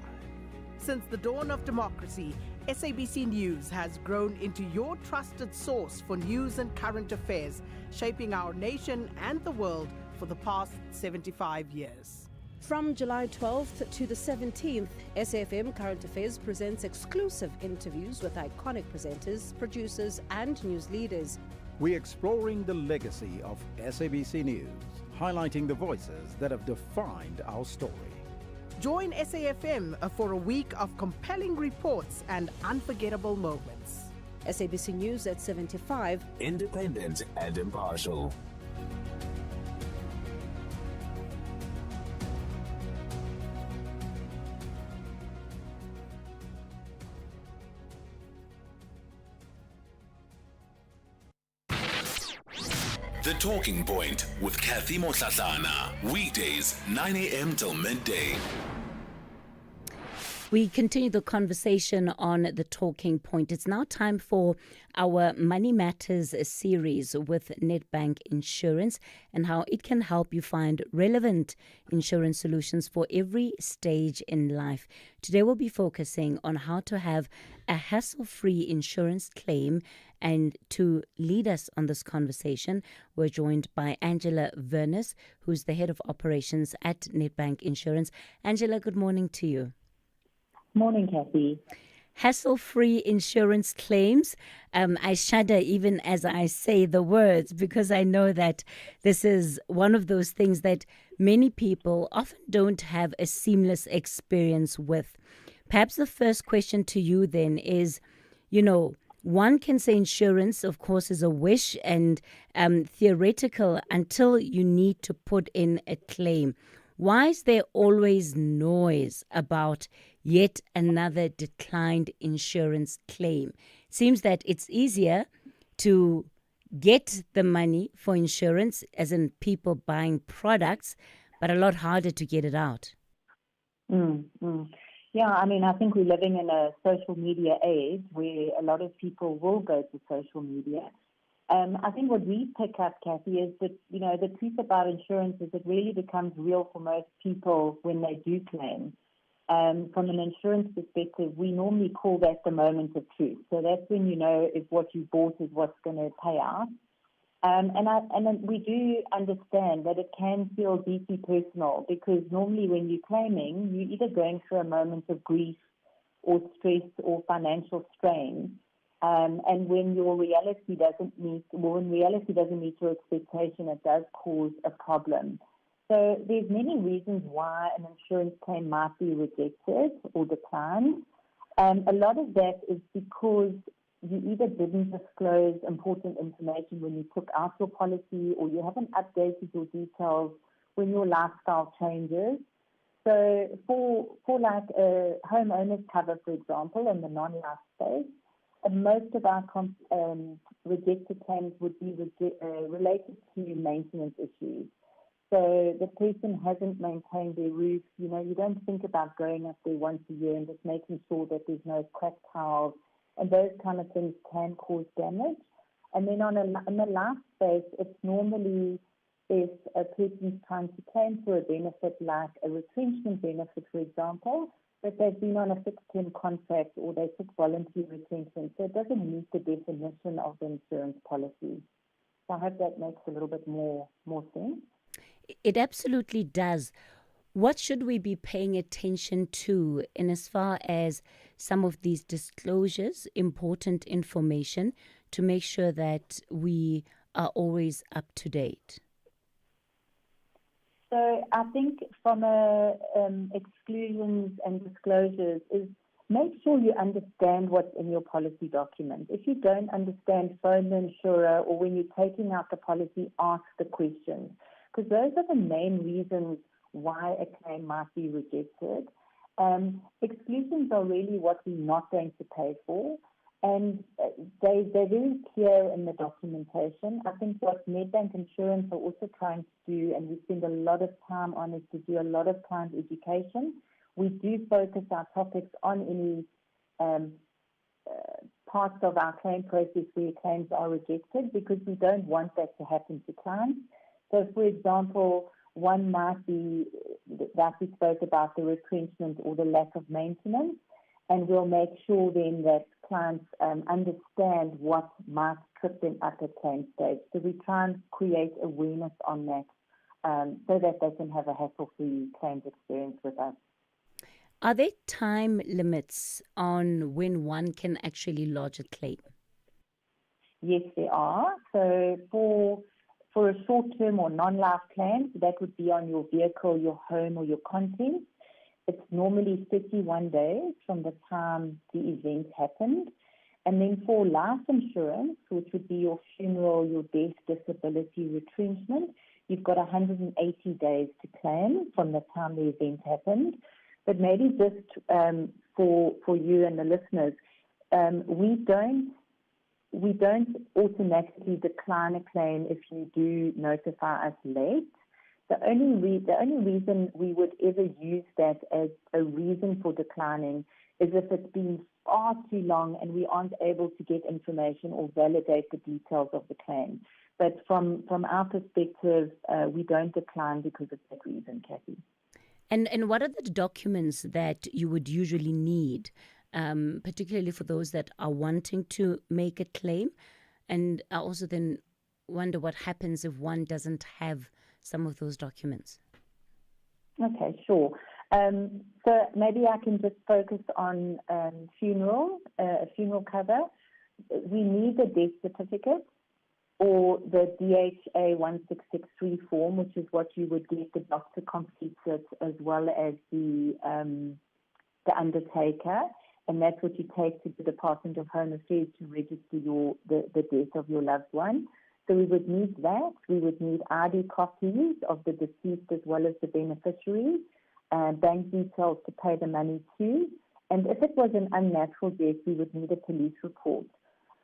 Since the dawn of democracy, SABC News has grown into your trusted source for news and current affairs, shaping our nation and the world for the past 75 years. From July 12th to the 17th, SAFM Current Affairs presents exclusive interviews with iconic presenters, producers, and news leaders. We're exploring the legacy of SABC News, highlighting the voices that have defined our story. Join SAFM for a week of compelling reports and unforgettable moments. SABC News at 75. Independent and impartial. The Talking Point with Cathy Mohlahlana. Weekdays, 9 a.m. till midday. We continue the conversation on The Talking Point. It's now time for our Money Matters series with Nedbank Insurance and how it can help you find relevant insurance solutions for every stage in life. Today we'll be focusing on how to have a hassle-free insurance claim, and to lead us on this conversation, we're joined by Angela Vernus, who's the head of operations at Nedbank Insurance. Angela, good morning to you. Morning, Cathy. Hassle-free insurance claims. I shudder even as I say the words, because I know that this is one of those things that many people often don't have a seamless experience with. Perhaps the first question to you then is, one can say insurance, of course, is a wish and theoretical until you need to put in a claim. Why is there always noise about yet another declined insurance claim? Seems that it's easier to get the money for insurance, as in people buying products, but a lot harder to get it out. Yeah, I think we're living in a social media age where a lot of people will go to social media. I think what we pick up, Cathy, is that, the truth about insurance is it really becomes real for most people when they do claim. From an insurance perspective, we normally call that the moment of truth. So that's when you know if what you bought is what's going to pay out. And we do understand that it can feel deeply personal, because normally when you're claiming, you're either going through a moment of grief or stress or financial strain. And when reality doesn't meet your expectation, it does cause a problem. So there's many reasons why an insurance claim might be rejected or declined. A lot of that is because you either didn't disclose important information when you took out your policy, or you haven't updated your details when your lifestyle changes. So for like a homeowner's cover, for example, in the non-life space, most of our rejected claims would be related to maintenance issues. So the person hasn't maintained their roof. You don't think about going up there once a year and just making sure that there's no cracked tiles, and those kind of things can cause damage. And then in the life space, it's normally if a person's trying to claim for a benefit like a retrenchment benefit, for example, but they've been on a fixed-term contract or they took voluntary retrenchment, so it doesn't meet the definition of the insurance policy. So I hope that makes a little bit more sense. It absolutely does. What should we be paying attention to in as far as some of these disclosures, important information, to make sure that we are always up to date? So I think from exclusions and disclosures is make sure you understand what's in your policy document. If you don't understand, phone the insurer, or when you're taking out the policy, ask the questions, because those are the main reasons why a claim might be rejected. Exclusions are really what we're not going to pay for, and they're very clear in the documentation. I think what Nedbank Insurance are also trying to do, and we spend a lot of time on, is to do a lot of client education. We do focus our topics on any parts of our claim process where claims are rejected, because we don't want that to happen to clients. So, for example, one might be that we spoke about the retrenchment or the lack of maintenance, and we'll make sure then that clients understand what might trip them up at claim stage. So we try and create awareness on that so that they can have a hassle-free claims experience with us. Are there time limits on when one can actually lodge a claim? Yes, there are. So for a short-term or non-life claim, so that would be on your vehicle, your home, or your contents. It's normally 31 days from the time the event happened. And then for life insurance, which would be your funeral, your death, disability, retrenchment, you've got 180 days to claim from the time the event happened. But maybe just for you and the listeners, we don't automatically decline a claim if you do notify us late. The only reason we would ever use that as a reason for declining is if it's been far too long and we aren't able to get information or validate the details of the claim. But from our perspective, we don't decline because of that reason, Cathy. And what are the documents that you would usually need, particularly for those that are wanting to make a claim? And I also then wonder what happens if one doesn't have some of those documents. Okay, sure. So maybe I can just focus on funeral cover. We need a death certificate or the DHA 1663 form, which is what you would get. The doctor completes it as well as the undertaker, and that's what you take to the Department of Home Affairs to register the death of your loved one. So we would need that. We would need ID copies of the deceased as well as the beneficiaries, bank details to pay the money to, and if it was an unnatural death, we would need a police report.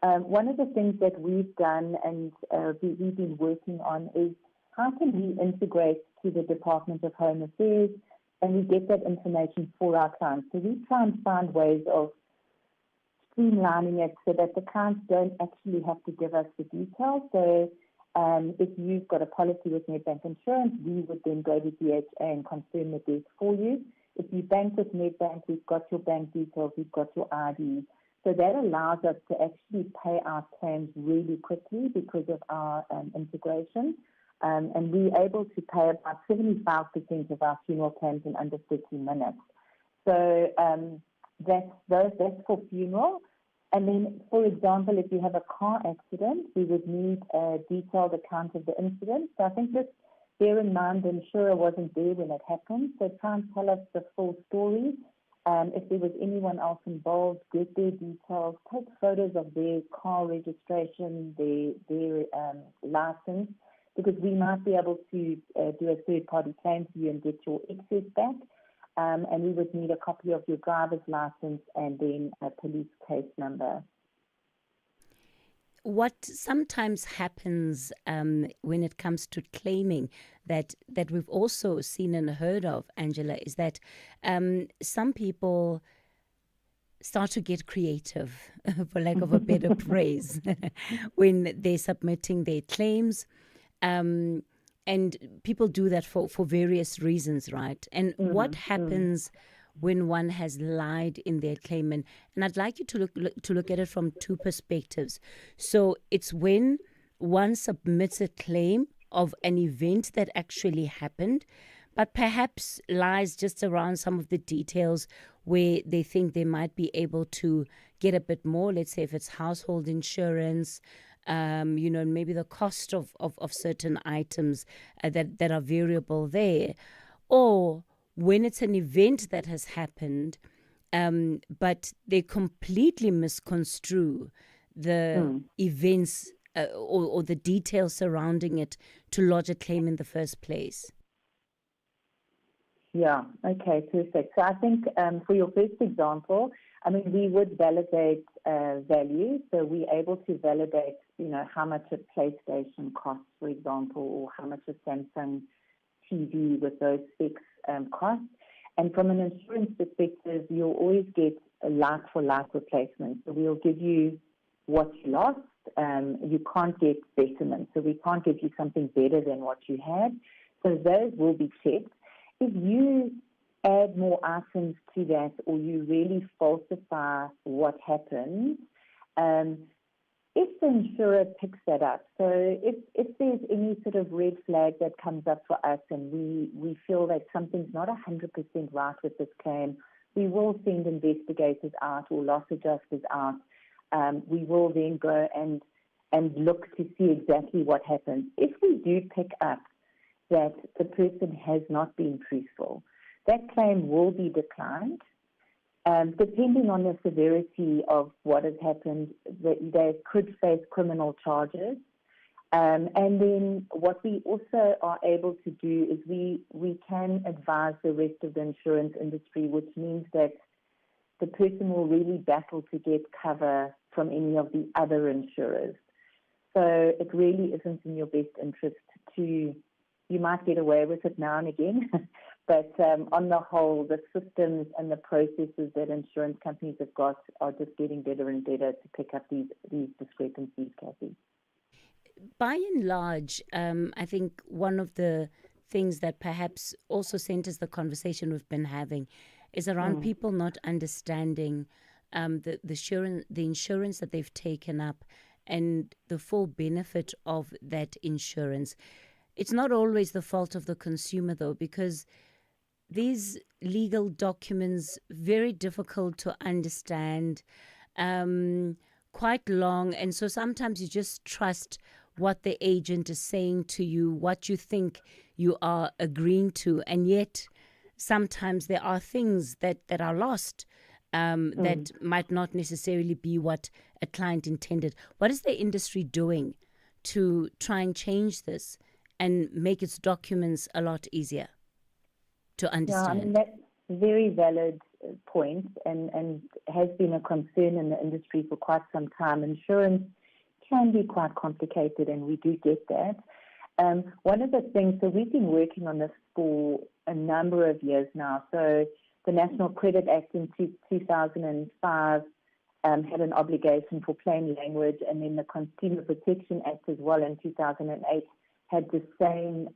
One of the things that we've done and we've been working on is how can we integrate to the Department of Home Affairs and we get that information for our clients. So we try and find ways of streamlining it so that the clients don't actually have to give us the details. So if you've got a policy with Nedbank Insurance, we would then go to DHA and confirm the death for you. If you bank with Nedbank, we've got your bank details, we've got your ID. So that allows us to actually pay our claims really quickly because of our integration. And we're able to pay about 75% of our funeral claims in under 30 minutes. So that's for funeral. And then, for example, if you have a car accident, we would need a detailed account of the incident. So I think just bear in mind the insurer wasn't there when it happened, so try and tell us the full story. If there was anyone else involved, get their details, take photos of their car registration, their license, because we might be able to do a third-party claim for you and get your excess back. And we would need a copy of your driver's license and then a police case number. What sometimes happens when it comes to claiming that we've also seen and heard of, Angela, is that some people start to get creative, for lack of a better phrase, when they're submitting their claims. And people do that for various reasons, right? And what happens when one has lied in their claim? And I'd like you to look at it from two perspectives. So it's when one submits a claim of an event that actually happened, but perhaps lies just around some of the details where they think they might be able to get a bit more. Let's say if it's household insurance, maybe the cost of certain items that are variable there. Or when it's an event that has happened, but they completely misconstrue the events or the details surrounding it to lodge a claim in the first place. Yeah, okay, perfect. So I think for your first example, I mean, we would validate value. So we're able to validate, how much a PlayStation costs, for example, or how much a Samsung TV with those specs costs. And from an insurance perspective, you'll always get a like-for-like replacement. So we'll give you what you lost, you can't get betterment. So we can't give you something better than what you had. So those will be checked. If you add more items to that or you really falsify what happened, if the insurer picks that up, so if there's any sort of red flag that comes up for us and we feel that something's not 100% right with this claim, we will send investigators out or loss adjusters out. We will then go and look to see exactly what happens. If we do pick up that the person has not been truthful, that claim will be declined. Depending on the severity of what has happened, they could face criminal charges. And then what we also are able to do is we can advise the rest of the insurance industry, which means that the person will really battle to get cover from any of the other insurers. So it really isn't in your best interest you might get away with it now and again, but on the whole, the systems and the processes that insurance companies have got are just getting better and better to pick up these discrepancies, Cathy. By and large, I think one of the things that perhaps also centers the conversation we've been having is around people not understanding the insurance that they've taken up and the full benefit of that insurance. It's not always the fault of the consumer, though, because these legal documents very difficult to understand, quite long, and so sometimes you just trust what the agent is saying to you, what you think you are agreeing to, and yet sometimes there are things that are lost that might not necessarily be what a client intended. What is the industry doing to try and change this and make its documents a lot easier to understand? Yeah, I mean, that's a very valid point and has been a concern in the industry for quite some time. Insurance can be quite complicated, and we do get that. One of the things, so we've been working on this for a number of years now. So the National Credit Act in 2005 had an obligation for plain language, and then the Consumer Protection Act as well in 2008 had the same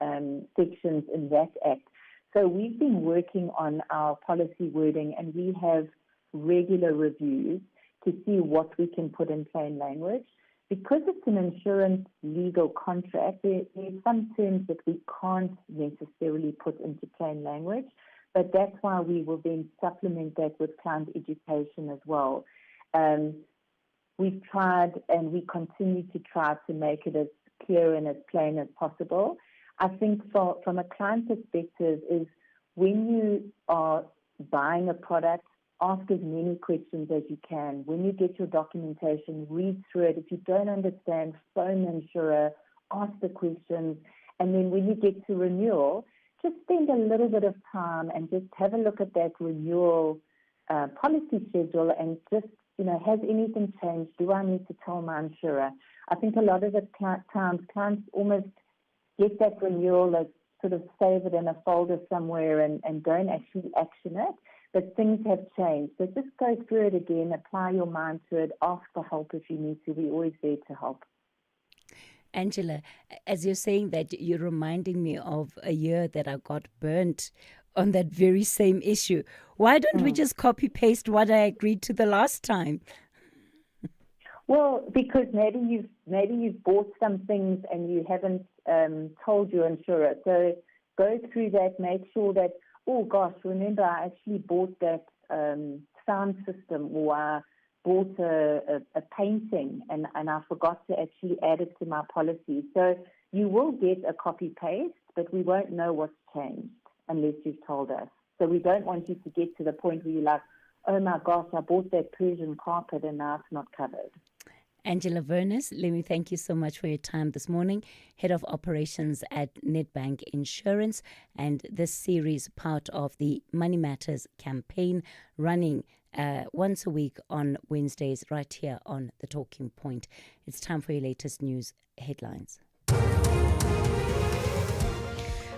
sections in that act. So we've been working on our policy wording, and we have regular reviews to see what we can put in plain language. Because it's an insurance legal contract, there are some terms that we can't necessarily put into plain language, but that's why we will then supplement that with client education as well. We've tried and we continue to try to make it as clear and as plain as possible. I think from a client perspective is when you are buying a product, ask as many questions as you can. When you get your documentation, read through it. If you don't understand, phone the insurer, ask the questions, and then when you get to renewal, just spend a little bit of time and just have a look at that renewal policy schedule and just, has anything changed? Do I need to tell my insurer? I think a lot of the times clients almost get that renewal, like sort of save it in a folder somewhere and don't actually action it. But things have changed. So just go through it again, apply your mind to it, ask for help if you need to. We're always there to help. Angela, as you're saying that, you're reminding me of a year that I got burnt on that very same issue. Why don't we just copy-paste what I agreed to the last time? Well, because maybe you've bought some things and you haven't told your insurer. So go through that, make sure that, oh gosh, remember I actually bought that sound system, or I bought a painting and I forgot to actually add it to my policy. So you will get a copy-paste, but we won't know what's changed unless you've told us. So we don't want you to get to the point where you're like, oh my gosh, I bought that Persian carpet and now it's not covered. Angela Vernus, let me thank you so much for your time this morning. Head of Operations at Nedbank Insurance, and this series part of the Money Matters campaign running once a week on Wednesdays right here on The Talking Point. It's time for your latest news headlines.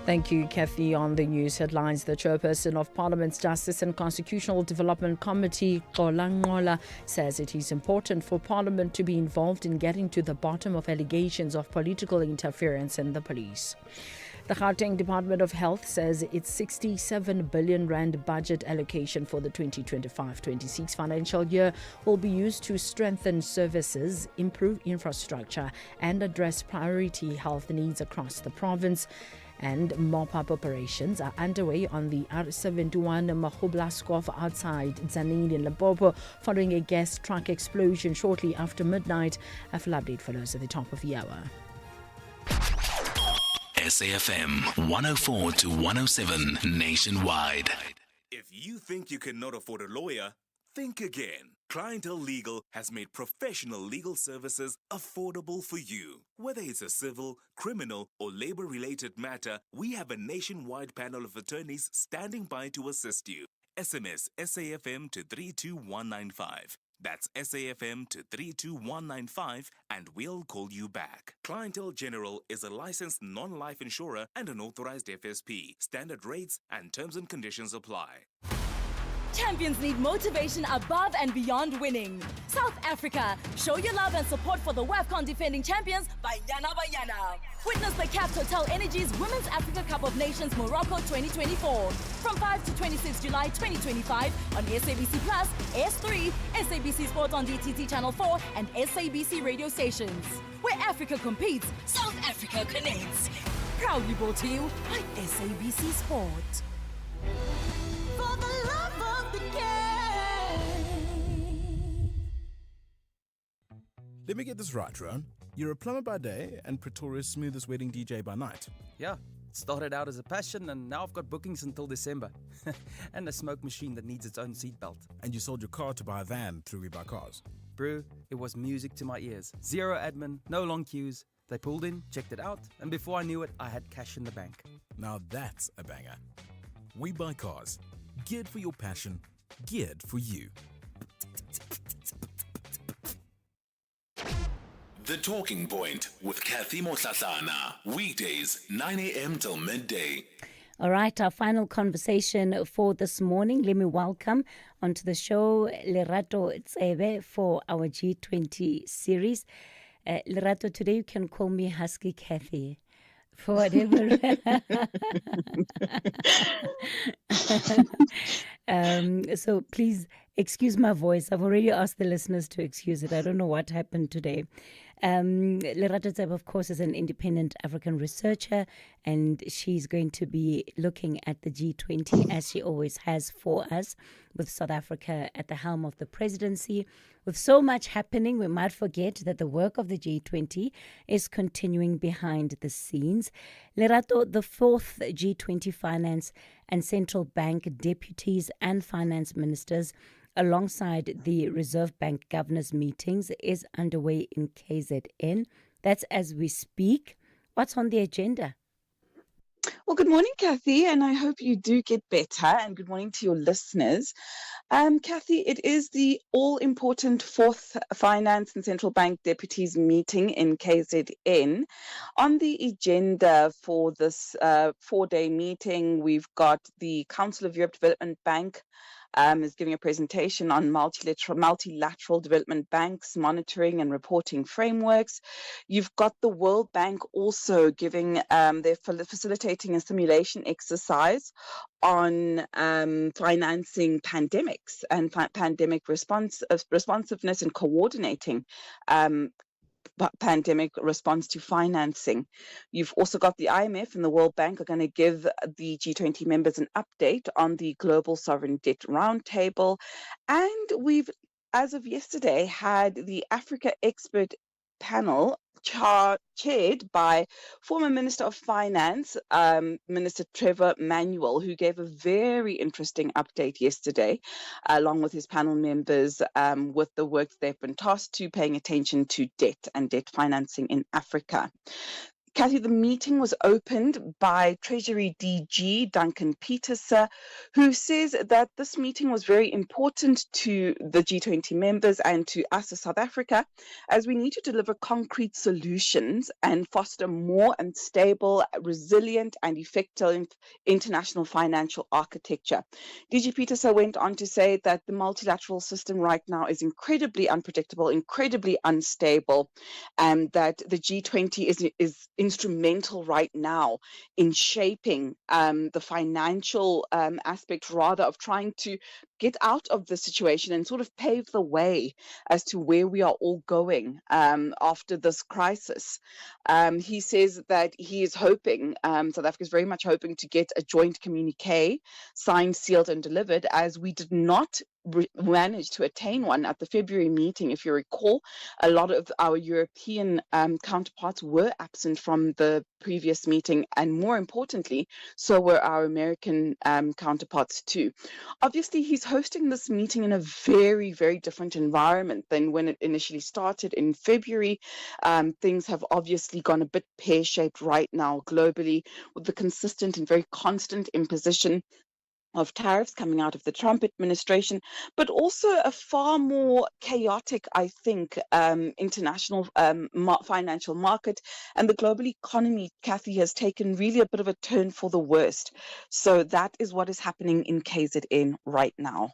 Thank you, Cathy. On the news headlines, the chairperson of Parliament's Justice and Constitutional Development Committee, Mohlahlana, says it is important for Parliament to be involved in getting to the bottom of allegations of political interference in the police. The Gauteng Department of Health says its 67 billion rand budget allocation for the 2025-26 financial year will be used to strengthen services, improve infrastructure, and address priority health needs across the province. And mop-up operations are underway on the R71 Mahoblaskov outside Tzaneen in Limpopo following a gas truck explosion shortly after midnight. A full update follows at the top of the hour. SAFM 104 to 107 nationwide. If you think you cannot afford a lawyer, think again. Clientele Legal has made professional legal services affordable for you. Whether it's a civil, criminal, or labor-related matter, we have a nationwide panel of attorneys standing by to assist you. SMS SAFM to 32195. That's SAFM to 32195 and we'll call you back. Clientele General is a licensed non-life insurer and an authorized FSP. Standard rates and terms and conditions apply. Champions need motivation above and beyond winning. South Africa, show your love and support for the WAFCON defending champions by Yana Bayana. Witness the CAF Total Energies Women's Africa Cup of Nations Morocco 2024 from 5 to 26 July 2025 on SABC Plus, S3, SABC Sport on DTT Channel 4 and SABC radio stations. Where Africa competes, South Africa connects. Proudly brought to you by SABC Sport. For the love of the game. Let me get this right, Ron. You're a plumber by day and Pretoria's smoothest wedding DJ by night. Yeah, it started out as a passion and now I've got bookings until December. And a smoke machine that needs its own seatbelt. And you sold your car to buy a van through We Buy Cars. Brew, it was music to my ears. Zero admin, no long queues. They pulled in, checked it out, and before I knew it, I had cash in the bank. Now that's a banger. We Buy Cars. Geared for your passion, geared for you. The Talking Point with Cathy Mohlahlana. Weekdays, 9 a.m. till midday. All right, our final conversation for this morning. Let me welcome onto the show Lerato Tsebe for our G20 series. Lerato, today you can call me Husky Cathy. For whatever. So please excuse my voice. I've already asked the listeners to excuse it. I don't know what happened today. Lerato Tsebe, of course, is an independent African researcher, and she's going to be looking at the G20 as she always has for us, with South Africa at the helm of the presidency. With so much happening, we might forget that the work of the G20 is continuing behind the scenes. Lerato, the fourth G20 finance and central bank deputies and finance ministers, alongside the Reserve Bank governors' meetings, is underway in KZN. That's as we speak. What's on the agenda? Well, good morning, Cathy, and I hope you do get better, and good morning to your listeners. Cathy, it is the all-important fourth Finance and Central Bank Deputies meeting in KZN. On the agenda for this four-day meeting, we've got the Council of Europe Development Bank is giving a presentation on multilateral development banks, monitoring and reporting frameworks. You've got the World Bank also giving, they're facilitating a simulation exercise on financing pandemics and pandemic responsiveness and coordinating pandemic response to financing. You've also got the IMF and the World Bank are going to give the G20 members an update on the Global Sovereign Debt Roundtable. And we've, as of yesterday, had the Africa Expert Panel chaired by former Minister of Finance, Minister Trevor Manuel, who gave a very interesting update yesterday, along with his panel members, with the work they've been tasked to, paying attention to debt and debt financing in Africa. Cathy, the meeting was opened by Treasury DG Duncan Peterson, who says that this meeting was very important to the G20 members and to us as South Africa, as we need to deliver concrete solutions and foster more and stable, resilient and effective international financial architecture. DG Peterson went on to say that the multilateral system right now is incredibly unpredictable, incredibly unstable, and that the G20 is instrumental right now in shaping the financial aspect, rather, of trying to get out of the situation and sort of pave the way as to where we are all going after this crisis. He says that he is hoping, South Africa is very much hoping to get a joint communique signed, sealed and delivered, as we did not manage to attain one at the February meeting. If you recall, a lot of our European counterparts were absent from the previous meeting, and more importantly, so were our American counterparts too. Obviously, he's hosting this meeting in a very, very different environment than when it initially started in February. Things have obviously gone a bit pear-shaped right now globally, with the consistent and very constant imposition of tariffs coming out of the Trump administration, but also a far more chaotic, I think, international financial market, and the global economy, Cathy, has taken really a bit of a turn for the worst. So that is what is happening in KZN right now.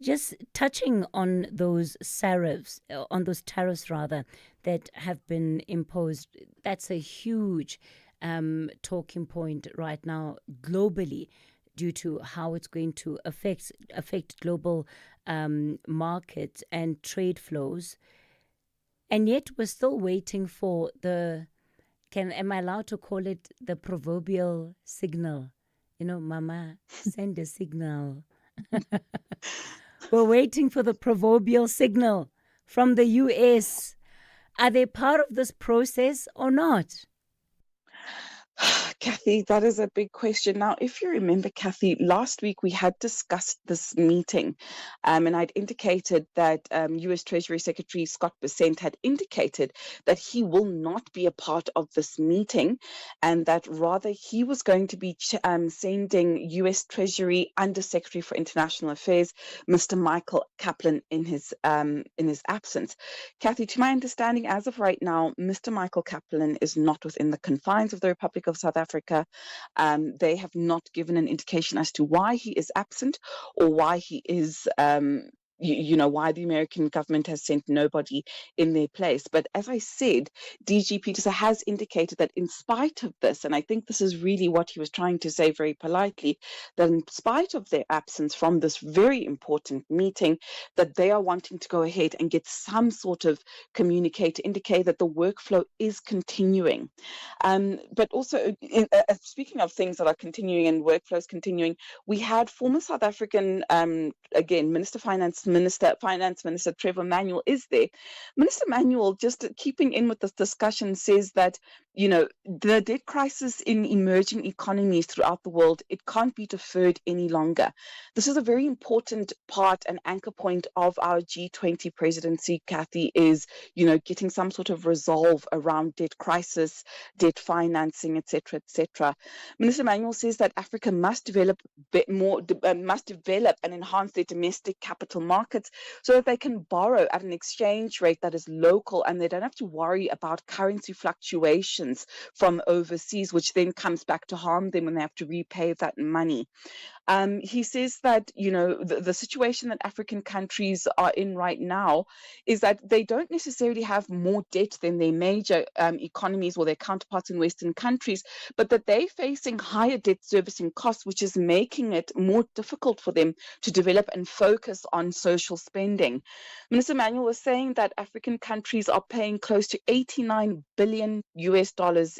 Just touching on those tariffs, that have been imposed, that's a huge talking point right now globally, due to how it's going to affect global markets and trade flows. And yet we're still waiting for am I allowed to call it the proverbial signal? Mama, send a signal. We're waiting for the proverbial signal from the US. Are they part of this process or not? Cathy, that is a big question. Now, if you remember, Cathy, last week we had discussed this meeting, and I'd indicated that US Treasury Secretary Scott Bessent had indicated that he will not be a part of this meeting, and that rather he was going to be sending US Treasury Under Secretary for International Affairs, Mr. Michael Kaplan, in his absence. Cathy, to my understanding, as of right now, Mr. Michael Kaplan is not within the confines of the Republic of South Africa. They have not given an indication as to why he is absent, or why he is why the American government has sent nobody in their place. But as I said, DG Peterson has indicated that in spite of this, and I think this is really what he was trying to say very politely, that in spite of their absence from this very important meeting, that they are wanting to go ahead and get some sort of communique to indicate that the workflow is continuing. But also, speaking of things that are continuing and workflows continuing, we had former South African, Finance Minister Trevor Manuel is there. Minister Manuel, just keeping in with this discussion, says that the debt crisis in emerging economies throughout the world, it can't be deferred any longer. This is a very important part and anchor point of our G20 presidency, Cathy, is getting some sort of resolve around debt crisis, debt financing, etc., etc. Minister Manuel says that Africa must develop and enhance their domestic capital markets so that they can borrow at an exchange rate that is local, and they don't have to worry about currency fluctuations from overseas, which then comes back to harm them when they have to repay that money. He says that, the situation that African countries are in right now is that they don't necessarily have more debt than their major economies or their counterparts in Western countries, but that they're facing higher debt servicing costs, which is making it more difficult for them to develop and focus on social spending. Minister Manuel was saying that African countries are paying close to $89 billion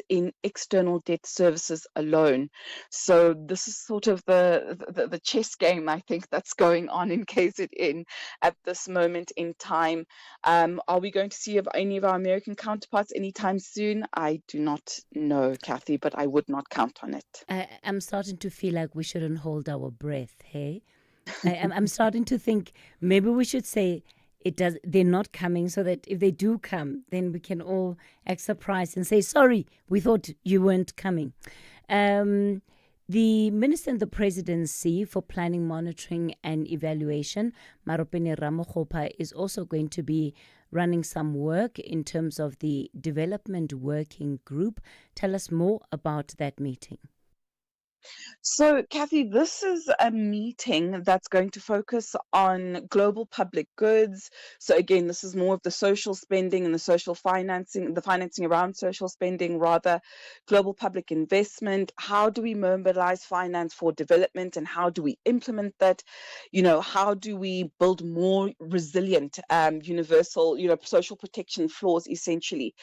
in external debt services alone. So this is sort of the chess game, I think, that's going on in KZN at this moment in time. Are we going to see any of our American counterparts anytime soon? I do not know, Cathy, but I would not count on it. I'm starting to feel like we shouldn't hold our breath, hey? I'm starting to think maybe we should say they're not coming, so that if they do come, then we can all act surprised and say, sorry, we thought you weren't coming. The Minister in the Presidency for Planning, Monitoring and Evaluation, Maropene Ramokgopa, is also going to be running some work in terms of the Development Working Group. Tell us more about that meeting. So, Cathy, this is a meeting that's going to focus on global public goods. So, again, this is more of the social spending and the social financing, the financing around social spending, rather, global public investment. How do we mobilize finance for development and how do we implement that? How do we build more resilient, universal, social protection floors, essentially?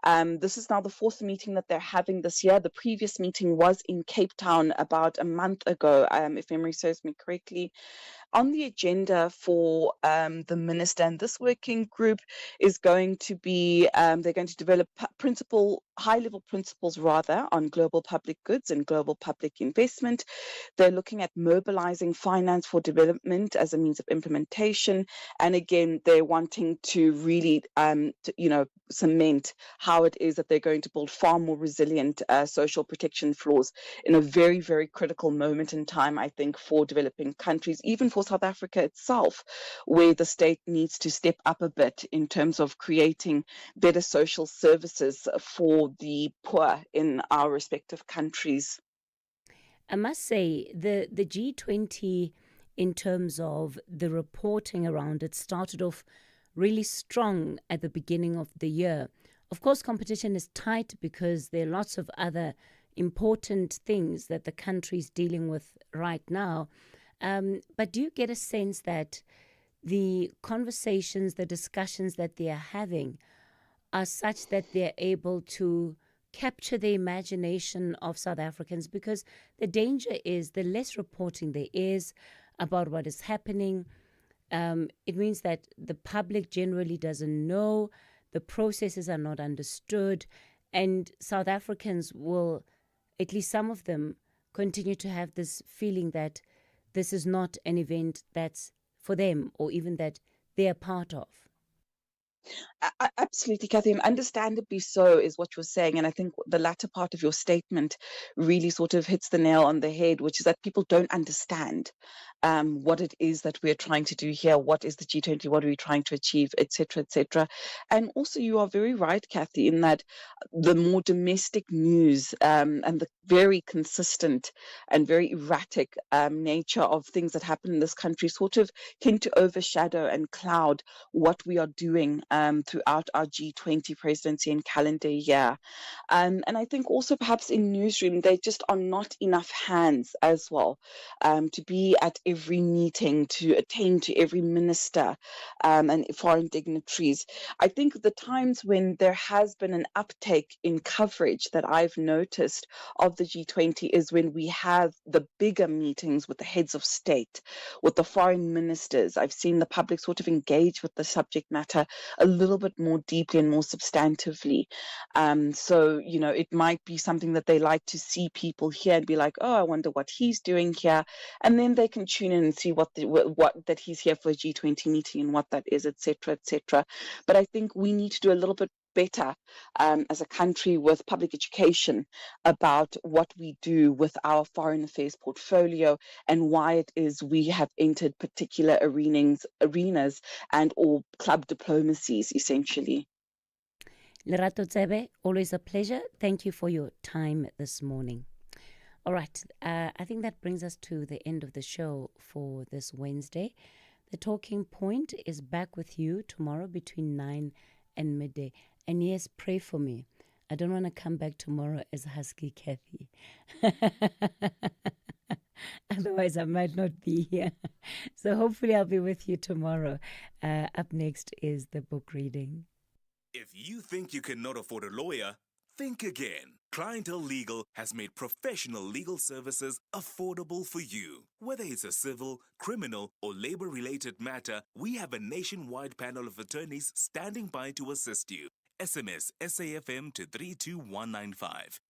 This is now the fourth meeting that they're having this year. The previous meeting was in Cape Town about a month ago, if memory serves me correctly. On the agenda for the minister and this working group is going to be, they're going to develop high-level principles rather on global public goods and global public investment. They're looking at mobilizing finance for development as a means of implementation. And again, they're wanting to really, cement how it is that they're going to build far more resilient social protection floors in a very, very critical moment in time, I think, for developing countries, even for South Africa itself, where the state needs to step up a bit in terms of creating better social services for the poor in our respective countries. I must say, the G20, in terms of the reporting around it, started off really strong at the beginning of the year. Of course, competition is tight because there are lots of other important things that the country is dealing with right now. But do you get a sense that the conversations, the discussions that they are having are such that they're able to capture the imagination of South Africans? Because the danger is the less reporting there is about what is happening, it means that the public generally doesn't know, the processes are not understood, and South Africans will, at least some of them, continue to have this feeling that this is not an event that's for them or even that they're part of. Absolutely, Cathy, and understandably so is what you're saying. And I think the latter part of your statement really sort of hits the nail on the head, which is that people don't understand what it is that we're trying to do here. What is the G20? What are we trying to achieve, et cetera, et cetera. And also, you are very right, Cathy, in that the more domestic news and the very consistent and very erratic nature of things that happen in this country sort of tend to overshadow and cloud what we are doing throughout our G20 presidency and calendar year. And I think also perhaps in newsroom, there just are not enough hands as well to be at every meeting, to attend to every minister and foreign dignitaries. I think the times when there has been an uptake in coverage that I've noticed of the G20 is when we have the bigger meetings with the heads of state, with the foreign ministers. I've seen the public sort of engage with the subject matter a little bit more deeply and more substantively. So, it might be something that they like to see people here and be like, oh, I wonder what he's doing here. And then they can tune in and see what that he's here for a G20 meeting and what that is, et cetera, et cetera. But I think we need to do a little bit better as a country with public education about what we do with our foreign affairs portfolio and why it is we have entered particular arenas and or club diplomacies, essentially. Lerato Tsebe, always a pleasure. Thank you for your time this morning. All right, I think that brings us to the end of the show for this Wednesday. The Talking Point is back with you tomorrow between 9 and midday. And yes, pray for me. I don't want to come back tomorrow as Husky Cathy. Otherwise, I might not be here. So hopefully I'll be with you tomorrow. Up next is the book reading. If you think you cannot afford a lawyer, think again. Clientele Legal has made professional legal services affordable for you. Whether it's a civil, criminal, or labor-related matter, we have a nationwide panel of attorneys standing by to assist you. SMS SAFM to 32195.